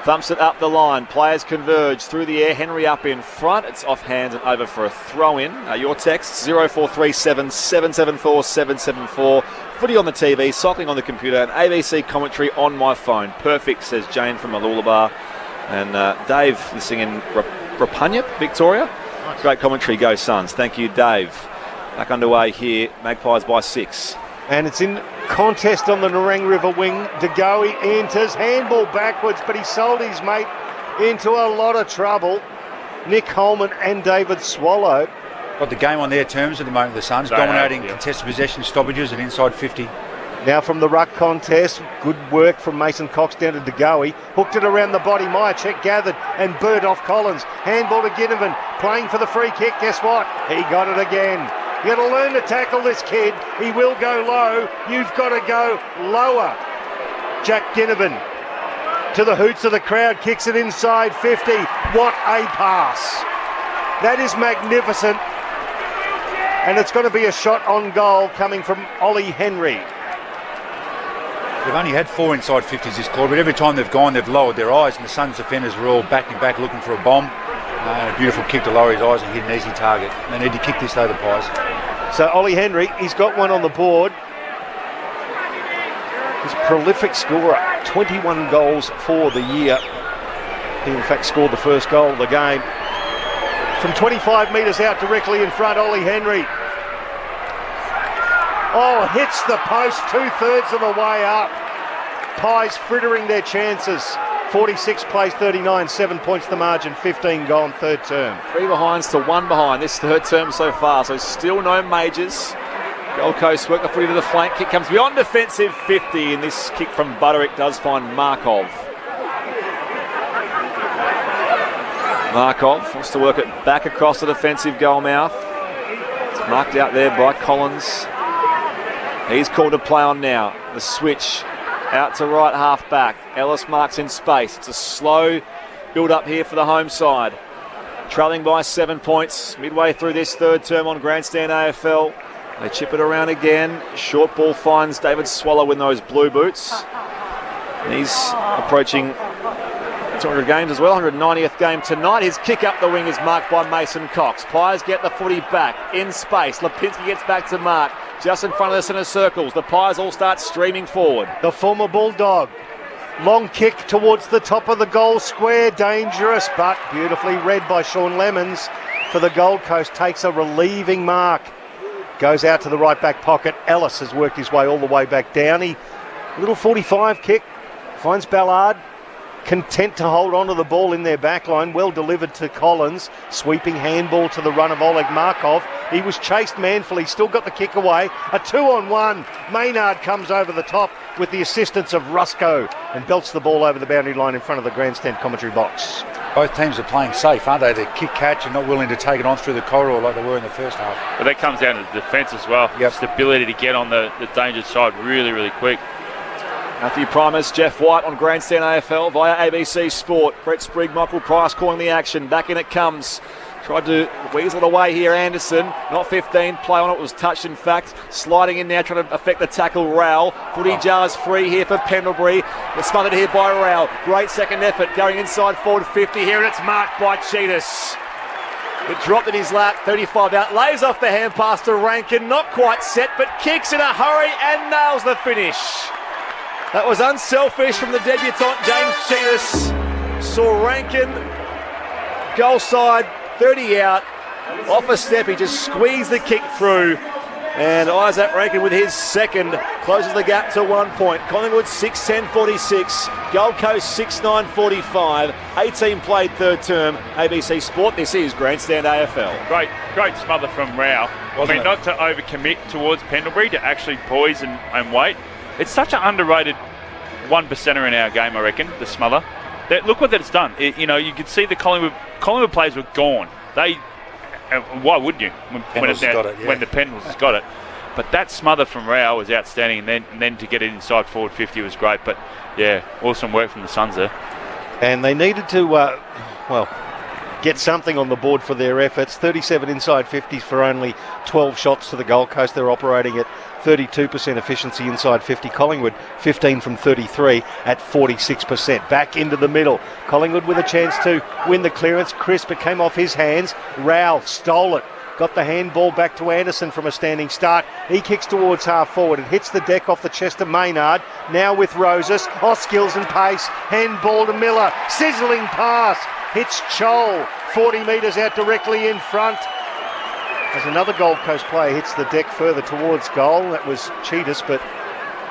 Thumps it up the line. Players converge through the air. Henry up in front. It's off hands and over for a throw-in. Your text 0437 774 774. Footy on the TV, cycling on the computer, and ABC commentary on my phone. Perfect, says Jane from Malulabar. And Dave, listening in Rapunyip, Victoria. Nice. Great commentary, go Suns. Thank you, Dave. Back underway here, Magpies by 6. And it's in contest on the Nerang River wing. DeGoey enters, handball backwards, but he sold his mate into a lot of trouble. Nick Holman and David Swallow. Got the game on their terms at the moment, the Suns, dominating contested possession stoppages at inside 50. Now from the ruck contest, good work from Mason Cox down to DeGoey. Hooked it around the body, Myercheck gathered and burnt off Collins. Handball to Ginnivan, playing for the free kick. Guess what? He got it again. You got to learn to tackle this kid. He will go low. You've got to go lower. Jack Ginnivan to the hoots of the crowd, kicks it inside 50. What a pass. That is magnificent. And it's going to be a shot on goal coming from Ollie Henry. They've only had 4 inside 50s this quarter, but every time they've gone, they've lowered their eyes, and the Suns defenders were all backing back looking for a bomb. A beautiful kick to lower his eyes and hit an easy target. They need to kick this though, the Pies. So Ollie Henry, he's got one on the board. He's a prolific scorer, 21 goals for the year. He in fact scored the first goal of the game. From 25 metres out directly in front, Ollie Henry. Oh, hits the post 2/3 of the way up. Pies frittering their chances. 46 plays 39, 7 points the margin, 15 gone third term. 3 behinds to 1 behind this third term so far, so still no majors. Gold Coast work the footy to the flank. Kick comes beyond defensive 50, and this kick from Butterick does find Markov. Markov wants to work it back across the defensive goal mouth. It's marked out there by Collins. He's called to play on now. The switch out to right half back. Ellis marks in space. It's a slow build up here for the home side. Trailing by 7 points midway through this third term on Grandstand AFL. They chip it around again. Short ball finds David Swallow in those blue boots. And he's approaching 200 games as well, 190th game tonight. His kick up the wing is marked by Mason Cox. Pies get the footy back in space. Lipinski gets back to mark just in front of the centre circles. The Pies all start streaming forward. The former Bulldog. Long kick towards the top of the goal square. Dangerous, but beautifully read by Sean Lemons for the Gold Coast. Takes a relieving mark. Goes out to the right back pocket. Ellis has worked his way all the way back down. Little 45 kick. Finds Ballard. Content to hold on to the ball in their back line. Well delivered to Collins. Sweeping handball to the run of Oleg Markov. He was chased manfully. Still got the kick away. A 2-on-1. Maynard comes over the top with the assistance of Rusco and belts the ball over the boundary line in front of the grandstand commentary box. Both teams are playing safe, aren't they? They kick catch and not willing to take it on through the corridor like they were in the first half. But that comes down to the defence as well. Yep. Stability to get on the dangerous side really, really quick. Matthew Primus, Jeff White on Grandstand AFL via ABC Sport. Brett Sprigg, Michael Price calling the action. Back in it comes. Tried to weasel it away here, Anderson. Not 15, play on it, was touched in fact. Sliding in now, trying to affect the tackle, Rowell. Footy jars free here for Pendlebury. It's smothered here by Rowell. Great second effort, going inside forward 50 here, and it's marked by Cheetahs. It dropped in his lap, 35 out, lays off the hand pass to Rankin. Not quite set, but kicks in a hurry and nails the finish. That was unselfish from the debutant James Cheetahs. Saw Rankin, goal side, 30 out, off a step, he just squeezed the kick through, and Isaac Rankin with his second closes the gap to 1 point. Collingwood 6-10-46, Gold Coast 6-9-45, 18 played third term, ABC Sport. This is Grandstand AFL. Great smother from Rao. Not to overcommit towards Pendlebury, to actually poise and wait. It's such an underrated 1%er in our game, I reckon, the smother. Look what it's done. You could see the Collingwood players were gone. Why wouldn't you? When the Pendles has got it. But that smother from Rao was outstanding, and then to get it inside forward 50 was great. But yeah, awesome work from the Suns there. And they needed to, get something on the board for their efforts. 37 inside 50s for only 12 shots to the Gold Coast. They're operating at 32% efficiency inside 50. Collingwood 15 from 33 at 46%. Back into the middle. Collingwood with a chance to win the clearance. Crisp, it came off his hands. Rowell stole it. Got the handball back to Anderson from a standing start. He kicks towards half forward. It hits the deck off the chest of Maynard. Now with Roses. Skills and pace. Handball to Miller. Sizzling pass. Hits Chol. 40 metres out directly in front. As another Gold Coast player hits the deck further towards goal. That was Cheetahs, but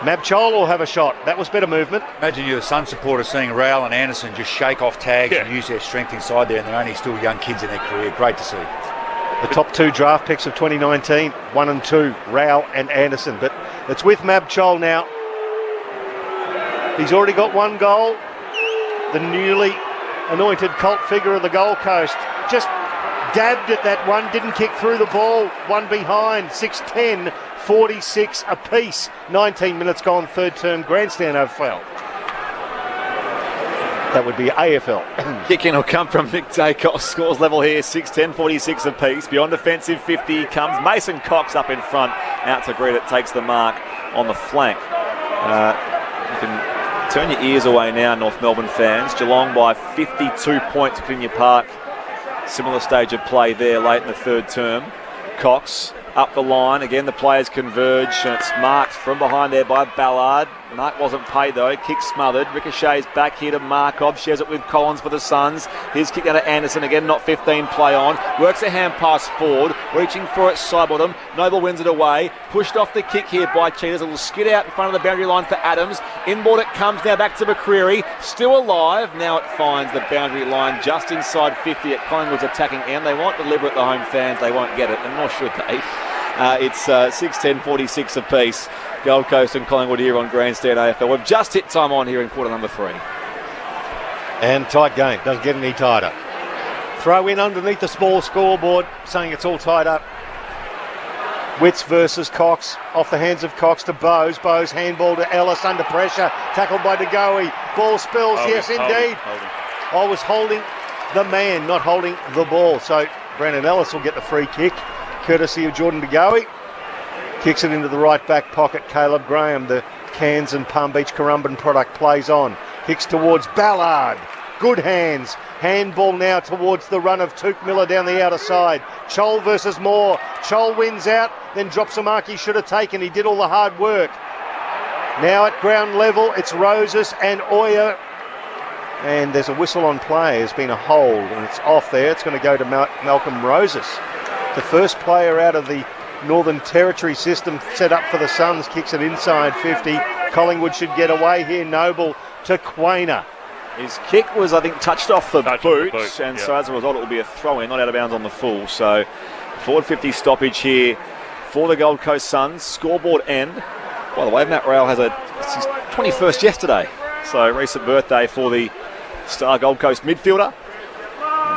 Mab Chol will have a shot. That was better movement. Imagine you're a Sun supporter seeing Rowell and Anderson just shake off tags and use their strength inside there, and they're only still young kids in their career. Great to see. The top two draft picks of 2019, 1 and 2, Rowell and Anderson. But it's with Mab Chol now. He's already got one goal. The newly anointed cult figure of the Gold Coast just dabbed at that one, didn't kick through the ball, one behind, 6-10, 46 apiece. 19 minutes gone, third term Grandstand AFL. That would be AFL. Kick-in will come from Nick Dacos. Scores level here, 6-10, 46 apiece. Beyond defensive 50 comes Mason Cox up in front. Out to greet it, takes the mark on the flank. You can turn your ears away now, North Melbourne fans. Geelong by 52 points at Quinnia Park. Similar stage of play there late in the third term. Cox up the line. Again, the players converge, and it's marked from behind there by Ballard. Mark wasn't paid though. Kick smothered. Ricochets back here to Markov. Shares it with Collins for the Suns. His kick down to Anderson. Again, not 15 play on. Works a hand pass forward. Reaching for it, Sidebottom. Noble wins it away. Pushed off the kick here by Cheetahs. A little skid out in front of the boundary line for Adams. Inboard it comes now back to McCreary. Still alive. Now it finds the boundary line just inside 50 at Collingwood's attacking end. They won't deliver it, the home fans. They won't get it, and nor should they. It's 6-10, 46 apiece. Gold Coast and Collingwood here on Grandstand AFL. We've just hit time on here in quarter number 3. And tight game. Doesn't get any tighter. Throw in underneath the small scoreboard saying it's all tied up. Witts versus Cox, off the hands of Cox to Bowes. Bowes handball to Ellis under pressure, tackled by De Goey. Ball spills, yes indeed. I was holding the man, not holding the ball. So Brandon Ellis will get the free kick, courtesy of Jordan De Goey. Kicks it into the right back pocket. Caleb Graham, the Cairns and Palm Beach Currumbin product, plays on. Kicks towards Ballard. Good hands. Handball now towards the run of Took Miller down the outer side. Chol versus Moore. Chol wins out, then drops a mark he should have taken. He did all the hard work. Now at ground level, it's Roses and Oya. And there's a whistle on play. There's been a hold, and it's off there. It's going to go to Malcolm Roses. The first player out of the Northern Territory system set up for the Suns. Kicks it inside 50. Collingwood should get away here. Noble to Quainer. His kick was, I think, touched off the boot, and so as a result it will be a throw-in, not out of bounds on the full. So forward 50 stoppage here for the Gold Coast Suns. Scoreboard end. By the way, Matt Rowell has it's his 21st yesterday, so recent birthday for the star Gold Coast midfielder.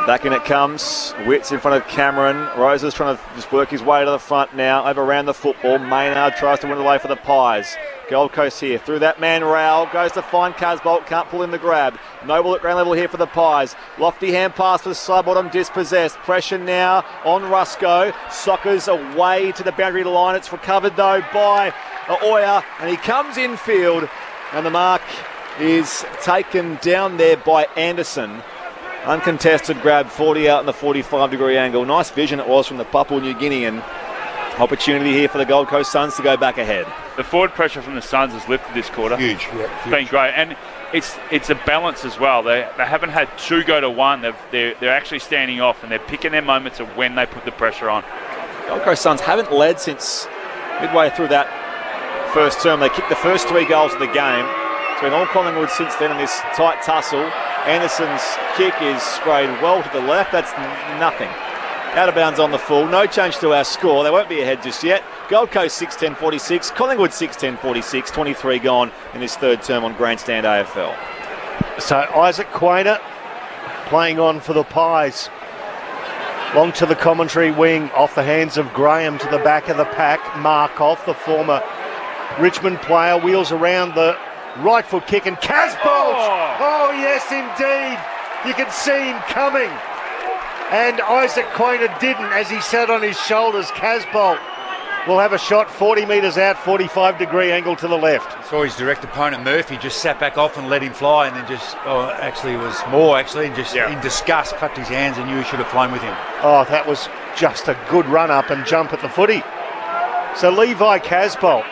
Back in it comes. Witts in front of Cameron. Roses trying to just work his way to the front now. Overran the football. Maynard tries to win it away for the Pies. Gold Coast here. Through that man, Rowell. Goes to find Casbolt. Can't pull in the grab. Noble at ground level here for the Pies. Lofty hand pass for the side bottom. Dispossessed. Pressure now on Rusco. Soccer's away to the boundary line. It's recovered though by Oya. And he comes infield. And the mark is taken down there by Anderson. Uncontested grab, 40 out in the 45-degree angle. Nice vision it was from the Papua New Guinean. Opportunity here for the Gold Coast Suns to go back ahead. The forward pressure from the Suns has lifted this quarter. Huge. It's been great. And it's a balance as well. They haven't had two go to one. They're actually standing off, and they're picking their moments of when they put the pressure on. Gold Coast Suns haven't led since midway through that first term. They kicked the first 3 goals of the game. It's been all Collingwood since then in this tight tussle. Anderson's kick is sprayed well to the left. That's nothing. Out of bounds on the full. No change to our score. They won't be ahead just yet. Gold Coast 6-10-46. Collingwood 6-10-46. 23 gone in this third term on Grandstand AFL. So Isaac Quainer playing on for the Pies. Long to the commentary wing. Off the hands of Graham to the back of the pack. Markov, the former Richmond player, wheels around the right foot kick, and Casbolt! Oh, yes, indeed. You can see him coming. And Isaac Quainer didn't as he sat on his shoulders. Casbolt will have a shot 40 metres out, 45-degree angle to the left. Saw his direct opponent, Murphy, just sat back off and let him fly, and then just, actually it was Moore, and just in disgust, clapped his hands and knew he should have flown with him. Oh, that was just a good run-up and jump at the footy. So Levi Casbolt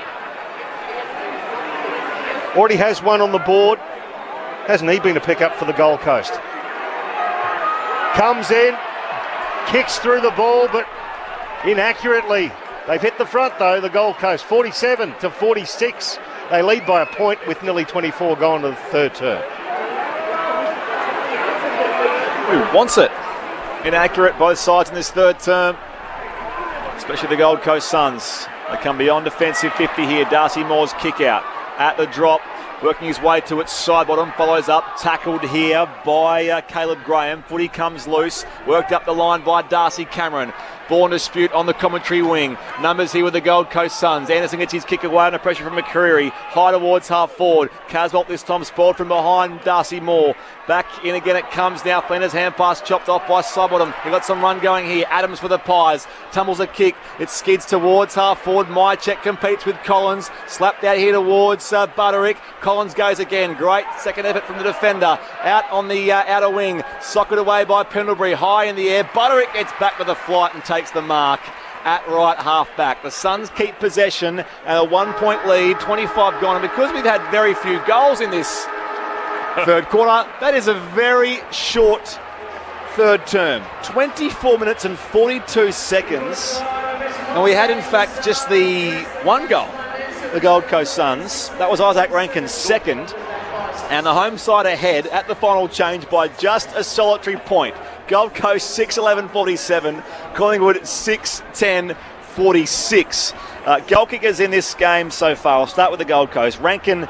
already has one on the board. Hasn't he been a pick-up for the Gold Coast? Comes in, kicks through the ball, but inaccurately. They've hit the front, though, the Gold Coast, 47-46. They lead by a point with nearly 24 gone to the third term. Who wants it? Inaccurate both sides in this third term, especially the Gold Coast Suns. They come beyond defensive 50 here. Darcy Moore's kick out at the drop. Working his way to its side bottom, follows up, tackled here by Caleb Graham. Footy comes loose, worked up the line by Darcy Cameron. Ball dispute on the commentary wing. Numbers here with the Gold Coast Suns. Anderson gets his kick away under pressure from McCreary. High towards half forward. Casbolt this time spoiled from behind Darcy Moore. Back in again it comes now. Flanders hand pass chopped off by Sidebottom. He got some run going here. Adams for the Pies. Tumbles a kick. It skids towards half forward. Mychek competes with Collins. Slapped out here towards Butterick. Collins goes again. Great second effort from the defender. Out on the outer wing. Socked away by Pendlebury. High in the air. Butterick gets back with a flight and takes the mark at right half back. The Suns keep possession and a 1 point lead, 25 gone. And because we've had very few goals in this third quarter, that is a very short third term. 24 minutes and 42 seconds. And we had, in fact, just the one goal, the Gold Coast Suns. That was Isaac Rankin's second. And the home side ahead at the final change by just a solitary point. Gold Coast 6-11-47, Collingwood 6-10-46. Goal kickers in this game so far. I'll start with the Gold Coast. Rankin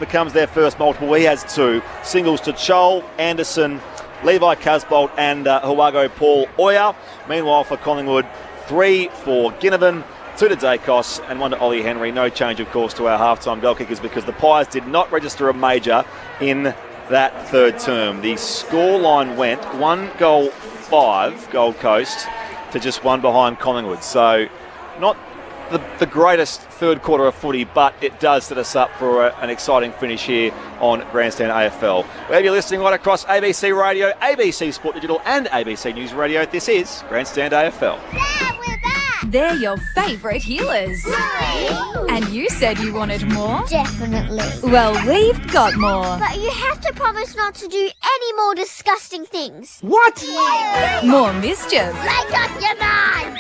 becomes their first multiple. He has 2. Singles to Chol, Anderson, Levi Casbolt and Huago Paul Oya. Meanwhile for Collingwood, 3 for Ginnivan, 2 to Dacos, and 1 to Ollie Henry. No change, of course, to our halftime goal kickers because the Pies did not register a major in that third term. The scoreline went 1-5 Gold Coast to just 1 behind Collingwood. So not the greatest third quarter of footy, but it does set us up for an exciting finish here on Grandstand AFL. Whether you're listening right across ABC Radio, ABC Sport Digital and ABC News Radio, this is Grandstand AFL. Dad, we're back! They're your favourite healers. Really? And you said you wanted more? Definitely. Well, we've got more. But you have to promise not to do any more disgusting things. What? More mischief. Make up your mind!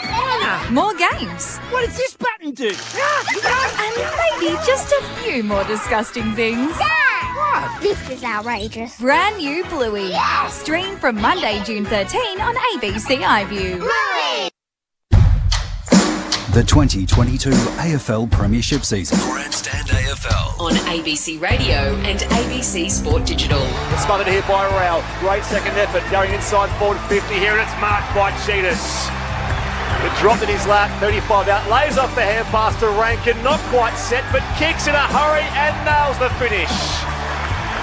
More games. What does this button do? And maybe just a few more disgusting things. Dad! What? This is outrageous. Brand new Bluey. Yes! Stream from Monday, June 13 on ABC iView. Bluey! The 2022 AFL Premiership season. Grandstand AFL. On ABC Radio and ABC Sport Digital. Smothered here by Rao. Great second effort going inside forward 50 here, and it's marked by Cheetahs. It dropped in his lap, 35 out, lays off the hand pass to Rankin, not quite set, but kicks in a hurry and nails the finish.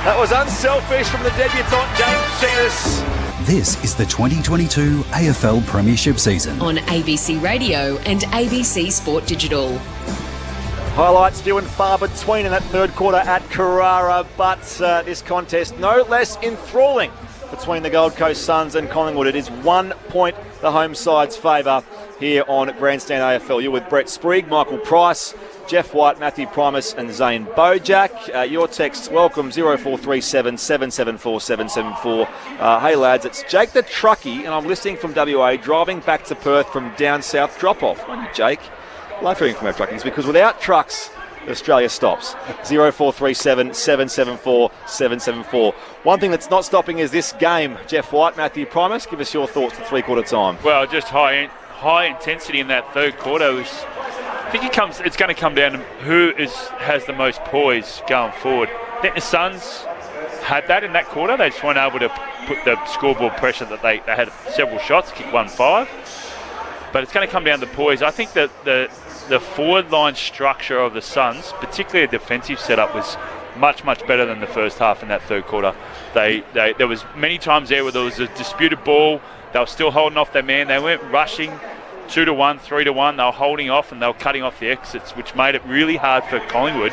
That was unselfish from the debutant James Cheetahs. This is the 2022 AFL Premiership season. On ABC Radio and ABC Sport Digital. Highlights few and far between in that third quarter at Carrara, but this contest no less enthralling between the Gold Coast Suns and Collingwood. It is 1 point the home side's favour here on Grandstand AFL. You're with Brett Sprigg, Michael Price, Jeff White, Matthew Primus and Zane Bojack. Your texts welcome 0437 774 774. Hey lads, it's Jake the Truckie and I'm listening from WA driving back to Perth from down south drop-off. Well, Jake, love hearing from our truckies because without trucks, Australia stops. 0437 774 774. One thing that's not stopping is this game. Jeff White, Matthew Primus, give us your thoughts at three-quarter time. Well, just high intensity in that third quarter. I think it's going to come down to who has the most poise going forward. I think the Suns had that in that quarter. They just weren't able to put the scoreboard pressure that they had several shots, kicked 1-5. But it's going to come down to poise. I think that the forward line structure of the Suns, particularly a defensive setup, was much, much better than the first half in that third quarter. There was many times there where there was a disputed ball. They were still holding off their man. They weren't rushing 2-1, 3-1. They were holding off and they were cutting off the exits, which made it really hard for Collingwood.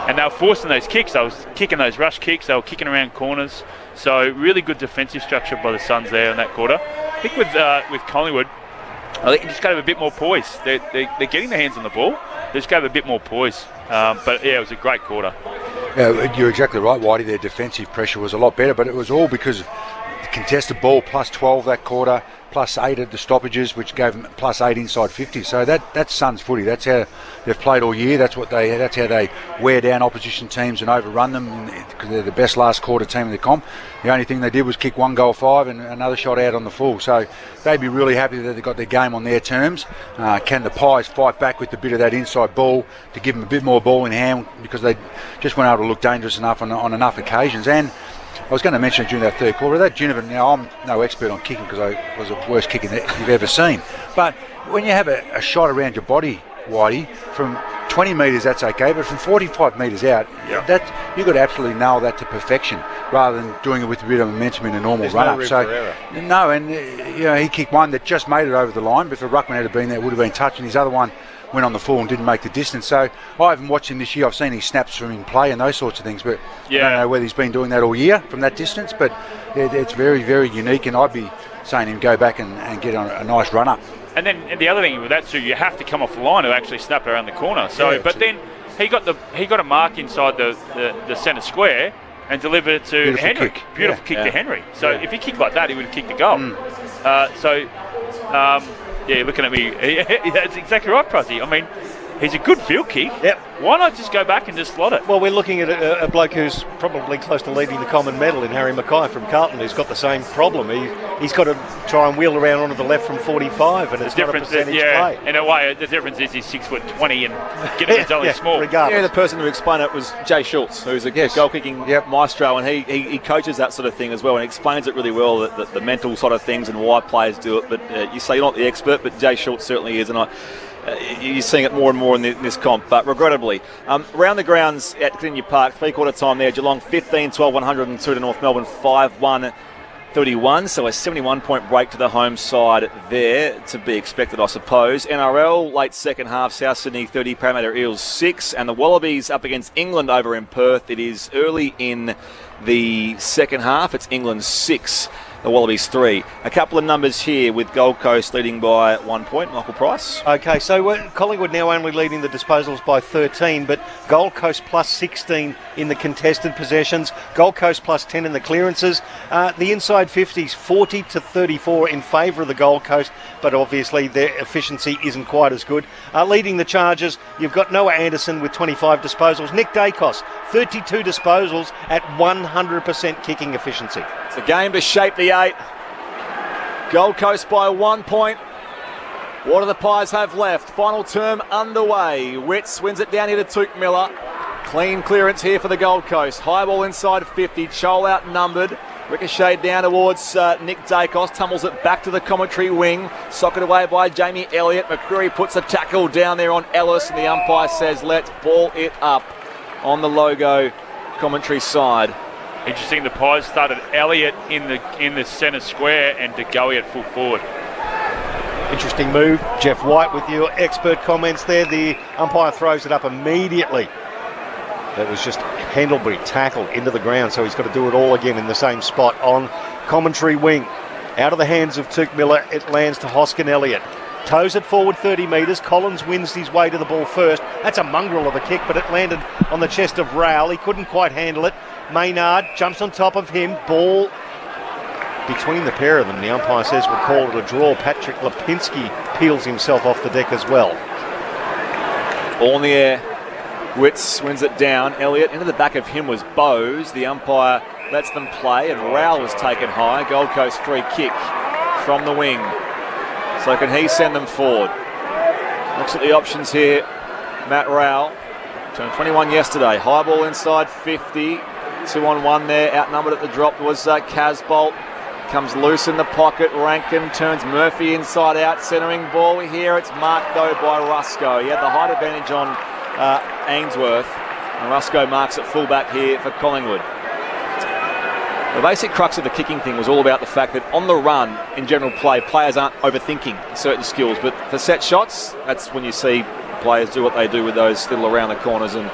And they were forcing those kicks. They were kicking those rush kicks. They were kicking around corners. So really good defensive structure by the Suns there in that quarter. I think with Collingwood, I think you just got to have a bit more poise. They're getting their hands on the ball. They just got to have a bit more poise. But yeah, it was a great quarter. Yeah, you're exactly right, Whitey. Their defensive pressure was a lot better, but it was all because of the contested ball plus 12 that quarter, plus 8 at the stoppages, which gave them plus 8 inside 50. So that's Suns footy. That's how they've played all year. That's how they wear down opposition teams and overrun them because they're the best last quarter team in the comp. The only thing they did was kick 1-5 and another shot out on the full. So they'd be really happy that they got their game on their terms. Can the Pies fight back with a bit of that inside ball to give them a bit more ball in hand because they just weren't able to look dangerous enough on enough occasions. And I was going to mention it during that third quarter, that Ginnivan, now I'm no expert on kicking because I was the worst kicking that you've ever seen. But when you have a shot around your body, Whitey, from 20 metres that's okay, but from 45 metres out, you've got to absolutely nail that to perfection rather than doing it with a bit of momentum in a normal run-up. He kicked one that just made it over the line, but if a ruckman had been there, it would have been touched, and his other one went on the full and didn't make the distance. So I haven't watched him this year. I've seen his snaps from him play and those sorts of things, but I don't know whether he's been doing that all year from that distance, but it's very, very unique, and I'd be saying him go back and get on a nice run-up. And then the other thing with that too, you have to come off the line to actually snap around the corner. So, but then he got a mark inside the centre square and delivered it to Henry. Beautiful kick to Henry. So if he kicked like that, he would have kicked the goal. You're looking at me. That's exactly right, Pruzzy. I mean, he's a good field kick. Yep. Why not just go back and just slot it? Well, we're looking at a bloke who's probably close to leading the common medal in Harry Mackay from Carlton, who's got the same problem. He's got to try and wheel around onto the left from 45, and it's not a percentage play. In a way, the difference is he's 6'20" and getting only small. Regardless. Yeah, the person who explained it was Jay Schultz, who's a goal-kicking maestro, and he coaches that sort of thing as well, and explains it really well, the mental sort of things and why players do it. But you say you're not the expert, but Jay Schultz certainly is, and You're seeing it more and more in this comp, but regrettably. Around the grounds at Collingwood Park, three-quarter time there, Geelong 15-12, 102 to North Melbourne 5-1. 31, so a 71-point break to the home side there to be expected, I suppose. NRL, late second half, South Sydney 30, Parramatta Eels 6, and the Wallabies up against England over in Perth. It is early in the second half. It's England 6, the Wallabies 3. A couple of numbers here with Gold Coast leading by 1 point. Michael Price. Okay, so Collingwood now only leading the disposals by 13, but Gold Coast plus 16 in the contested possessions, Gold Coast plus 10 in the clearances. The inside 50s, 40 to 34 in favour of the Gold Coast, but obviously their efficiency isn't quite as good. Leading the charges, you've got Noah Anderson with 25 disposals. Nick Dacos, 32 disposals at 100% kicking efficiency. It's a game to shape the 8. Gold Coast by 1 point. What do the Pies have left? Final term underway. Witts wins it down here to Touk Miller. Clean clearance here for the Gold Coast. High ball inside 50. Chol outnumbered. Ricochet down towards Nick Dacos. Tumbles it back to the commentary wing. Socked away by Jamie Elliott. McCreary puts a tackle down there on Ellis, and the umpire says, let's ball it up on the logo commentary side. Interesting, the Pies started Elliott in the centre square and DeGoey at full forward. Interesting move. Jeff White with your expert comments there. The umpire throws it up immediately. That was just Pendlebury tackled into the ground, so he's got to do it all again in the same spot on commentary wing. Out of the hands of Touk Miller, it lands to Hoskin Elliott. Toes it forward 30 metres. Collins wins his way to the ball first. That's a mongrel of a kick, but it landed on the chest of Rowell. He couldn't quite handle it. Maynard jumps on top of him. Ball between the pair of them. The umpire says we'll call it a draw. Patrick Lipinski peels himself off the deck as well. Ball in the air. Witts wins it down. Elliott into the back of him was Bowes. The umpire lets them play, and Rowell was taken high. Gold Coast free kick from the wing. So can he send them forward? Looks at the options here. Matt Rowell turned 21 yesterday. High ball inside 50. 2-on-1 there. Outnumbered at the drop was Casbolt. Comes loose in the pocket. Rankin turns Murphy inside out. Centering ball here. It's marked though by Rusco. He had the height advantage on Ainsworth. And Rusco marks at fullback here for Collingwood. The basic crux of the kicking thing was all about the fact that on the run, in general play, players aren't overthinking certain skills. But for set shots, that's when you see players do what they do with those little around the corners, and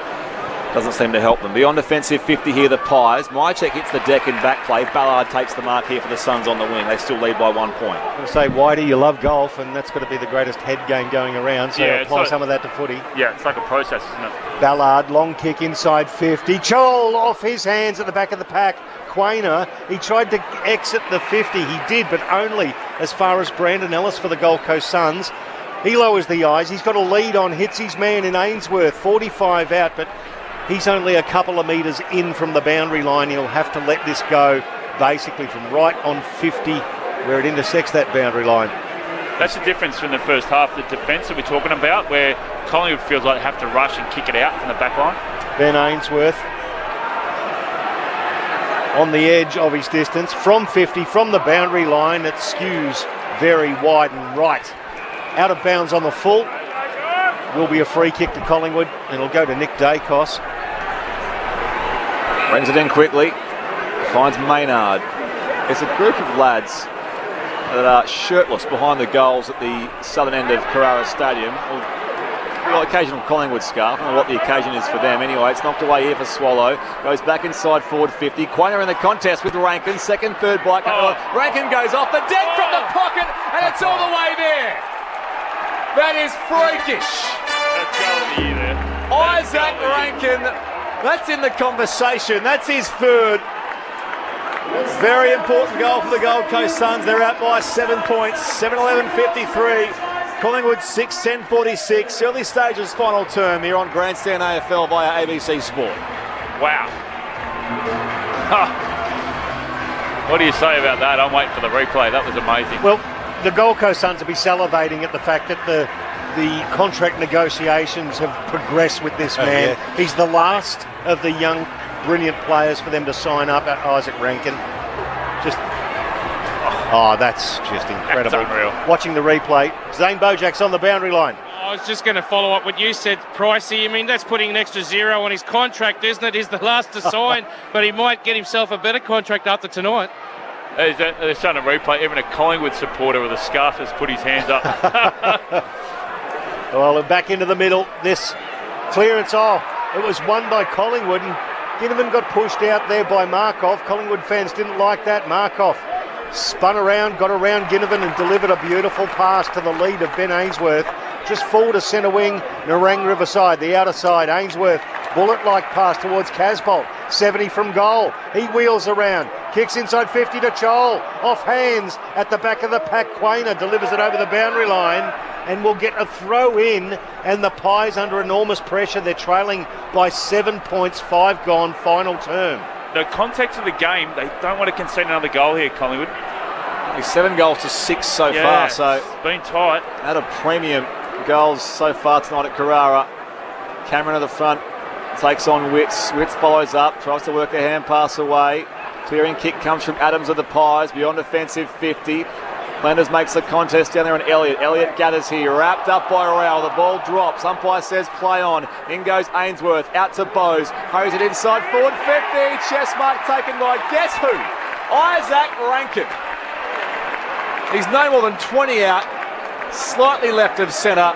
doesn't seem to help them. Beyond defensive 50 here, the Pies. Mychek hits the deck in back play. Ballard takes the mark here for the Suns on the wing. They still lead by 1 point. I'm going to say, Whitey, you love golf, and that's got to be the greatest head game going around, so apply some of that to footy. Yeah, it's like a process, isn't it? Ballard, long kick inside 50. Chol off his hands at the back of the pack. Quainer, he tried to exit the 50. He did, but only as far as Brandon Ellis for the Gold Coast Suns. He lowers the eyes. He's got a lead on, hits his man in Ainsworth, 45 out, but he's only a couple of metres in from the boundary line. He'll have to let this go basically from right on 50 where it intersects that boundary line. That's the difference from the first half. The defence that we're talking about, where Collingwood feels like they have to rush and kick it out from the back line. Ben Ainsworth on the edge of his distance from 50, from the boundary line. It skews very wide and right. Out of bounds on the full. Will be a free kick to Collingwood, and it'll go to Nick Dacos. Brings it in quickly. Finds Maynard. It's a group of lads that are shirtless behind the goals at the southern end of Carrara Stadium. Well, occasional Collingwood scarf. I don't know what the occasion is for them. Anyway, it's knocked away here for Swallow. Goes back inside forward 50. Quainer in the contest with Rankin. Second, third bike. Rankin goes off the deck from the pocket, and it's all the way there. That is freakish. Isaac Rankin, that's in the conversation. That's his third. Very important goal for the Gold Coast Suns. They're out by 7 points, 7-11-53. Collingwood 6-10-46. Early stages final term here on Grandstand AFL via ABC Sport. Wow. What do you say about that? I'm waiting for the replay. That was amazing. Well, the Gold Coast Suns will be salivating at the fact that the contract negotiations have progressed with this man. Yeah. He's the last of the young, brilliant players for them to sign up at Isaac Rankin. That's just incredible. That's unreal. Watching the replay, Zane Bojak's on the boundary line. I was just going to follow up what you said, Pricey. I mean, that's putting an extra 0 on his contract, isn't it? He's the last to sign, but he might get himself a better contract after tonight. They're starting to replay. Even a Collingwood supporter with a scarf has put his hands up. Well, back into the middle. This clearance, it was won by Collingwood, and Ginnivan got pushed out there by Markov. Collingwood fans didn't like that. Markov spun around, got around Ginnivan and delivered a beautiful pass to the lead of Ben Ainsworth. Just forward to centre wing, Narang Riverside, the outer side. Ainsworth, bullet-like pass towards Casbolt. 70 from goal. He wheels around, kicks inside 50 to Chol. Off hands at the back of the pack. Quainer delivers it over the boundary line and will get a throw in. And the Pies under enormous pressure. They're trailing by 7 points, 5 gone, final term. The context of the game, they don't want to concede another goal here, Collingwood. Only 7 goals to 6 so far, so it's been tight. Out of premium goals so far tonight at Carrara. Cameron at the front takes on Witts. Witts follows up, tries to work a hand pass away. Clearing kick comes from Adams of the Pies, beyond offensive 50. Flanders makes the contest down there on Elliott. Elliott gathers here, wrapped up by Royale. The ball drops. Umpire says play on. In goes Ainsworth, out to Bowes. Hose it inside forward 50. Chest mark taken by guess who? Isaac Rankin. He's no more than 20 out. Slightly left of centre.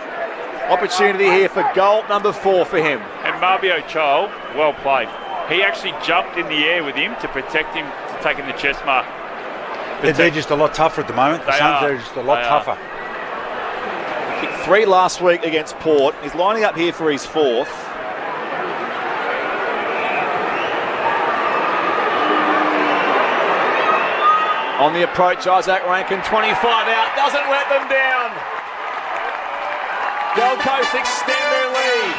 Opportunity here for goal number 4 for him. And Marbio Chol, well played. He actually jumped in the air with him to protect him to taking the chest mark. They're just a lot tougher at the moment. The Suns are just a lot tougher. Kicked 3 last week against Port. He's lining up here for his 4th. On the approach, Isaac Rankin, 25 out, doesn't let them down. Gold Coast extend their lead.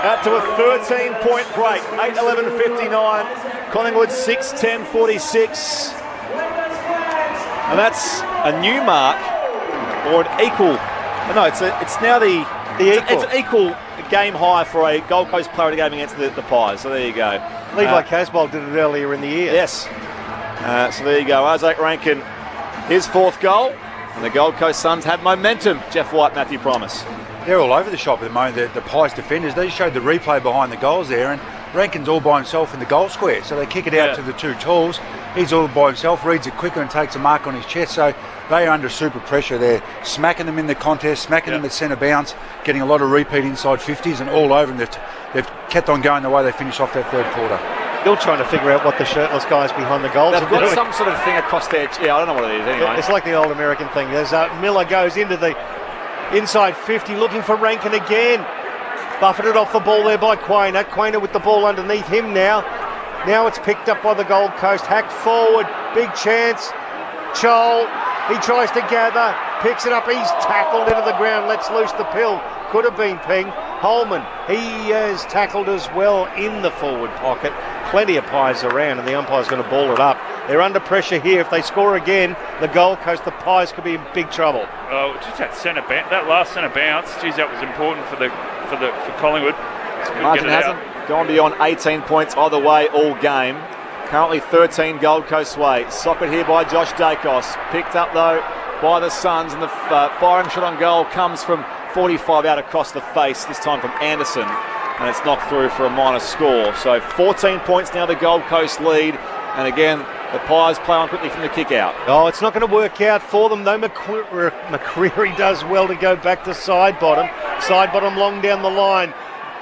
Out to a 13-point break, 8:11:59. Collingwood 6:10:46. And that's a new mark, or an equal. No, it's now the equal. It's an equal game high for a Gold Coast player in a game against the Pies. So there you go. Levi Casbolt did it earlier in the year. Yes. So there you go. Isaac Rankin, his 4th goal. And the Gold Coast Suns have momentum. Jeff White, Matthew Promise. They're all over the shop at the moment, the Pies defenders. They showed the replay behind the goals there, and Rankin's all by himself in the goal square. So they kick it out to the 2 tools. He's all by himself, reads it quicker and takes a mark on his chest. So they are under super pressure. They're smacking them in the contest, smacking them at centre bounce, getting a lot of repeat inside 50s and all over them. They've kept on going the way they finish off that 3rd quarter. Still trying to figure out what the shirtless guys behind the goals They've are got doing. some sort of thing across their... Yeah, I don't know what it is anyway. It's like the old American thing. There's Miller goes into the inside 50, looking for Rankin again. Buffeted off the ball there by Quainer. Quainer with the ball underneath him now. Now it's picked up by the Gold Coast. Hacked forward. Big chance. Chol. He tries to gather. Picks it up. He's tackled into the ground. Lets loose the pill. Could have been Ping. Holman. He has tackled as well in the forward pocket. Plenty of Pies around, and the umpire's going to ball it up. They're under pressure here. If they score again, the Gold Coast, the Pies could be in big trouble. Oh, just that last centre bounce. Geez, that was important for Collingwood. Margin hasn't gone beyond 18 points either way all game. Currently 13 Gold Coast way. Socket here by Josh Dacos. Picked up though by the Suns, and the firing shot on goal comes from 45 out across the face, this time from Anderson, and it's knocked through for a minor score. So 14 points now the Gold Coast lead, and again the Pies play on quickly from the kick out. Oh, it's not going to work out for them though. McCreary does well to go back to side bottom long down the line.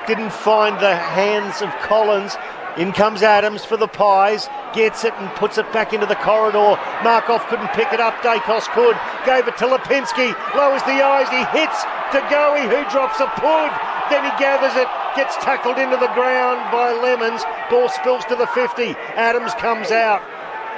Didn't find the hands of Collins. In comes Adams for the Pies, gets it and puts it back into the corridor. Markov couldn't pick it up, Dacos could. Gave it to Lipinski, lowers the eyes, he hits Degoe, who drops a pud. Then he gathers it, gets tackled into the ground by Lemons. Ball spills to the 50, Adams comes out.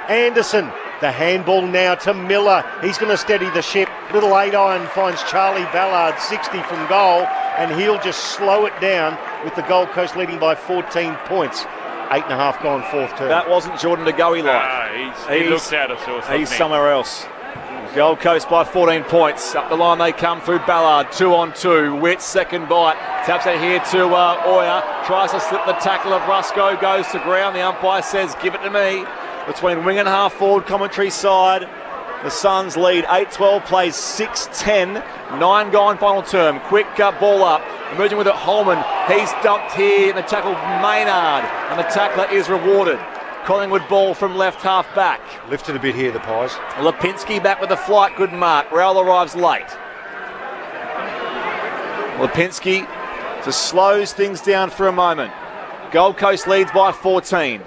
Anderson, the handball now to Miller. He's going to steady the ship. Little 8-iron finds Charlie Ballard, 60 from goal, and he'll just slow it down with the Gold Coast leading by 14 points. 8.5 gone, 4th term. That wasn't Jordan Degoe like. He looks out of sorts. He's somewhere else. Gold Coast by 14 points. Up the line they come through Ballard. 2-on-2. Witt's second bite. Taps it here to Oyer. Tries to slip the tackle of Rusco. Goes to ground. The umpire says, give it to me. Between wing and half forward commentary side. The Suns lead 8-12, plays 6-10, 9 gone final term. Quick ball up, emerging with it Holman. He's dumped here in the tackle Maynard, and the tackler is rewarded. Collingwood ball from left half back. Lifted a bit here, the Pies. Lipinski back with the flight, good mark. Rowell arrives late. Lipinski just slows things down for a moment. Gold Coast leads by 14.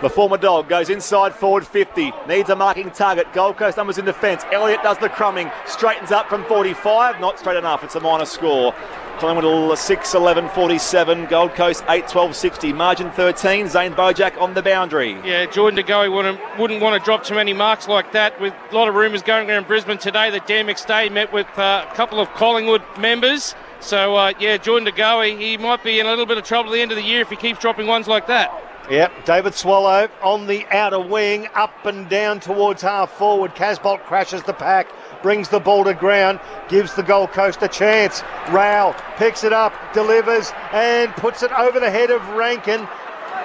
The former Dog goes inside forward 50, needs a marking target. Gold Coast numbers in defence. Elliott does the crumbing, straightens up from 45, not straight enough, it's a minor score. Collingwood 6-11-47, Gold Coast 8-12-60, margin 13, Zane Bojack on the boundary. Yeah, Jordan De Goey wouldn't want to drop too many marks like that, with a lot of rumours going around Brisbane today that Dan McStay met with a couple of Collingwood members. So, Jordan De Goey, he might be in a little bit of trouble at the end of the year if he keeps dropping ones like that. Yep, David Swallow on the outer wing, up and down towards half forward. Casbolt crashes the pack, brings the ball to ground, gives the Gold Coast a chance. Rowell picks it up, delivers, and puts it over the head of Rankin.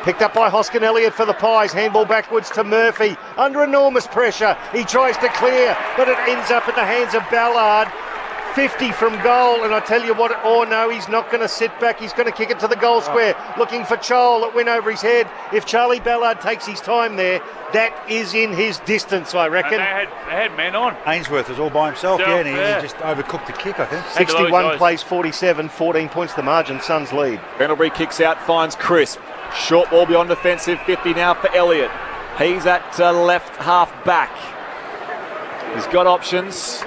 Picked up by Hoskin Elliott for the Pies. Handball backwards to Murphy. Under enormous pressure. He tries to clear, but it ends up in the hands of Ballard. 50 from goal, and I tell you what, no, he's not going to sit back. He's going to kick it to the goal square, looking for Chol. It went over his head. If Charlie Ballard takes his time there, that is in his distance, I reckon. And they had men on. Ainsworth was all by himself, and he just overcooked the kick, I think. 61 plays 47, 14 points the margin. Suns lead. Pendlebury kicks out, finds Crisp. Short ball beyond defensive, 50 now for Elliott. He's at left half back. He's got options.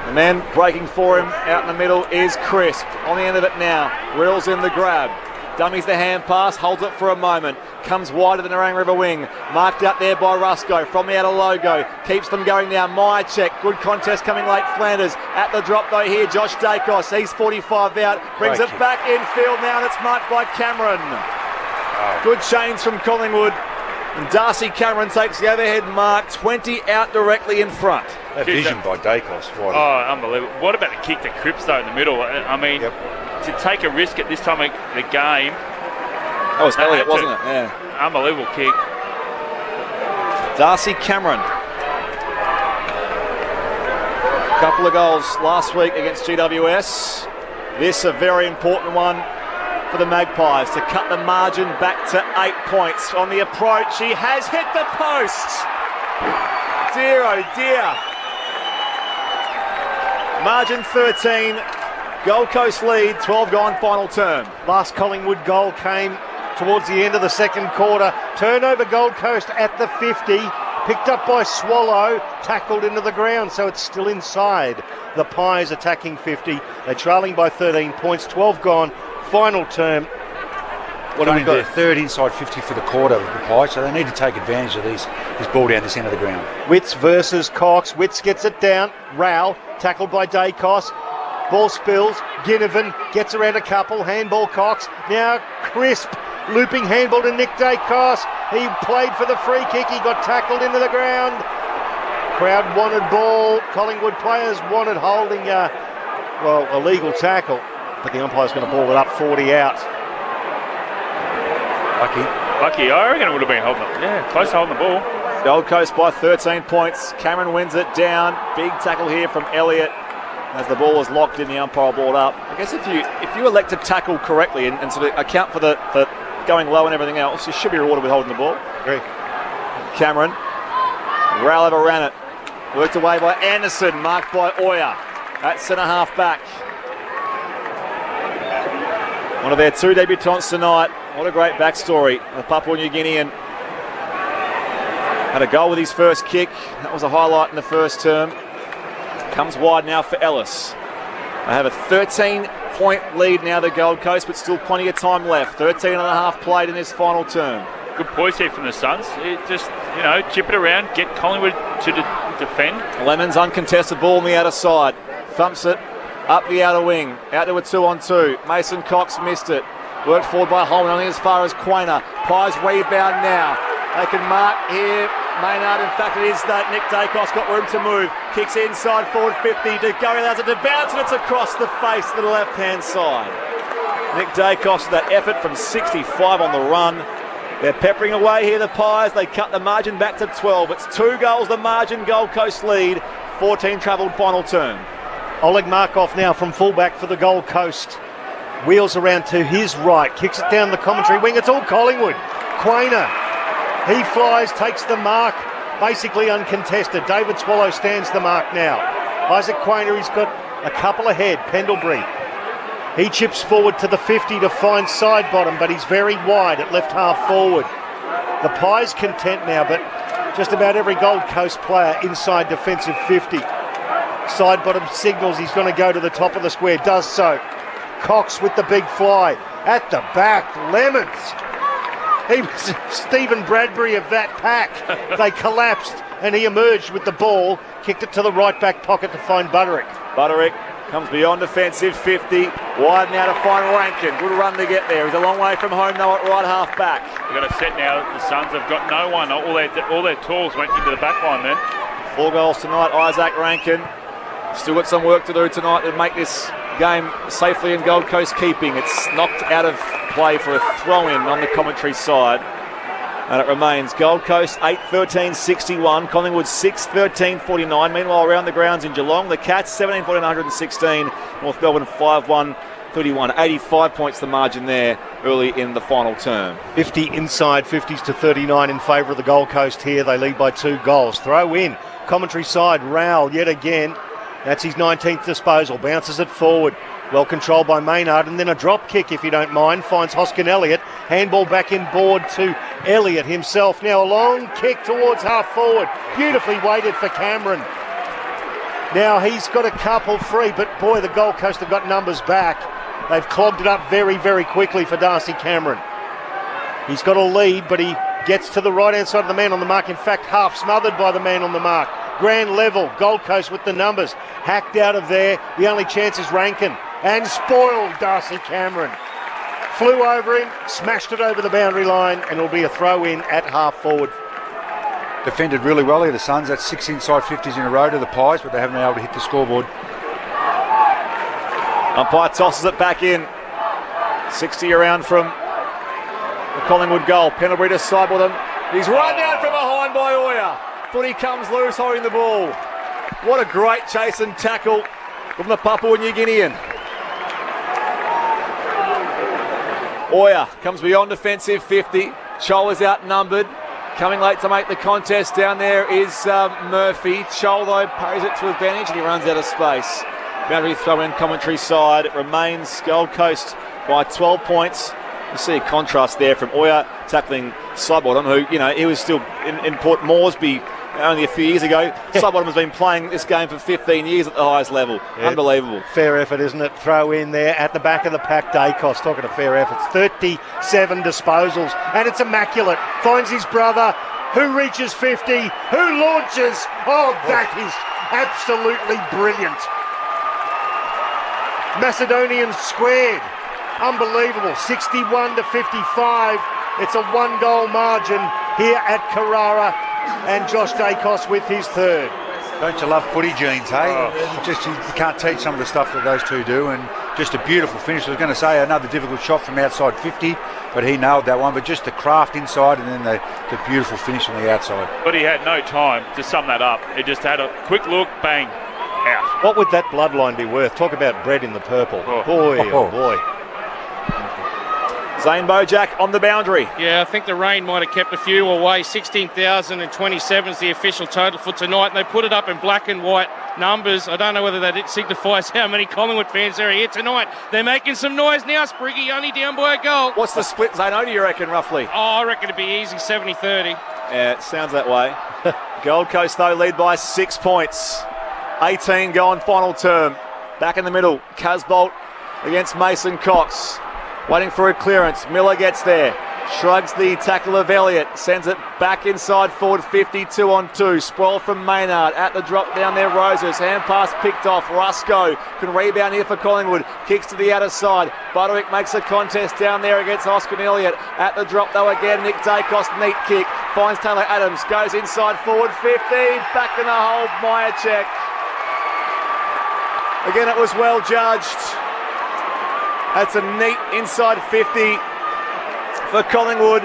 The man breaking for him out in the middle is Crisp. On the end of it now, reels in the grab. Dummies the hand pass, holds it for a moment. Comes wider than the Narang River wing. Marked out there by Rusco from the outer logo. Keeps them going now. Myercheck, good contest coming late. Flanders at the drop though here. Josh Dacos, he's 45 out. Brings it back infield now, and it's marked by Cameron. Good chains from Collingwood. And Darcy Cameron takes the overhead mark, 20 out directly in front. That vision by Dacos. Oh, unbelievable. What about the kick to Cripps, though, in the middle? I mean, to take a risk at this time of the game. That was Elliott, wasn't it? Yeah. Unbelievable kick. Darcy Cameron. Couple of goals last week against GWS. This a very important one for the Magpies to cut the margin back to 8 points. On the approach, he has hit the post. Dear, oh dear. Margin 13, Gold Coast lead, 12 gone final term. Last Collingwood goal came towards the end of the second quarter. Turnover Gold Coast at the 50. Picked up by Swallow, tackled into the ground, so it's still inside. The Pies attacking 50. They're trailing by 13 points, 12 gone. Final term. What have we got? Their third inside 50 for the quarter with the Pies, so they need to take advantage of this ball down this end of the ground. Witts versus Cox. Witts gets it down. Rowell, tackled by Dacos. Ball spills. Ginnivan gets around a couple. Handball Cox. Now Crisp. Looping handball to Nick Dacos. He played for the free kick. He got tackled into the ground. Crowd wanted ball. Collingwood players wanted holding, illegal tackle. But the umpire's going to ball it up 40 out. Lucky. I reckon it would have been holding it. Yeah, close to holding the ball. Gold Coast by 13 points. Cameron wins it down. Big tackle here from Elliott. As the ball was locked in, the umpire balled up. I guess if you elect to tackle correctly and sort of account for the going low and everything else, you should be rewarded with holding the ball. Agree. Cameron. Rowell overran it. Worked away by Anderson. Marked by Oyer. At centre half back. One of their two debutants tonight. What a great backstory. The Papua New Guinean had a goal with his first kick. That was a highlight in the first term. Comes wide now for Ellis. They have a 13-point lead now, the Gold Coast, but still plenty of time left. 13 and a half played in this final term. Good poise here from the Suns. Just, chip it around, get Collingwood to defend. Lemons uncontested ball on the outer side. Thumps it up the outer wing. Out to a 2-on-2. Mason Cox missed it. Worked forward by Holman, only as far as Quainer. Pies rebound now. They can mark here. Maynard, in fact, it is that Nick Dacos got room to move. Kicks inside forward 50. To go, allows it to bounce, and it's across the face to the left-hand side. Nick Dacos with that effort from 65 on the run. They're peppering away here, the Pies. They cut the margin back to 12. It's 2 goals the margin. Gold Coast lead. 14 travelled final term. Oleg Markov now from fullback for the Gold Coast. Wheels around to his right. Kicks it down the commentary wing. It's all Collingwood. Quainer. He flies, takes the mark. Basically uncontested. David Swallow stands the mark now. Isaac Quainer, he's got a couple ahead. Pendlebury. He chips forward to the 50 to find side bottom, but he's very wide at left half forward. The Pies content now, but just about every Gold Coast player inside defensive 50. Side bottom signals he's going to go to the top of the square. Does so. Cox with the big fly. At the back, Lemons. He was Stephen Bradbury of that pack. They collapsed and he emerged with the ball, kicked it to the right back pocket to find Butterick. Butterick comes beyond defensive 50, wide now to find Rankin. Good run to get there. He's a long way from home now at right half back. They've got a set now. The Suns have got no one. All their tools went into the back line then. 4 goals tonight, Isaac Rankin. Still got some work to do tonight to make this game safely in Gold Coast keeping. It's knocked out of play for a throw-in on the commentary side. And it remains Gold Coast 8-13-61, Collingwood 6-13-49. Meanwhile, around the grounds in Geelong, the Cats 17-14-116, North Melbourne 5-1-31. 85 points the margin there early in the final term. 50 inside, 50s to 39 in favour of the Gold Coast here. They lead by 2 goals. Throw in, commentary side, Rowell yet again. That's his 19th disposal. Bounces it forward. Well controlled by Maynard, and then a drop kick, if you don't mind, finds Hoskin Elliott. Handball back in board to Elliott himself. Now a long kick towards half forward. Beautifully weighted for Cameron. Now he's got a couple free, but boy, the Gold Coast have got numbers back. They've clogged it up very, very quickly for Darcy Cameron. He's got a lead, but he gets to the right-hand side of the man on the mark. In fact, half smothered by the man on the mark. Grand level, Gold Coast with the numbers. Hacked out of there. The only chance is Rankin. And spoiled Darcy Cameron. Flew over him, smashed it over the boundary line, and it'll be a throw-in at half forward. Defended really well here, the Suns. That's 6 inside 50s in a row to the Pies, but they haven't been able to hit the scoreboard. Umpire tosses it back in. 60 around from the Collingwood goal. Pendlebury to sideboard them. He's run down from behind by Oya. Footy comes loose holding the ball. What a great chase and tackle from the Papua New Guinean. Oya comes beyond defensive 50. Chol is outnumbered. Coming late to make the contest down there is Murphy. Chol, though, parries it to advantage and he runs out of space. Boundary throw in commentary side. It remains Gold Coast by 12 points. You see a contrast there from Oya tackling Sidebottom, who, you know, he was still in Port Moresby only a few years ago. Sidebottom has been playing this game for 15 years at the highest level. Yeah. Unbelievable. Fair effort, isn't it? Throw in there at the back of the pack. Dacos talking of fair efforts. 37 disposals, and it's immaculate. Finds his brother, who reaches 50, who launches. Oh, that is absolutely brilliant. Macedonian squared. Unbelievable. 61 to 55. It's a 1-goal margin here at Carrara, and Josh Dacos with his third. Don't you love footy genes, hey? Just you can't teach some of the stuff that those two do, and just a beautiful finish. I was going to say another difficult shot from outside 50, but he nailed that one. But just the craft inside and then the beautiful finish on the outside. But he had no time to sum that up. He just had a quick look, bang, out. What would that bloodline be worth? Talk about bread in the purple. Boy, oh boy. Zane Bojack on the boundary. Yeah, I think the rain might have kept a few away. 16,027 is the official total for tonight, and they put it up in black and white numbers. I don't know whether that signifies how many Collingwood fans are here tonight. They're making some noise now. Spriggy only down by a goal. What's the split, Zane? Do you reckon, roughly? Oh, I reckon it'd be easy, 70-30. Yeah, it sounds that way. Gold Coast, though, lead by 6 points. 18 going final term. Back in the middle, Casbolt against Mason Cox. Waiting for a clearance. Miller gets there. Shrugs the tackle of Elliott. Sends it back inside forward 50, 2-on-2. Spoil from Maynard. At the drop down there, Roses. Hand pass picked off. Rusco can rebound here for Collingwood. Kicks to the outer side. Butterick makes a contest down there against Oscar Elliott. At the drop though again, Nick Dacos. Neat kick. Finds Taylor Adams. Goes inside forward 50. Back in the hole, Myercheck. Again, it was well judged. That's a neat inside 50 for Collingwood.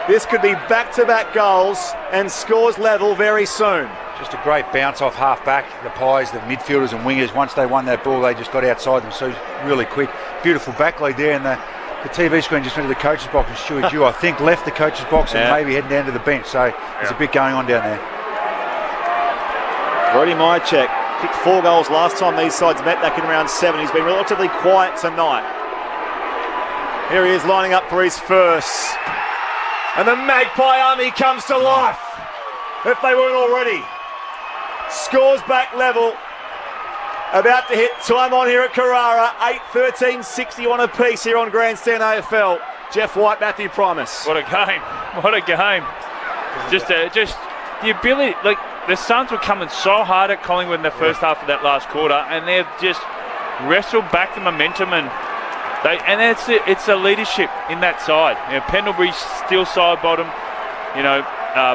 This could be back-to-back goals and scores level very soon. Just a great bounce off half-back. The Pies, the midfielders and wingers, once they won that ball, they just got outside them so really quick. Beautiful back lead there, and the TV screen just went to the coach's box, and Stuart Dew, I think, left the coach's box and maybe heading down to the bench. So there's a bit going on down there. Brody Mychek kicked 4 goals last time these sides met back in round 7. He's been relatively quiet tonight. Here he is lining up for his first. And the Magpie army comes to life, if they weren't already. Scores back level. About to hit time on here at Carrara. 8-13-61 apiece here on Grandstand AFL. Jeff White, Matthew Primus. What a game. What a game. Just the ability, like the Suns were coming so hard at Collingwood in the first half of that last quarter, and they've just wrestled back the momentum, and it's the leadership in that side. You know, Pendlebury still side bottom,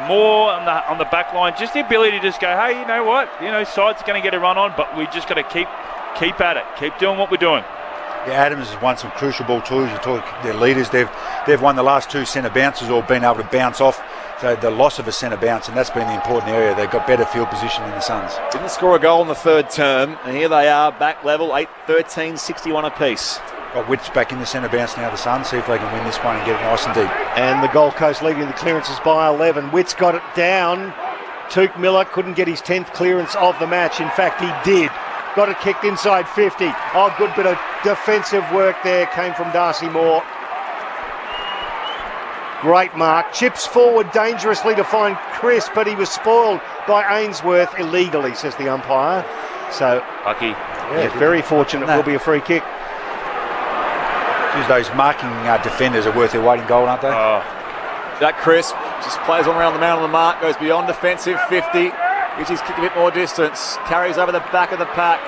more on the back line. Just the ability to just go, hey, you know what? Side's going to get a run on, but we just got to keep at it. Keep doing what we're doing. Yeah, Adams has won some crucial ball too. You talk their leaders. They've won the last 2 centre bounces or been able to bounce off. So the loss of a centre bounce, and that's been the important area. They've got better field position than the Suns. Didn't score a goal in the third term, and here they are, back level, 8-13-61 apiece. Got Witts back in the centre bounce now, the Suns. See if they can win this one and get it nice and deep. And the Gold Coast leading the clearances by 11. Witts got it down. Tuke Miller couldn't get his 10th clearance of the match. In fact, he did. Got it kicked inside 50. Oh, good bit of defensive work there came from Darcy Moore. Great mark. Chips forward dangerously to find Chris, but he was spoiled by Ainsworth illegally, says the umpire. So, lucky. Yeah, very fortunate. Will be a free kick. Those marking defenders are worth their weight in gold, aren't they? That Crisp just plays on around the man on the mark, goes beyond defensive 50, gives his kick a bit more distance, carries over the back of the pack.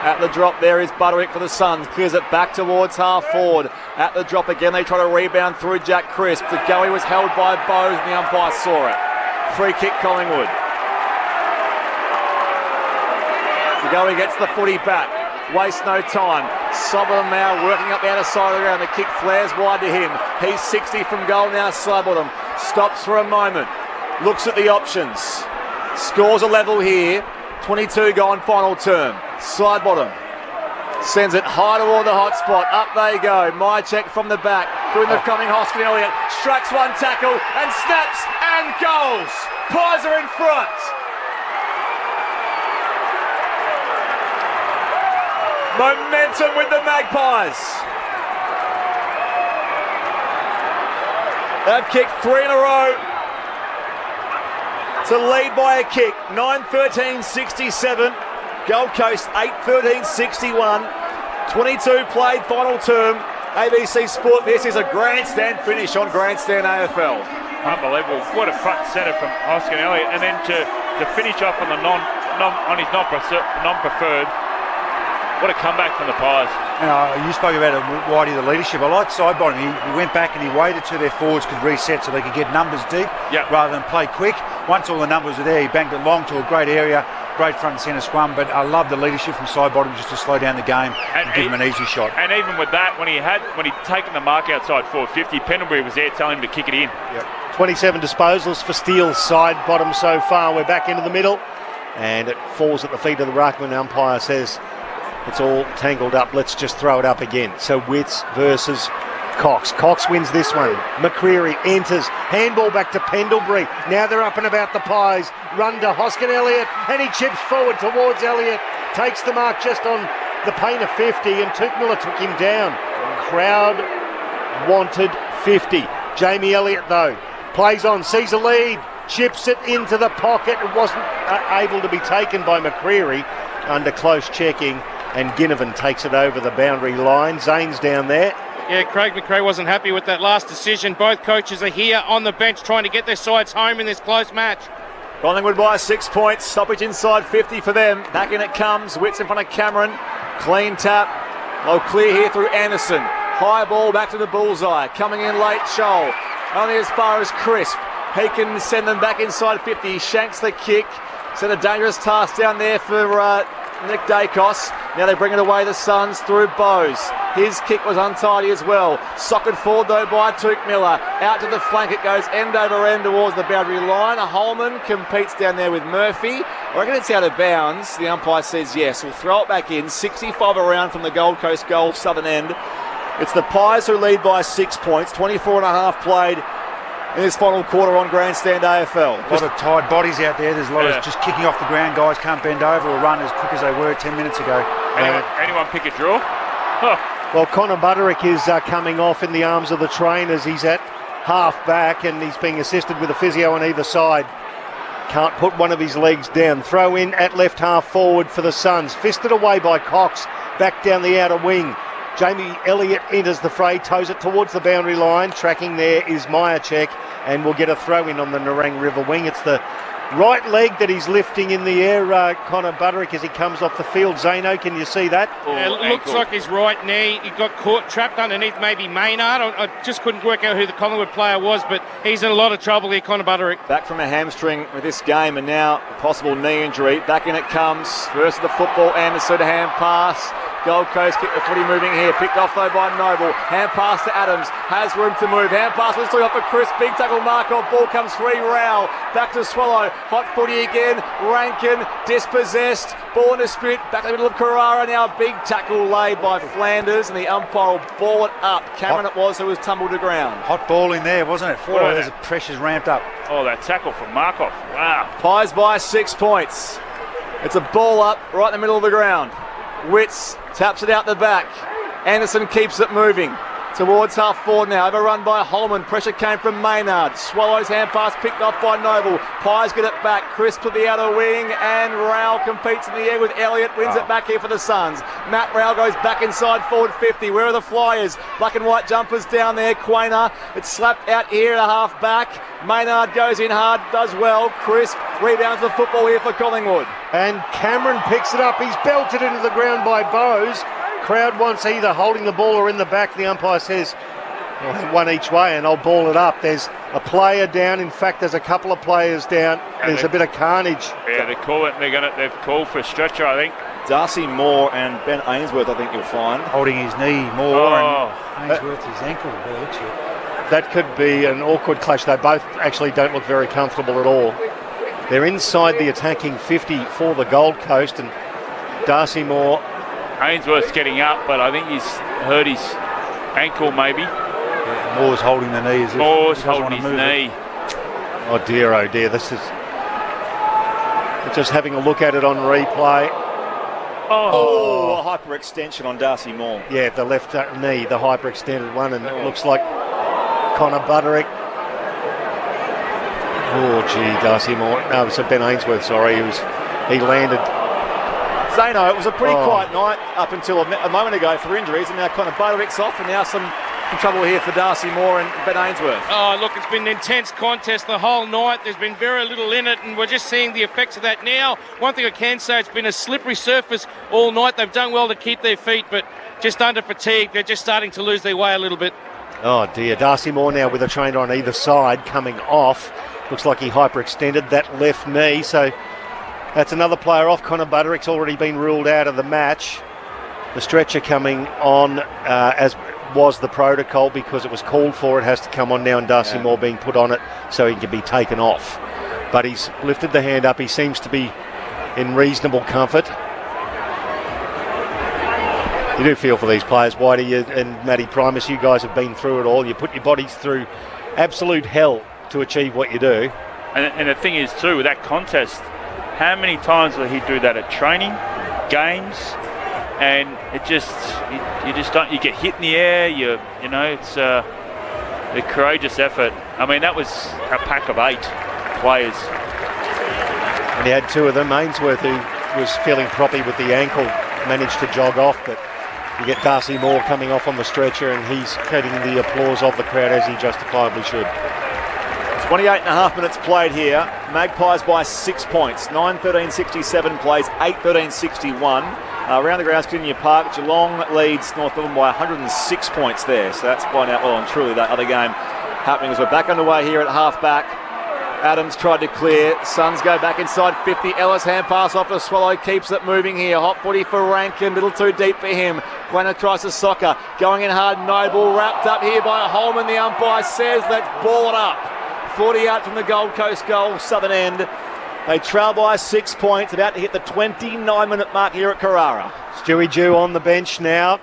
At the drop there is Butterick for the Suns, clears it back towards half forward. At the drop again, they try to rebound through Jack Crisp. The goey was held by Bowes and the umpire saw it. Free kick Collingwood. The goey gets the footy back. Waste no time. Soberham now working up the outer side of the ground. The kick flares wide to him. He's 60 from goal now, Sidebottom. Stops for a moment. Looks at the options. Scores a level here. 22 gone final term. Sidebottom sends it high toward the hot spot. Up they go. Mychek from the back. Doing the coming Hoskin Elliott. Strikes one tackle and snaps and goals. Pies are in front. Momentum with the Magpies. They've kicked 3 in a row to lead by a kick. 9-13-67. Gold Coast 8-13-61. 22 played final term. ABC Sport, this is a grandstand finish on Grandstand AFL. Unbelievable. What a front centre from Hoskin Elliott. And then to finish off on the on his non-preferred. What a comeback from the Pies. You spoke about it, Whitey, the leadership. I like Sidebottom. He went back and he waited till their forwards could reset so they could get numbers deep rather than play quick. Once all the numbers were there, he banged it long to a great area. Great front and centre scrum, but I love the leadership from Sidebottom just to slow down the game and give him an easy shot. And even with that, when he'd taken the mark outside 450, Pendlebury was there telling him to kick it in. 27 disposals for Steele's Sidebottom so far. We're back into the middle, and it falls at the feet of the ruckman. Umpire says it's all tangled up. Let's just throw it up again. So Witts versus Cox. Cox wins this one. McCreary enters. Handball back to Pendlebury. Now they're up and about the Pies. Run to Hoskin Elliott. And he chips forward towards Elliott. Takes the mark just on the paint of 50. And Tuke Miller took him down. Crowd wanted 50. Jamie Elliott, though, plays on. Sees a lead. Chips it into the pocket. It wasn't able to be taken by McCreary under close checking. And Ginnivan takes it over the boundary line. Zane's down there. Yeah, Craig McRae wasn't happy with that last decision. Both coaches are here on the bench trying to get their sides home in this close match. Collingwood by 6 points. Stoppage inside 50 for them. Back in it comes. Witts in front of Cameron. Clean tap. They'll clear here through Anderson. High ball back to the bullseye. Coming in late, Scholl. Only as far as Crisp. He can send them back inside 50. He shanks the kick. Set a dangerous task down there for Nick Dacos. Now they bring it away, the Suns, through Bowes. His kick was untidy as well. Socked forward though by Touk Miller. Out to the flank it goes, end over end towards the boundary line. Holman competes down there with Murphy. I reckon it's out of bounds. The umpire says yes. We'll throw it back in. 65 around from the Gold Coast goal, southern end. It's the Pies who lead by 6 points. 24 and a half played in this final quarter on Grandstand AFL. A lot of tired bodies out there. There's a lot of just kicking off the ground. Guys can't bend over or run as quick as they were 10 minutes ago. Anyone pick a draw? Well, Connor Butterick is coming off in the arms of the trainers. He's at half back and he's being assisted with a physio on either side. Can't put one of his legs down. Throw in at left half forward for the Suns. Fisted away by Cox. Back down the outer wing. Jamie Elliott enters the fray, toes it towards the boundary line. Tracking there is Myercheck, and we'll get a throw in on the Nerang River wing. It's the right leg that he's lifting in the air, Connor Butterick, as he comes off the field. Zeno, can you see that? It looks like his right knee. He got caught, trapped underneath maybe Maynard. I just couldn't work out who the Collingwood player was, but he's in a lot of trouble here, Connor Butterick. Back from a hamstring with this game, and now a possible knee injury. Back in it comes. First of the football, Anderson, hand pass. Gold Coast kick the footy moving here. Picked off though by Noble. Hand pass to Adams. Has room to move. Hand pass was off for Chris. Big tackle Markov. Ball comes free. Rowell. Back to Swallow. Hot footy again. Rankin dispossessed. Ball in dispute. Back to the middle of Carrara now. Big tackle laid by Flanders, and the umpire will ball it up. Cameron it was who was tumbled to ground. Hot ball in there, wasn't it? There's pressure's ramped up. Oh, that tackle from Markov. Wow. Pies by 6 points. It's a ball up right in the middle of the ground. Witts taps it out the back. Anderson keeps it moving towards half forward now. Overrun by Holman. Pressure came from Maynard. Swallows hand pass picked off by Noble. Pies get it back. Chris to the outer wing, and Rowell competes in the air with Elliott. Wins it back here for the Suns. Matt Rowell goes back inside forward 50. Where are the Flyers? Black and white jumpers down there. Quainer. It's slapped out here at a half back. Maynard goes in hard, does well. Chris rebounds the football here for Collingwood. And Cameron picks it up. He's belted into the ground by Bowes. Crowd wants either holding the ball or in the back. The umpire says, I'll have one each way and I'll ball it up. There's a player down. In fact, there's a couple of players down. There's a bit of carnage. Yeah, they've called for a stretcher, I think. Darcy Moore and Ben Ainsworth, I think you'll find. Holding his knee, Moore, and Ainsworth his ankle. That could be an awkward clash. They both actually don't look very comfortable at all. They're inside the attacking 50 for the Gold Coast, and Darcy Moore. Ainsworth's getting up, but I think he's hurt his ankle maybe. Yeah, Moore's holding the knee as if Moore's holding his knee. Oh dear, this is... Just having a look at it on replay. Oh, a hyperextension on Darcy Moore. Yeah, the left knee, the hyperextended one, and it looks like Connor Butterick. Oh, gee, Darcy Moore. No, so Ben Ainsworth, sorry. He landed. Zano, it was a pretty quiet night up until a moment ago for injuries, and now Connor Butterick's off, and now some trouble here for Darcy Moore and Ben Ainsworth. Oh, look, it's been an intense contest the whole night. There's been very little in it, and we're just seeing the effects of that now. One thing I can say, it's been a slippery surface all night. They've done well to keep their feet, but just under fatigue, they're just starting to lose their way a little bit. Oh, dear. Darcy Moore now with a trainer on either side coming off. Looks like he hyperextended that left knee, so that's another player off. Connor Butterick's already been ruled out of the match. The stretcher coming on as was the protocol because it was called for. It has to come on now, and Darcy Moore being put on it so he can be taken off. But he's lifted the hand up. He seems to be in reasonable comfort. You do feel for these players, Whitey and Matty Primus. You guys have been through it all. You put your bodies through absolute hell to achieve what you do. And the thing is too, with that contest, how many times will he do that at training, games, and it just you just don't, you get hit in the air. You know it's a courageous effort. I mean, that was a pack of 8 players, and he had 2 of them. Ainsworth, who was feeling proppy with the ankle, managed to jog off, but you get Darcy Moore coming off on the stretcher, and he's getting the applause of the crowd as he justifiably should. 28 and a half minutes played here. Magpies by 6 points. 9-13-67 plays, 8-13-61. Around the grounds, Virginia Park, Geelong leads North Melbourne by 106 points there. So that's by now well and truly that other game happening as we're back underway here at half back. Adams tried to clear. Suns go back inside 50. Ellis hand pass off to Swallow. Keeps it moving here. Hot footy for Rankin. Little too deep for him. Glenna tries to soccer. Going in hard. Noble wrapped up here by Holman. The umpire says let's ball it up. 40 out from the Gold Coast goal. Southern end. They trail by 6 points. About to hit the 29-minute mark here at Carrara. Stewie Dew on the bench now.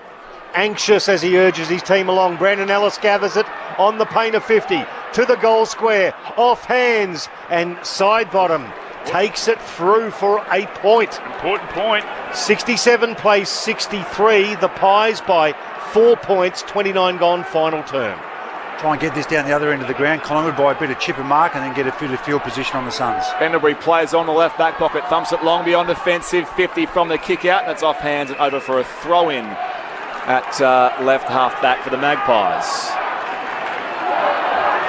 Anxious as he urges his team along. Brandon Ellis gathers it on the paint of 50 to the goal square, off hands and side bottom. Takes it through for a point. Important point. 67 plays 63. The Pies by 4 points. 29 gone, final term. Try and get this down the other end of the ground. Collingwood by a bit of chip and mark and then get a bit of field position on the Suns. Pendlebury plays on the left back pocket. Thumps it long beyond defensive. 50 from the kick out. That's off hands and over for a throw in at left half back for the Magpies.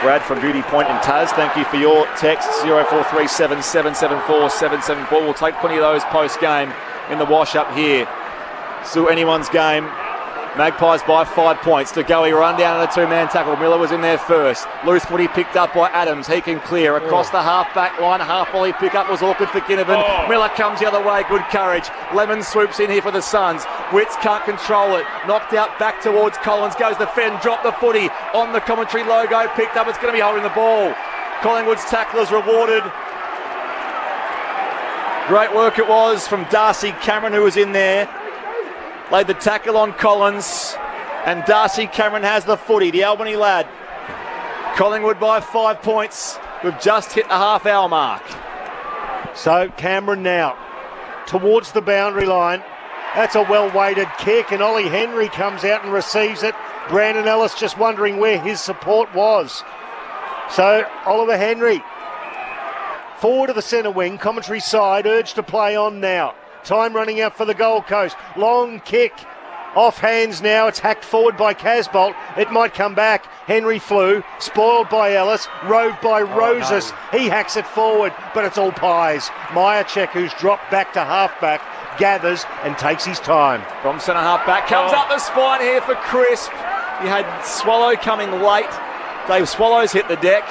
Brad from Beauty Point in Taz, thank you for your text. 0437 774 774. We'll take plenty of those post game in the wash up here. Still anyone's game. Magpies by 5 points. To go, he run down on a two-man tackle. Miller was in there first. Loose footy picked up by Adams. He can clear across the half-back line. Half-volley pick-up was awkward for Ginnivan. Miller comes the other way. Good courage. Lemon swoops in here for the Suns. Witts can't control it. Knocked out back towards Collins. Goes the Fenn. Dropped the footy on the commentary logo. Picked up. It's going to be holding the ball. Collingwood's tacklers rewarded. Great work it was from Darcy Cameron, who was in there. Laid the tackle on Collins, and Darcy Cameron has the footy, the Albany lad. Collingwood by 5 points. We've just hit the half-hour mark. So Cameron now towards the boundary line. That's a well-weighted kick, and Ollie Henry comes out and receives it. Brandon Ellis just wondering where his support was. So Oliver Henry forward to the centre wing, commentary side, urged to play on now. Time running out for the Gold Coast. Long kick. Off hands now. It's hacked forward by Casbolt. It might come back. Henry flew. Spoiled by Ellis. Roved by Rosas. No. He hacks it forward, but it's all Pies. Myercheck, who's dropped back to halfback, gathers and takes his time. From centre halfback. Comes up the spine here for Crisp. You had Swallow coming late. Dave Swallows hit the deck.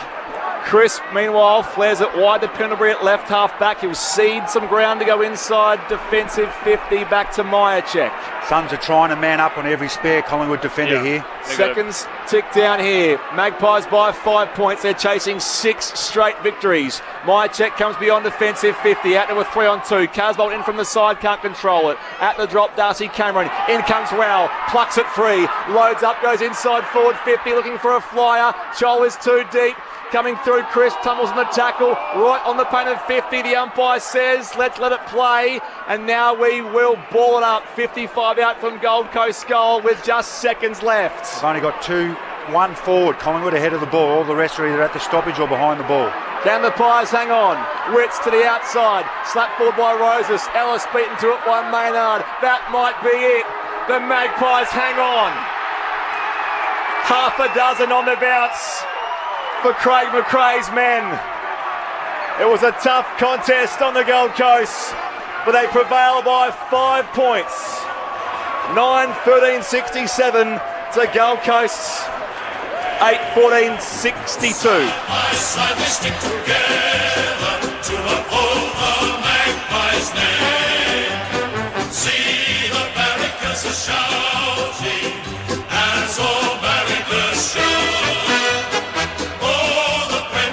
Crisp, meanwhile, flares it wide to Pendlebury at left half back. He'll cede some ground to go inside. Defensive 50 back to Myercheck. Suns are trying to man up on every spare Collingwood defender here. Seconds tick down here. Magpies by 5 points. They're chasing 6 straight victories. Myercheck comes beyond defensive 50. Out to a 3-on-2. Casbolt in from the side, can't control it. At the drop, Darcy Cameron. In comes Rowell. Plucks it free. Loads up, goes inside forward 50. Looking for a flyer. Joel is too deep. Coming through, Chris tumbles in the tackle, right on the paint of 50. The umpire says, let's let it play. And now we will ball it up. 55 out from Gold Coast goal with just seconds left. They've only got 2-1 forward. Collingwood ahead of the ball. All the rest are either at the stoppage or behind the ball. Can the Pies hang on? Witts to the outside. Slapped forward by Rosas. Ellis beaten to it by Maynard. That might be it. The Magpies hang on. Half a dozen on the bounce for Craig McRae's men. It was a tough contest on the Gold Coast, but they prevail by 5 points. 9-13-67 to Gold Coast's 8-14-62. Side we stick together to uphold the Magpies' name. See the barricades are shouting, as all barricades shout.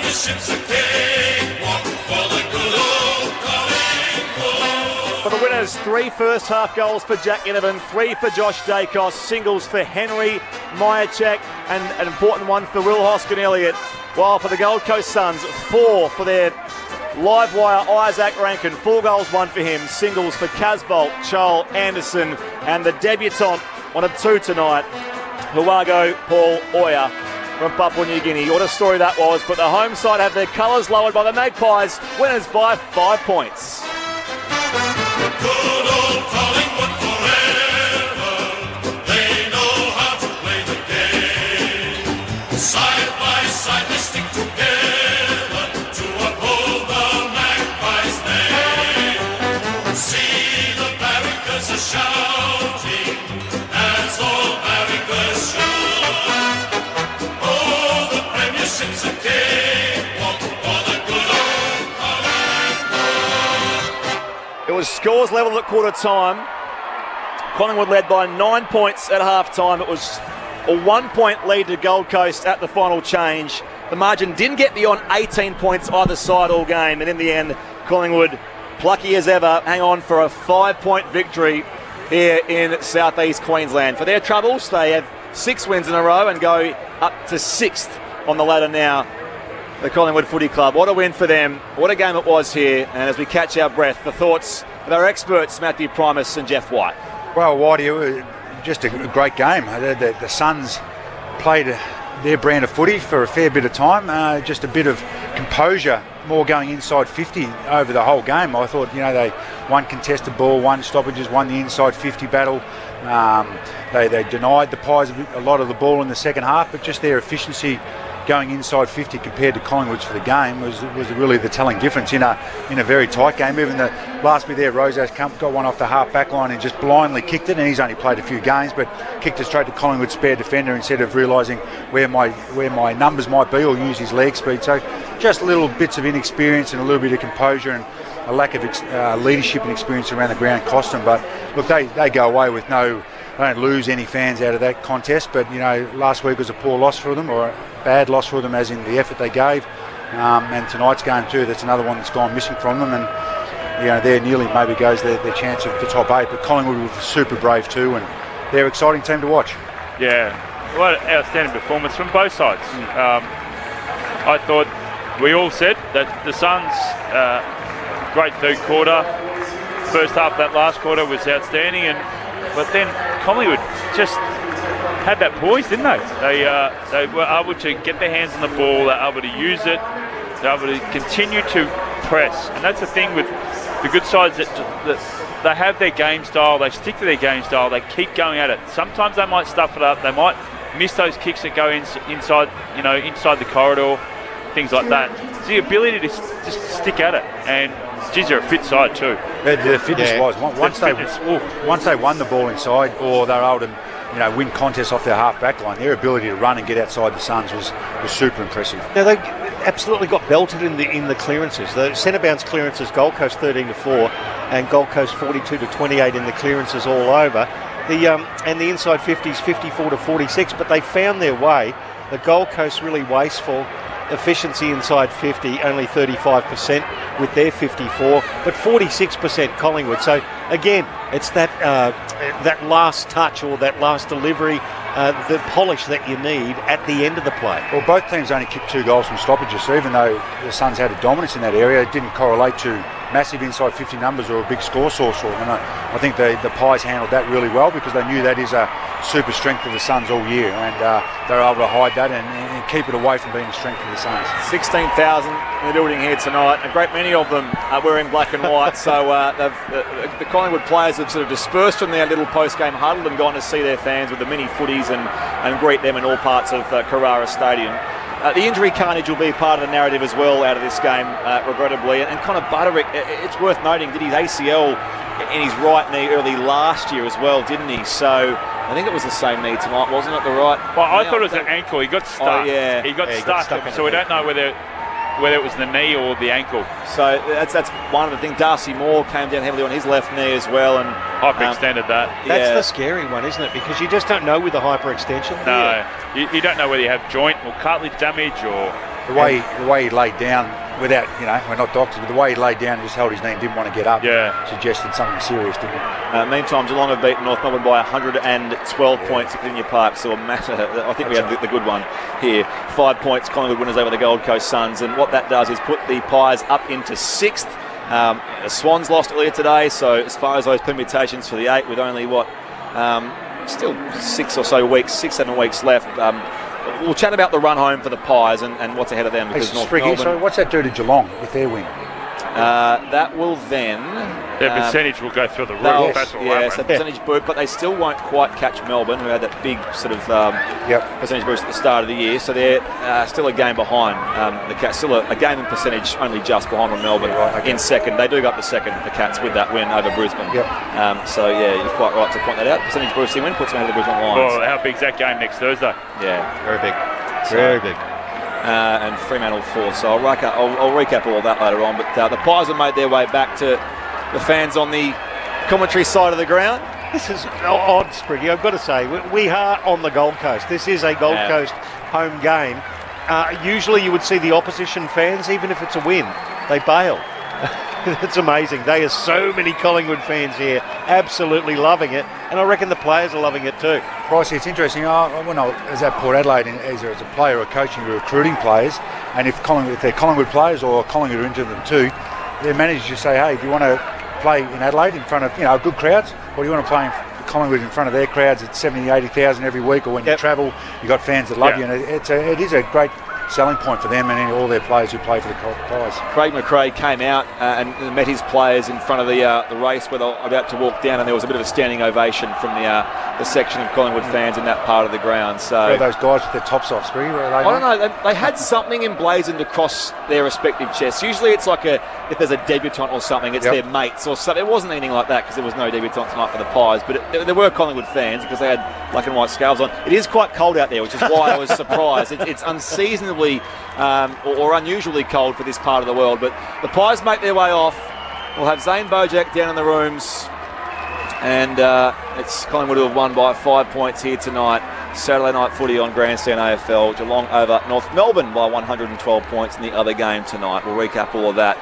Ships a cakewalk for the good old Collingwood. For the winners, 3 first half goals for Jack Ginnivan, 3 for Josh Dacos, singles for Henry, Myercheck, and an important one for Will Hoskin Elliott. While for the Gold Coast Suns, 4 for their live wire Isaac Rankin, 4 goals, 1 for him, singles for Casbolt, Charles Anderson, and the debutant, one of 2 tonight, Huago Paul Oya from Papua New Guinea. What a story that was, but the home side have their colours lowered by the Magpies, winners by 5 points. Good old Collingwood forever, they know how to play the game. Side by side they stick together to uphold the Magpies' name. See the barricades are shouting, as all barricades shout. Ships a cakewalk for the good Scores level at quarter time. Collingwood led by 9 points at half time. It was a 1 point lead to Gold Coast at the final change. The margin didn't get beyond 18 points either side all game, and in the end, Collingwood, plucky as ever, hang on for a 5 point victory here in southeast Queensland. For their troubles, they have 6 wins in a row and go up to 6th on the ladder now. The Collingwood Footy Club. What a win for them. What a game it was here. And as we catch our breath, the thoughts of our experts, Matthew Primus and Jeff White. Well, Whitey, just a great game. The Suns played their brand of footy for a fair bit of time. Just a bit of composure, more going inside 50 over the whole game. I thought, they won contested ball, won stoppages, won the inside 50 battle. They denied the Pies a lot of the ball in the second half, but just their efficiency going inside 50 compared to Collingwood's for the game was really the telling difference in a very tight game. Even the last bit there, Rosas got one off the half back line and just blindly kicked it, and he's only played a few games, but kicked it straight to Collingwood's spare defender instead of realising where my numbers might be or use his leg speed. So just little bits of inexperience and a little bit of composure and a lack of leadership and experience around the ground cost them. But look, they go away with they don't lose any fans out of that contest, but last week was a poor loss for them, or a bad loss for them as in the effort they gave, and tonight's game too, that's another one that's gone missing from them, and there nearly maybe goes their chance of the top 8. But Collingwood was super brave too, and they're an exciting team to watch. Yeah, what an outstanding performance from both sides. I thought we all said that the Suns great third quarter, first half that last quarter was outstanding, but then Collingwood just had that poise, didn't they? They were able to get their hands on the ball, they were able to use it, they were able to continue to press. And that's the thing with the good sides, that they have their game style, they stick to their game style, they keep going at it. Sometimes they might stuff it up, they might miss those kicks that go inside the corridor, things like that. It's the ability to just stick at it, and geez, they're a fit side too. The fitness was once they won the ball inside, or they were able to win contests off their half back line, their ability to run and get outside the Suns was super impressive. Now they absolutely got belted in the clearances. The centre bounce clearances, Gold Coast 13-4 and Gold Coast 42-28 in the clearances all over. And the inside 50s 54-46, but they found their way. The Gold Coast really wasteful. Efficiency inside 50, only 35% with their 54, but 46% Collingwood. So again, it's that last touch or that last delivery, the polish that you need at the end of the play. Well, both teams only kicked 2 goals from stoppages, so even though the Suns had a dominance in that area, it didn't correlate to massive inside 50 numbers or a big score source for them. And I think the Pies handled that really well, because they knew that is a super strength of the Suns all year, and they were able to hide that and keep it away from being a strength of the Suns. 16,000 in the building here tonight. A great many of them are wearing black and white, so the Collingwood players have sort of dispersed from their little post-game huddle and gone to see their fans with the mini footies and greet them in all parts of Carrara Stadium. The injury carnage will be part of the narrative as well out of this game, regrettably. And Connor Butterick, it's worth noting, did his ACL in his right knee early last year as well, didn't he? So I think it was the same knee tonight, wasn't it? The right? Well, I thought it was an ankle. He got stuck. Oh, yeah. He got stuck. So we don't know whether it was the knee or the ankle. So that's one of the things. Darcy Moore came down heavily on his left knee as well, and hyperextended that. That's the scary one, isn't it? Because you just don't know with the hyperextension. No, you don't know whether you have joint or cartilage damage or the way he laid down. Without, we're not doctors, but the way he laid down and just held his knee and didn't want to get up, suggested something serious, didn't it? Meantime, Geelong have beaten North Melbourne by 112 points at Virginia Park, so a matter. I think we had the good one here. 5 points, Collingwood winners over the Gold Coast Suns, and what that does is put the Pies up into 6th. The Swans lost earlier today, so as far as those permutations for the 8, with only still 7 weeks left. We'll chat about the run home for the Pies and what's ahead of them. Because North Melbourne, so what's that do to Geelong with their win? That will then... Their percentage will go through the roof. Yes, so percentage boost, but they still won't quite catch Melbourne, who had that big sort of percentage boost at the start of the year. So they're still a game behind. The Cats, still a game in percentage, only just behind on Melbourne in second. They do go up to second, the Cats, with that win over Brisbane. So yeah, you're quite right to point that out. Percentage boosting win puts them ahead of the Brisbane Lions. Well, how big's that game next Thursday? Yeah, very big. Very big. And Fremantle 4. So I'll recap all that later on. But the Pies have made their way back to the fans on the commentary side of the ground. This is odd, Spriggy. I've got to say, we are on the Gold Coast. This is a Gold Coast home game. Usually you would see the opposition fans, even if it's a win, they bail. It's amazing. There are so many Collingwood fans here, absolutely loving it, and I reckon the players are loving it too. Pricey, it's interesting. When I was at Port Adelaide, either as a player or coaching or recruiting players, and if they're Collingwood players or Collingwood are into them too, their managers just say, "Hey, do you want to play in Adelaide in front of good crowds, or do you want to play in Collingwood in front of their crowds at 70,000, 80,000 every week, or when you travel, you've got fans that love you?" And it is a great selling point for them and all their players who play for the Pies. Craig McRae came out and met his players in front of the race where they were about to walk down, and there was a bit of a standing ovation from the section of Collingwood fans in that part of the ground. So where are those guys with their tops off, Spree? I don't know. They had something emblazoned across their respective chests. Usually it's like if there's a debutant or something, it's their mates or something. It wasn't anything like that because there was no debutant tonight for the Pies, but there were Collingwood fans because they had black and white scales on. It is quite cold out there, which is why I was surprised. It's unseasonably or unusually cold for this part of the world, but the Pies make their way off. We'll have Zane Bojack down in the rooms, and it's Collingwood who have won by 5 points here tonight. Saturday night footy on Grandstand AFL. Geelong over North Melbourne by 112 points in the other game tonight. We'll recap all of that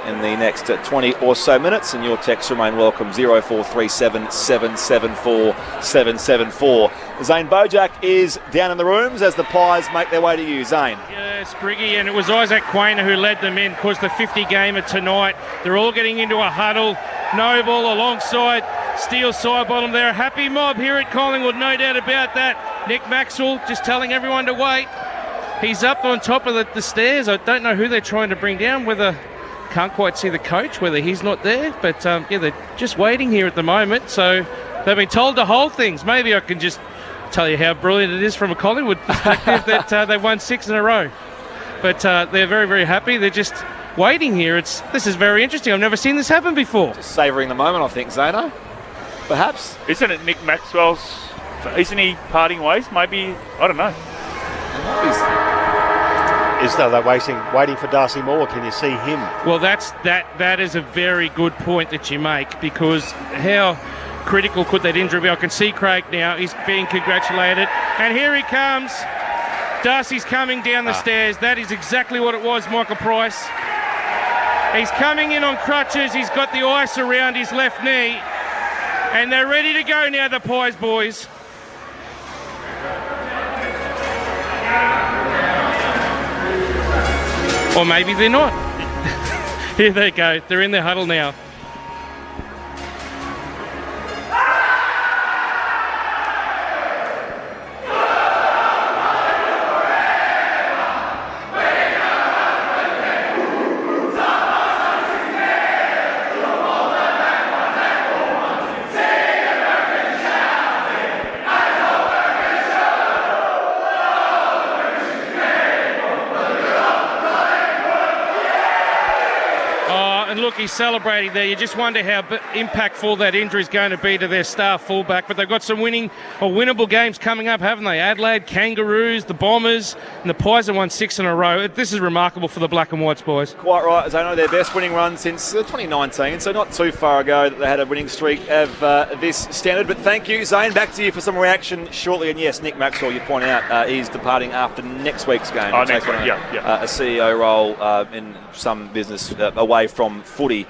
in the next 20 or so minutes, and your texts remain welcome. 0437 774 774. Zane Bojack is down in the rooms as the Pies make their way to you. Zane. Yes, Briggy, and it was Isaac Quainer who led them in because the 50-gamer tonight. They're all getting into a huddle. Noble alongside Steele Sidebottom. They're a happy mob here at Collingwood, no doubt about that. Nick Maxwell just telling everyone to wait. He's up on top of the stairs. I don't know who they're trying to bring down, whether... Can't quite see the coach, whether he's not there, but they're just waiting here at the moment, so they've been told to hold things. Maybe I can just tell you how brilliant it is from a Collingwood perspective that they've won 6 in a row, but they're very, very happy. They're just waiting here. This is very interesting. I've never seen this happen before. Just savouring the moment, I think, Zano, perhaps. Isn't it Nick Maxwell's, isn't he parting ways? Maybe, I don't know. Is though they're waiting for Darcy Moore. Can you see him? Well, that is a very good point that you make, because how critical could that injury be? I can see Craig now. He's being congratulated, and here he comes. Darcy's coming down the stairs. That is exactly what it was, Michael Price. He's coming in on crutches. He's got the ice around his left knee, and they're ready to go now, the Pies boys. Or maybe they're not. Here they go. They're in their huddle now. Look, he's celebrating there. You just wonder how impactful that injury is going to be to their star fullback. But they've got some winnable games coming up, haven't they? Adelaide, Kangaroos, the Bombers, and the Pies have won 6 in a row. This is remarkable for the Black and Whites, boys. Quite right. They know their best winning run since 2019, so not too far ago that they had a winning streak of this standard. But thank you, Zane. Back to you for some reaction shortly. And yes, Nick Maxwell, you point out, he's departing after next week's game. Next week, a CEO role in some business away from footy.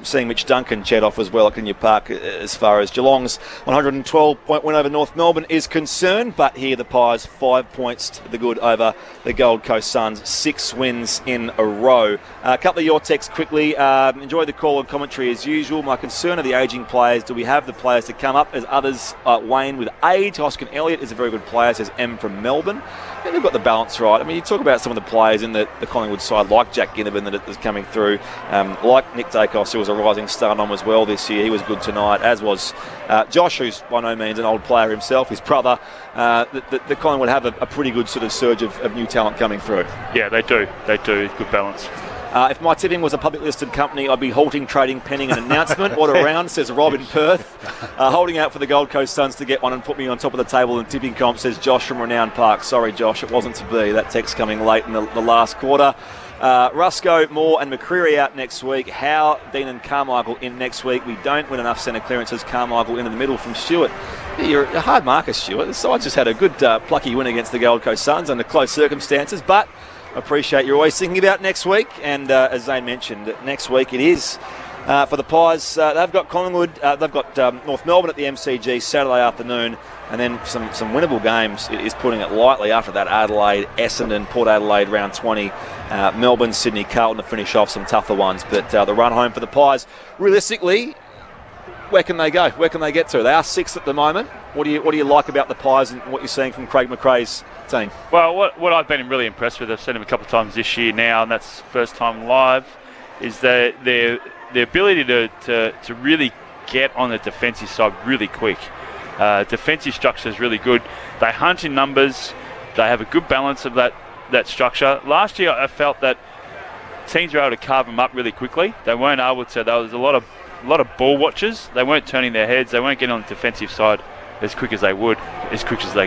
Seeing Mitch Duncan chat off as well at Kinnear Park as far as Geelong's 112-point win over North Melbourne is concerned, but here the Pies 5 points to the good over the Gold Coast Suns, 6 wins in a row. A couple of your texts quickly. Enjoy the call and commentary as usual. My concern are the ageing players. Do we have the players to come up as others wane with age? Hoskin Elliott is a very good player, says M from Melbourne. I think they've got the balance right. I mean, you talk about some of the players in the Collingwood side, like Jack Ginnivan that is coming through, like Nick Dacos, who was a rising star on as well this year. He was good tonight, as was Josh, who's by no means an old player himself, his brother. The Collingwood have a pretty good sort of surge of new talent coming through. Yeah, they do. They do. Good balance. If my tipping was a public listed company, I'd be halting trading pending an announcement. What a round, says Rob in Perth. Holding out for the Gold Coast Suns to get one and put me on top of the table in tipping comp, says Josh from Renown Park. Sorry, Josh, it wasn't to be. That text coming late in the last quarter. Rusco, Moore and McCreary out next week. Howe, Dean and Carmichael in next week. We don't win enough centre clearances. Carmichael into the middle from Stewart. You're a hard marker, Stewart. The side just had a good plucky win against the Gold Coast Suns under close circumstances, but I appreciate you're always thinking about next week. And as Zane mentioned, next week it is for the Pies. They've got Collingwood, they've got North Melbourne at the MCG Saturday afternoon, and then some winnable games, is putting it lightly. After that, Adelaide, Essendon, Port Adelaide round 20, Melbourne, Sydney, Carlton to finish off some tougher ones. But the run home for the Pies, realistically, where can they go? Where can they get to? They are 6th at the moment. What do you like about the Pies and what you're seeing from Craig McRae's team? Well, what I've been really impressed with, I've seen him a couple of times this year now, and that's first time live, is their ability to really get on the defensive side really quick. Defensive structure is really good. They hunt in numbers. They have a good balance of that structure. Last year, I felt that teams were able to carve them up really quickly. They weren't able to. There was a lot of ball watchers. They weren't turning their heads. They weren't getting on the defensive side as quick as they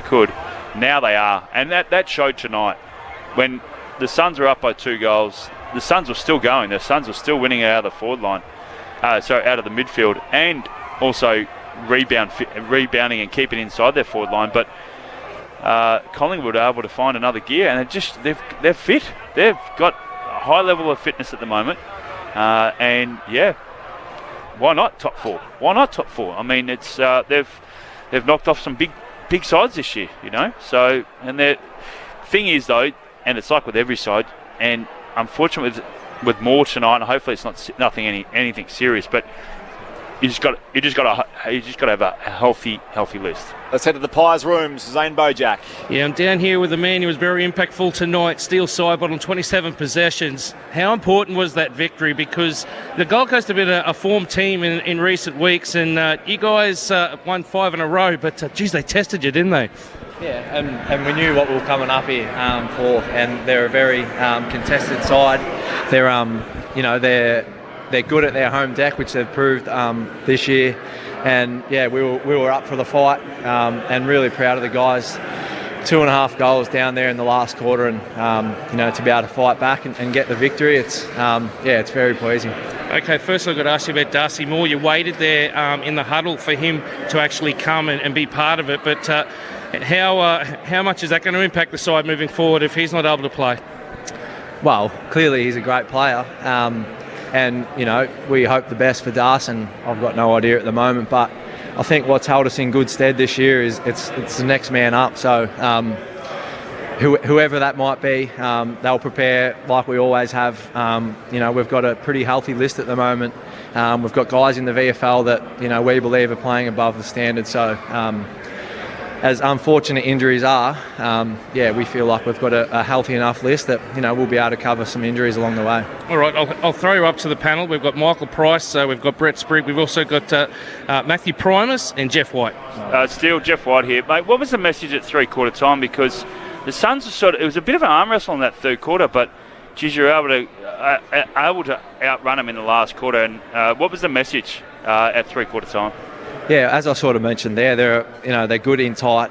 could. Now they are, and that showed tonight. When the Suns were up by 2 goals, the Suns were still going. The Suns were still winning out of the forward line, out of the midfield, and also rebounding and keeping inside their forward line. But Collingwood are able to find another gear, and they're fit. They've got a high level of fitness at the moment, and yeah, why not top 4? Why not top 4? I mean, it's they've knocked off some big sides this year, you know. So, and the thing is though, and it's like with every side, and unfortunately with Moore tonight, and hopefully it's anything serious, but you just got to have a healthy list. Let's head to the Pies rooms. Zane Bojack. Yeah, I'm down here with a man who was very impactful tonight. Steel Sidebot on 27 possessions. How important was that victory? Because the Gold Coast have been a form team in recent weeks, and you guys won 5 in a row. But geez, they tested you, didn't they? Yeah, and we knew what we were coming up here for, and they're a very contested side. They're good at their home deck, which they've proved this year. And yeah, we were up for the fight, and really proud of the guys. 2.5 goals down there in the last quarter, and to be able to fight back and get the victory, it's very pleasing. Okay, first I've got to ask you about Darcy Moore. You waited there in the huddle for him to actually come and be part of it, but how much is that going to impact the side moving forward if he's not able to play? Well, clearly he's a great player. And, we hope the best for Darcy, and I've got no idea at the moment, but I think what's held us in good stead this year is it's the next man up. So whoever that might be, they'll prepare like we always have. We've got a pretty healthy list at the moment. We've got guys in the VFL that, we believe are playing above the standard. So as unfortunate injuries are, we feel like we've got a healthy enough list that, we'll be able to cover some injuries along the way. All right, I'll throw you up to the panel. We've got Michael Price, we've got Brett Sprigg, we've also got Matthew Primus and Jeff White. Still Jeff White here. Mate, what was the message at 3/4 time? Because the Suns were it was a bit of an arm wrestle in that third quarter, but geez, you were able to outrun them in the last quarter. And what was the message at 3/4 time? Yeah, as I sort of mentioned there, they're good in tight.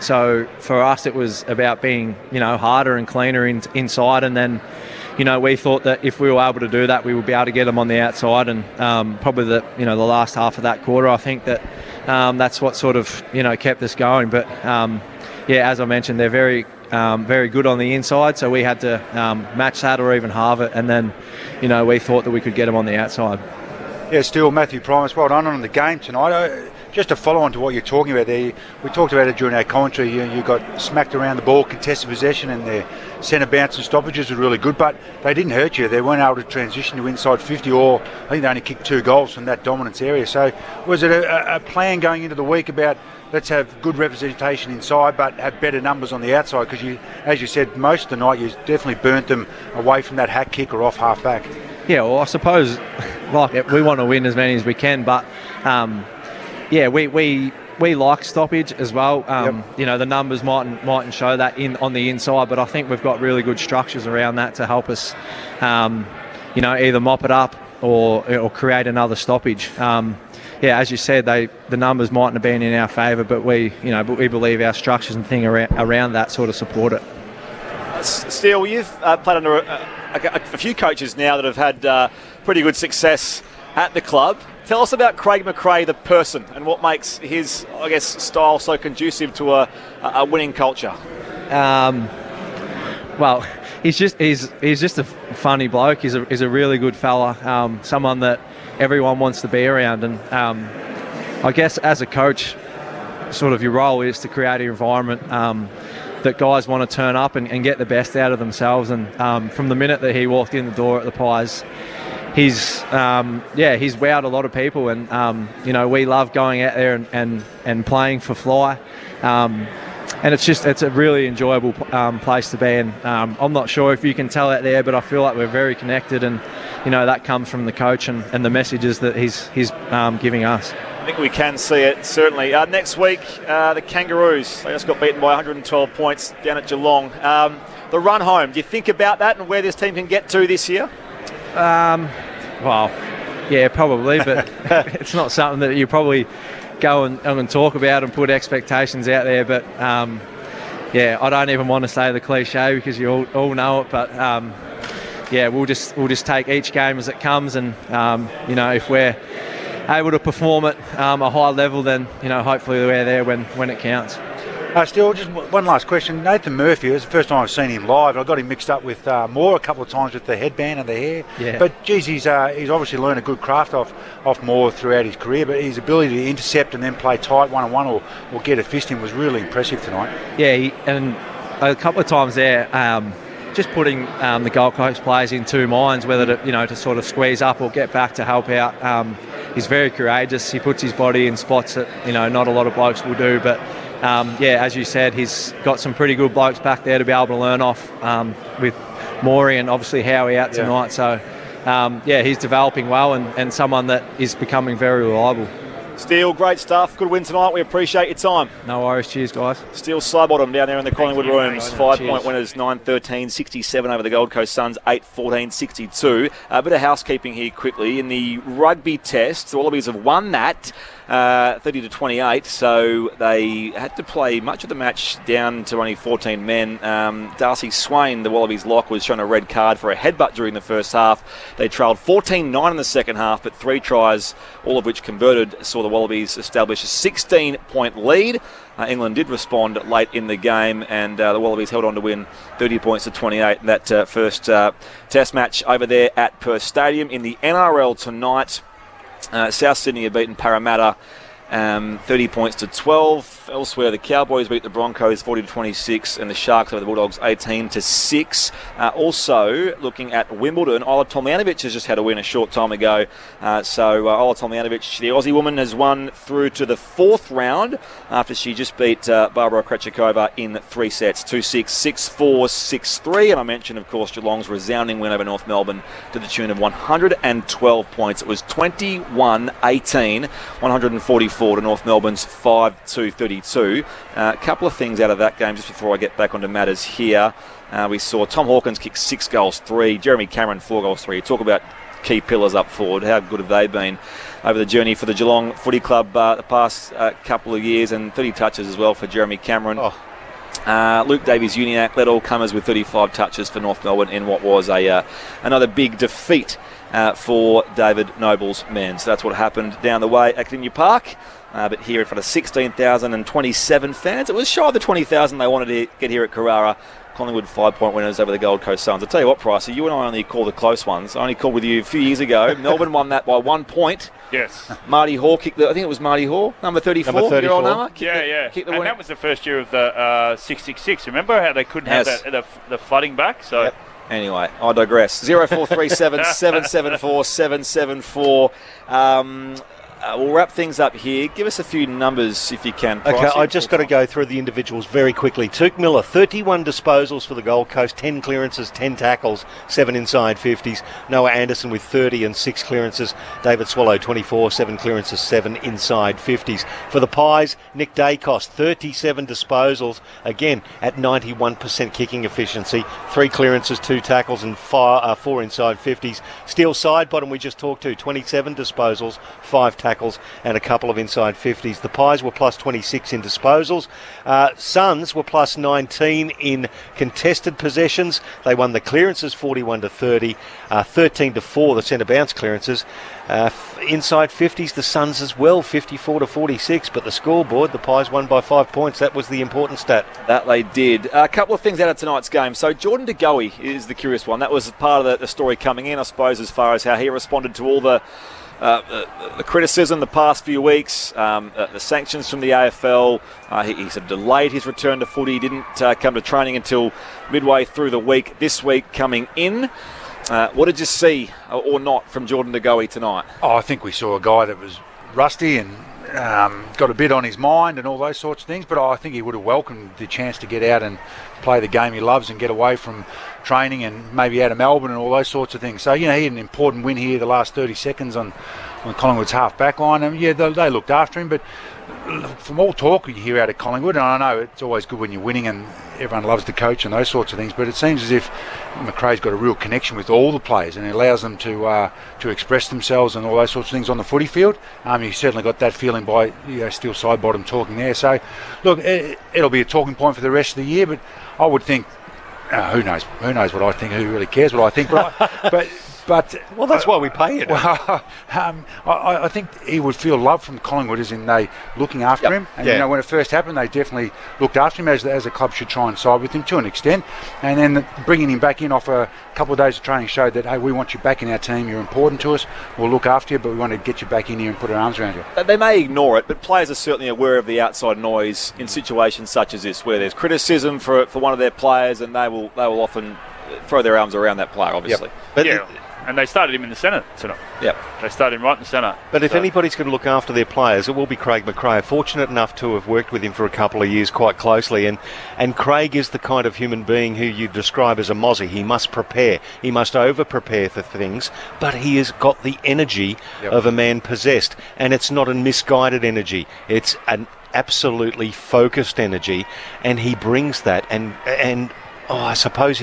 So for us, it was about being harder and cleaner inside, and then we thought that if we were able to do that, we would be able to get them on the outside. And probably the last half of that quarter, I think that that's what sort of kept us going. But as I mentioned, they're very good on the inside, so we had to match that or even halve it, and then we thought that we could get them on the outside. Yeah, still Matthew Primus, well done on the game tonight. Just to follow on to what you're talking about there, we talked about it during our commentary. You got smacked around the ball, contested possession, and their centre bounce and stoppages were really good, but they didn't hurt you. They weren't able to transition to inside 50, or I think they only kicked 2 goals from that dominance area. So was it a plan going into the week about let's have good representation inside but have better numbers on the outside? Because as you said, most of the night you definitely burnt them away from that hack kick or off half back. Yeah, well, I suppose we want to win as many as we can, but we like stoppage as well. The numbers mightn't show that on the inside, but I think we've got really good structures around that to help us, either mop it up or create another stoppage. As you said, the numbers mightn't have been in our favour, but we believe our structures and thing around that sort of support it. Steele, you've played under a few coaches now that have had pretty good success at the club. Tell us about Craig McRae, the person, and what makes his, I guess, style so conducive to a winning culture. Well, he's just a funny bloke. He's a really good fella. Someone that everyone wants to be around, and I guess as a coach, sort of your role is to create an environment that guys want to turn up and get the best out of themselves. And from the minute that he walked in the door at the Pies, he's wowed a lot of people, and we love going out there and playing for fly. And it's a really enjoyable place to be, and I'm not sure if you can tell out there, but I feel like we're very connected, and that comes from the coach and the messages that he's giving us. I think we can see it, certainly. Next week, the Kangaroos, they just got beaten by 112 points down at Geelong. The run home, do you think about that and where this team can get to this year? Well, yeah, probably, but it's not something that you probably go and talk about and put expectations out there. But, I don't even want to say the cliche because you all know it. But, we'll just take each game as it comes, and, if we're able to perform at a high level, then, hopefully we're there when it counts. Still, just one last question. Nathan Murphy, it's the first time I've seen him live. I got him mixed up with Moore a couple of times with the headband and the hair. Yeah. But, geez, he's obviously learned a good craft off Moore throughout his career, but his ability to intercept and then play tight one-on-one or get a fisting was really impressive tonight. Yeah, and a couple of times there, just putting the Gold Coast players in two minds, whether to sort of squeeze up or get back to help out. He's very courageous. He puts his body in spots that, not a lot of blokes will do, but as you said, he's got some pretty good blokes back there to be able to learn off with Maury and obviously Howie out tonight. So, he's developing well and someone that is becoming very reliable. Steele, great stuff. Good win tonight. We appreciate your time. No worries. Cheers, guys. Steele Sidebottom down there in the Collingwood rooms. 5-point winners, 9-13-67 over the Gold Coast Suns, 8-14-62. A bit of housekeeping here quickly. In the rugby test, the Wallabies have won that 30-28, so they had to play much of the match down to only 14 men. Darcy Swain, the Wallabies lock, was shown a red card for a headbutt during the first half. They trailed 14-9 in the second half, but 3 tries, all of which converted, saw the Wallabies establish a 16-point lead. England did respond late in the game, and the Wallabies held on to win 30 points to 28 in that first test match over there at Perth Stadium. In the NRL tonight, South Sydney have beaten Parramatta 30 points to 12. Elsewhere, the Cowboys beat the Broncos 40-26, and the Sharks over the Bulldogs 18-6. Also, looking at Wimbledon, Ola Tomljanovic has just had a win a short time ago. Ola Tomljanovic, the Aussie woman, has won through to the 4th round after she just beat Barbara Krejcikova in 3 sets, 2-6, 6-4, 6-3. And I mentioned, of course, Geelong's resounding win over North Melbourne to the tune of 112 points. It was 21-18, 144 to North Melbourne's 5-2-32. A couple of things out of that game just before I get back onto matters here. We saw Tom Hawkins kick 6 goals, 3. Jeremy Cameron, 4 goals, 3. Talk about key pillars up forward. How good have they been over the journey for the Geelong Footy Club the past couple of years, and 30 touches as well for Jeremy Cameron. Luke Davies-Uniacke led all comers with 35 touches for North Melbourne in what was another big defeat for David Noble's men. So that's what happened down the way at New Park. But here in front of 16,027 fans. It was shy of the 20,000 they wanted to get here at Carrara. Collingwood 5-point winners over the Gold Coast Suns. I'll tell you what, Pricey, you and I only call the close ones. I only called with you a few years ago. Melbourne won that by 1 point. Yes. Marty Hall kicked I think it was Marty Hall, number 34. Number 34. Your old number. And that was the first year of the 666. Remember how they couldn't have the flooding back? So. Yep. Anyway, I digress. 0437 774 774. We'll wrap things up here. Give us a few numbers if you can. Okay, I just got to go through the individuals very quickly. Tuke Miller, 31 disposals for the Gold Coast, 10 clearances, 10 tackles, 7 inside 50s. Noah Anderson with 30 and 6 clearances. David Swallow, 24, 7 clearances, 7 inside 50s. For the Pies, Nick Dacos, 37 disposals, again at 91% kicking efficiency, 3 clearances, 2 tackles and 4 inside 50s. Steele Sidebottom we just talked to, 27 disposals, 5 tackles. tackles and a couple of inside 50s. The Pies were plus 26 in disposals. Suns were plus 19 in contested possessions. They won the clearances 41-30, 13-4 the centre bounce clearances. Inside 50s, the Suns as well, 54-46. But the scoreboard, the Pies won by 5 points. That was the important stat. That they did. A couple of things out of tonight's game. So Jordan De Goey is the curious one. That was part of the story coming in, I suppose, as far as how he responded to all the criticism the past few weeks, the sanctions from the AFL. He sort of delayed his return to footy. He didn't come to training until midway through the week. This week coming in. What did you see or not from Jordan De Goey tonight? Oh, I think we saw a guy that was rusty and got a bit on his mind and all those sorts of things, but I think he would have welcomed the chance to get out and play the game he loves and get away from training and maybe out of Melbourne and all those sorts of things. So, he had an important win here the last 30 seconds on Collingwood's half-back line. And, they looked after him, but from all talk you hear out of Collingwood, and I know it's always good when you're winning and everyone loves the coach and those sorts of things, but it seems as if McRae's got a real connection with all the players and it allows them to express themselves and all those sorts of things on the footy field. You certainly got that feeling by Steele Sidebottom talking there. So, look, it'll be a talking point for the rest of the year, but I would think, who knows what I think, who really cares what I think, but well, that's why we pay it. Well, I think he would feel love from Collingwood, as in they looking after him. And when it first happened, they definitely looked after him, as a club should try and side with him to an extent. And then bringing him back in off a couple of days of training showed that, hey, we want you back in our team. You're important to us. We'll look after you, but we want to get you back in here and put our arms around you. They may ignore it, but players are certainly aware of the outside noise in situations such as this, where there's criticism for one of their players, and they will often throw their arms around that player, obviously. But and they started him in the centre tonight. Yep. They started him right in the centre. But if anybody's going to look after their players, it will be Craig McRae. Fortunate enough to have worked with him for a couple of years quite closely. And Craig is the kind of human being who you describe as a mozzie. He must prepare. He must over-prepare for things. But he has got the energy of a man possessed. And it's not a misguided energy. It's an absolutely focused energy. And he brings that. And I suppose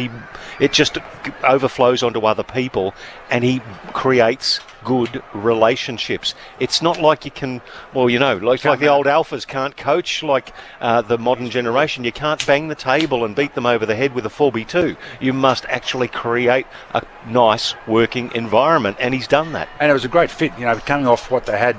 it just overflows onto other people, and he creates good relationships. It's not like you can, like the old alphas can't coach like the modern generation. You can't bang the table and beat them over the head with a 4x2. You must actually create a nice working environment, and he's done that. And it was a great fit, coming off what they had,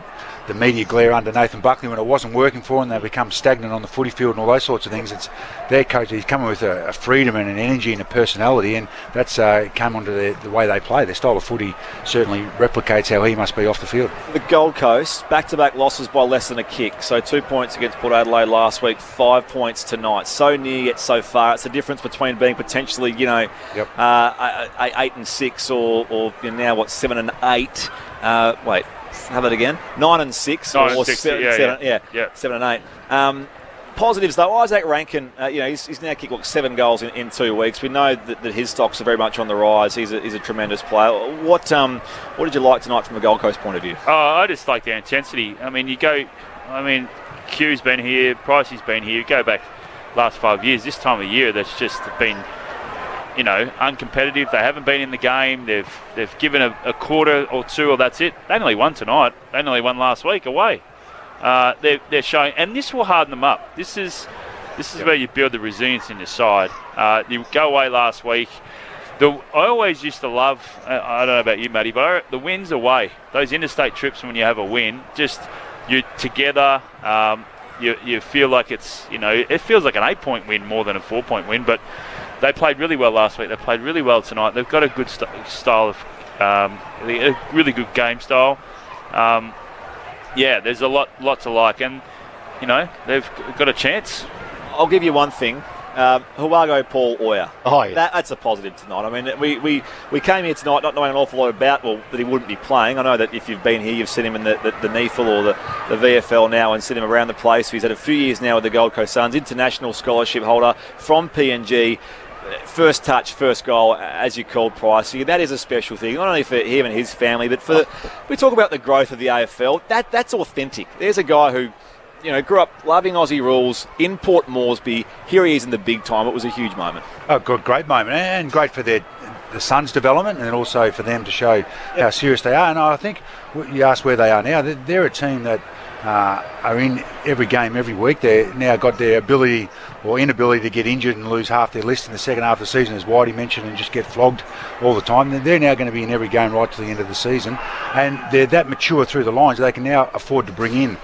the media glare under Nathan Buckley when it wasn't working for them. They become stagnant on the footy field and all those sorts of things. It's their coach. He's coming with a freedom and an energy and a personality, and that's come onto the way they play. Their style of footy certainly replicates how he must be off the field. The Gold Coast, back-to-back losses by less than a kick. So 2 points against Port Adelaide last week, 5 points tonight. So near yet so far. It's the difference between being potentially, 8 and 6 or now 7 and 8. Have it again. 9 and 6 or 7 and 8. Positives though, Isaac Rankin, he's now kicked 7 goals in 2 weeks. We know that his stocks are very much on the rise. He's a tremendous player. What did you like tonight from a Gold Coast point of view? I just like their intensity. Q's been here, Pricey's been here. You go back last 5 years, this time of year, that's just been uncompetitive. They haven't been in the game. They've given a quarter or two, or that's it. They nearly won tonight. They nearly won last week away. They're showing, and this will harden them up. This is where you build the resilience in your side. You go away last week. I always used to love, I don't know about you, Matty, but the wins away. Those interstate trips when you have a win, just you're together. You feel like it's, it feels like an 8-point win more than a 4-point win, but they played really well last week. They played really well tonight. They've got a good style of, a really good game style. There's a lot to like, and they've got a chance. I'll give you one thing. Huago Paul Oyer. Oh, yeah. That's a positive tonight. I mean, we came here tonight not knowing an awful lot about, that he wouldn't be playing. I know that if you've been here, you've seen him in the NEFL or the VFL now and seen him around the place. He's had a few years now with the Gold Coast Suns, international scholarship holder from PNG. First touch, first goal, as you called Pricey. That is a special thing, not only for him and his family, but we talk about the growth of the AFL. That's authentic. There's a guy who, grew up loving Aussie rules in Port Moresby. Here he is in the big time. It was a huge moment. Oh, good, great moment, and great for their the Suns' development, and also for them to show how serious they are. And I think you asked where they are now. They're a team that are in every game every week. They've now got their ability or inability to get injured and lose half their list in the second half of the season, as Whitey mentioned, and just get flogged all the time. They're now going to be in every game right to the end of the season, and they're that mature through the lines. They can now afford to bring in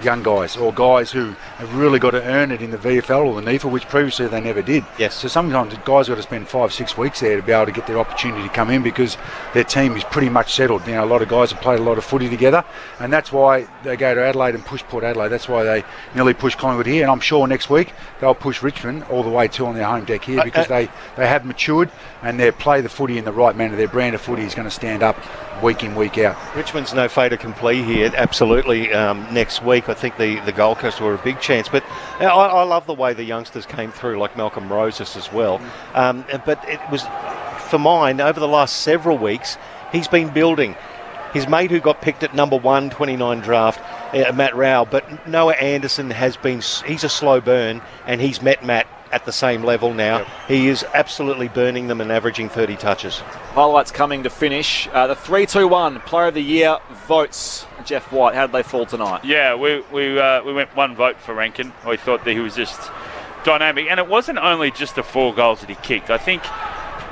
young guys or guys who have really got to earn it in the VFL or the NEFL, which previously they never did. Yes. So sometimes the guys got to spend 5-6 weeks there to be able to get their opportunity to come in, because their team is pretty much settled. You know, a lot of guys have played a lot of footy together, and that's why they go to Adelaide and push Port Adelaide. That's why they nearly push Collingwood here, and I'm sure next week they'll push Richmond all the way to on their home deck here, because they have matured and they play the footy in the right manner. Their brand of footy is going to stand up week in, week out. Richmond's no fait accompli here, absolutely. Next week, I think the Gold Coast were a big chance, but I love the way the youngsters came through, like Malcolm Roses as well. But it was, for mine, over the last several weeks, he's been building. His mate who got picked at number 129 draft, Matt Rao, but Noah Anderson he's a slow burn, and he's met Matt at the same level now. Yep. He is absolutely burning them and averaging 30 touches. Highlights coming to finish. The 3-2-1 Player of the Year votes. Jeff White, how did they fall tonight? Yeah, we went one vote for Rankin. We thought that he was just dynamic, and it wasn't only just the 4 goals that he kicked. I think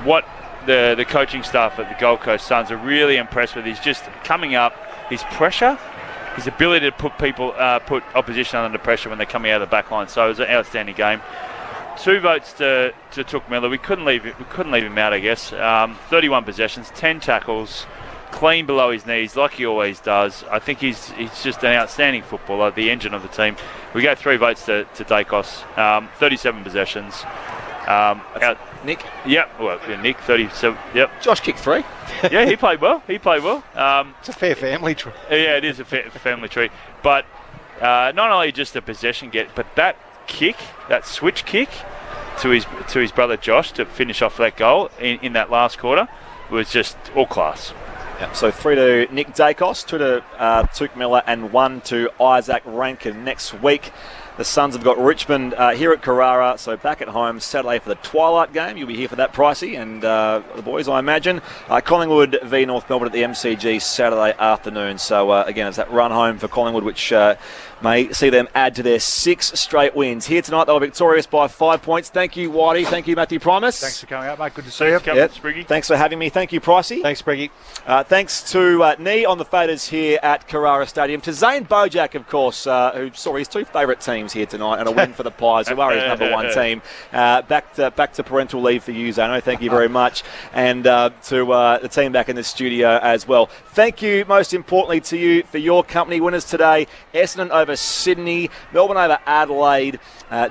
what the coaching staff at the Gold Coast Suns are really impressed with is just coming up, his pressure, his ability to put opposition under pressure when they're coming out of the back line. So it was an outstanding game. 2 votes to Took Miller. We couldn't leave him out, I guess. 31 possessions, 10 tackles, clean below his knees, like he always does. I think he's just an outstanding footballer, the engine of the team. We go 3 votes to Dacos. 37 possessions. Nick? Yep. Well, yeah, Nick, 37. Yep. Josh kicked 3. Yeah, he played well. It's a fair family tree. Yeah, it is a fair family tree. But not only just the possession but that kick, that switch kick to his brother Josh to finish off that goal in that last quarter was just all class. Yep. So 3 to Nick Dacos, 2 to Took Miller, and 1 to Isaac Rankin. Next week, the Suns have got Richmond here at Carrara, so back at home Saturday for the twilight game. You'll be here for that, Pricey, and the boys, I imagine. Collingwood v North Melbourne at the MCG Saturday afternoon. So, again, it's that run home for Collingwood, which may see them add to their 6 straight wins. Here tonight, they were victorious by 5 points. Thank you, Whitey. Thank you, Matthew Primus. Thanks for coming out, mate. Good to see you. Spriggy. Thanks for having me. Thank you, Pricey. Thanks, Spriggy. Thanks to Nee on the faders here at Carrara Stadium. To Zane Bojack, of course, who saw his 2 favourite teams here tonight and a win for the Pies, who are his number 1 team. Back to parental leave for you, Zane. Thank you very much. And to the team back in the studio as well. Thank you, most importantly, to you for your company. Winners today, Essendon over Sydney, Melbourne over Adelaide,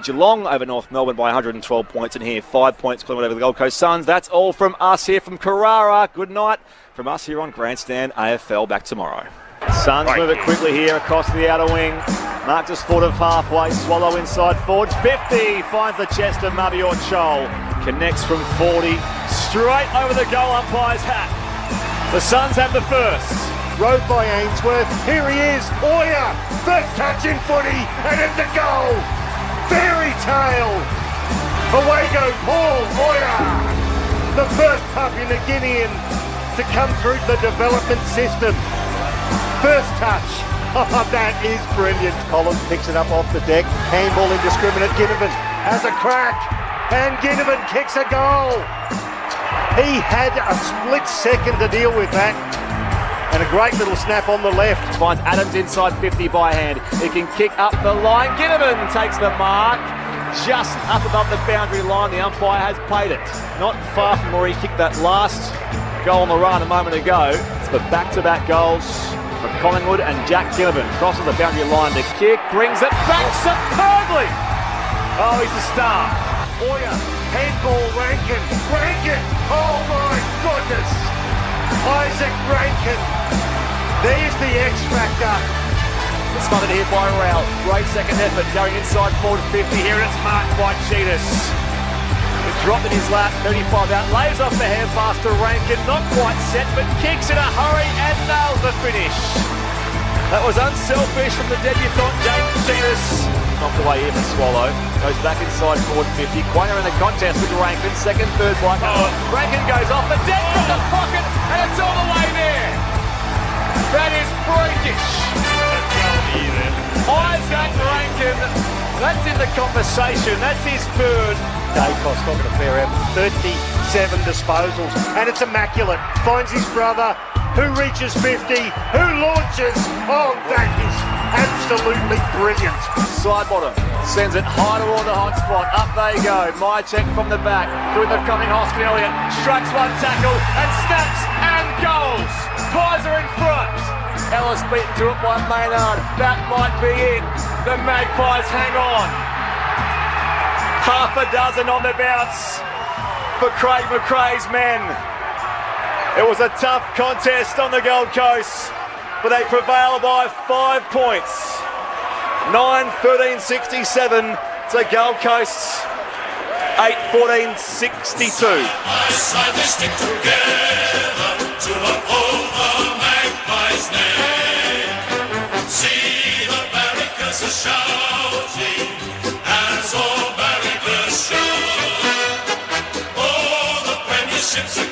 Geelong over North Melbourne by 112 points, and here 5 points Collingwood over the Gold Coast Suns. That's all from us here from Carrara. Good night from us here on Grandstand AFL. Back tomorrow. Suns move it quickly here across the outer wing. Mark just forward of halfway. Swallow inside forward. 50 finds the chest of Mabior Chol. Connects from 40. Straight over the goal umpire's hat. The Suns have the first. Rode by Ainsworth. Here he is. Oya. First touch in footy. And it's a goal. Fairy tale. Away goes Paul Oya. The first pup in the Guinean to come through the development system. First touch. Oh, that is brilliant. Collins picks it up off the deck. Handball indiscriminate. Ginnivan has a crack. And Ginnivan kicks a goal. He had a split second to deal with that. And a great little snap on the left. Finds Adams inside 50 by hand. He can kick up the line. Ginnivan takes the mark. Just up above the boundary line. The umpire has played it. Not far from where he kicked that last goal on the run a moment ago. It's for back-to-back goals from Collingwood, and Jack Ginnivan crosses the boundary line to kick, brings it back superbly. Oh, he's a star. Oya, handball, Rankin. Oh my goodness. Isaac Rankin. There's the X factor. Smothered here by Rao. Great second effort going inside forward 50 here, and it's marked by Cheetahs. It dropped in his lap, 35 out, lays off the hand pass to Rankin, not quite set, but kicks in a hurry and nails the finish. That was unselfish from the debutant James Cheetahs. knocked away here for Swallow. Goes back inside forward 50. Quainer in the contest with Rankin. Second, third bite. Rankin goes off the deck from the pocket, and it's all the way there. That is freakish. Isaac Rankin, that's in the conversation. That's his third. Dacos got a fair effort. 37 disposals, and it's immaculate. Finds his brother, who reaches 50, who launches. Oh, that is absolutely brilliant. Side bottom, sends it high toward the hot spot. Up they go. Mycheck from the back, through the coming Hoskin Elliott. Strikes one tackle and snaps and goals. Pies are in front. Ellis beaten to it by Maynard. That might be it. The Magpies hang on. Half a dozen on the bounce for Craig McRae's men. It was a tough contest on the Gold Coast, but they prevail by 5 points. 9-13-67 to Gold Coast's 8-14-62. By side they stick together to uphold the Magpies' name. See the barricades are shouting as all barricades shout. Oh, the premierships are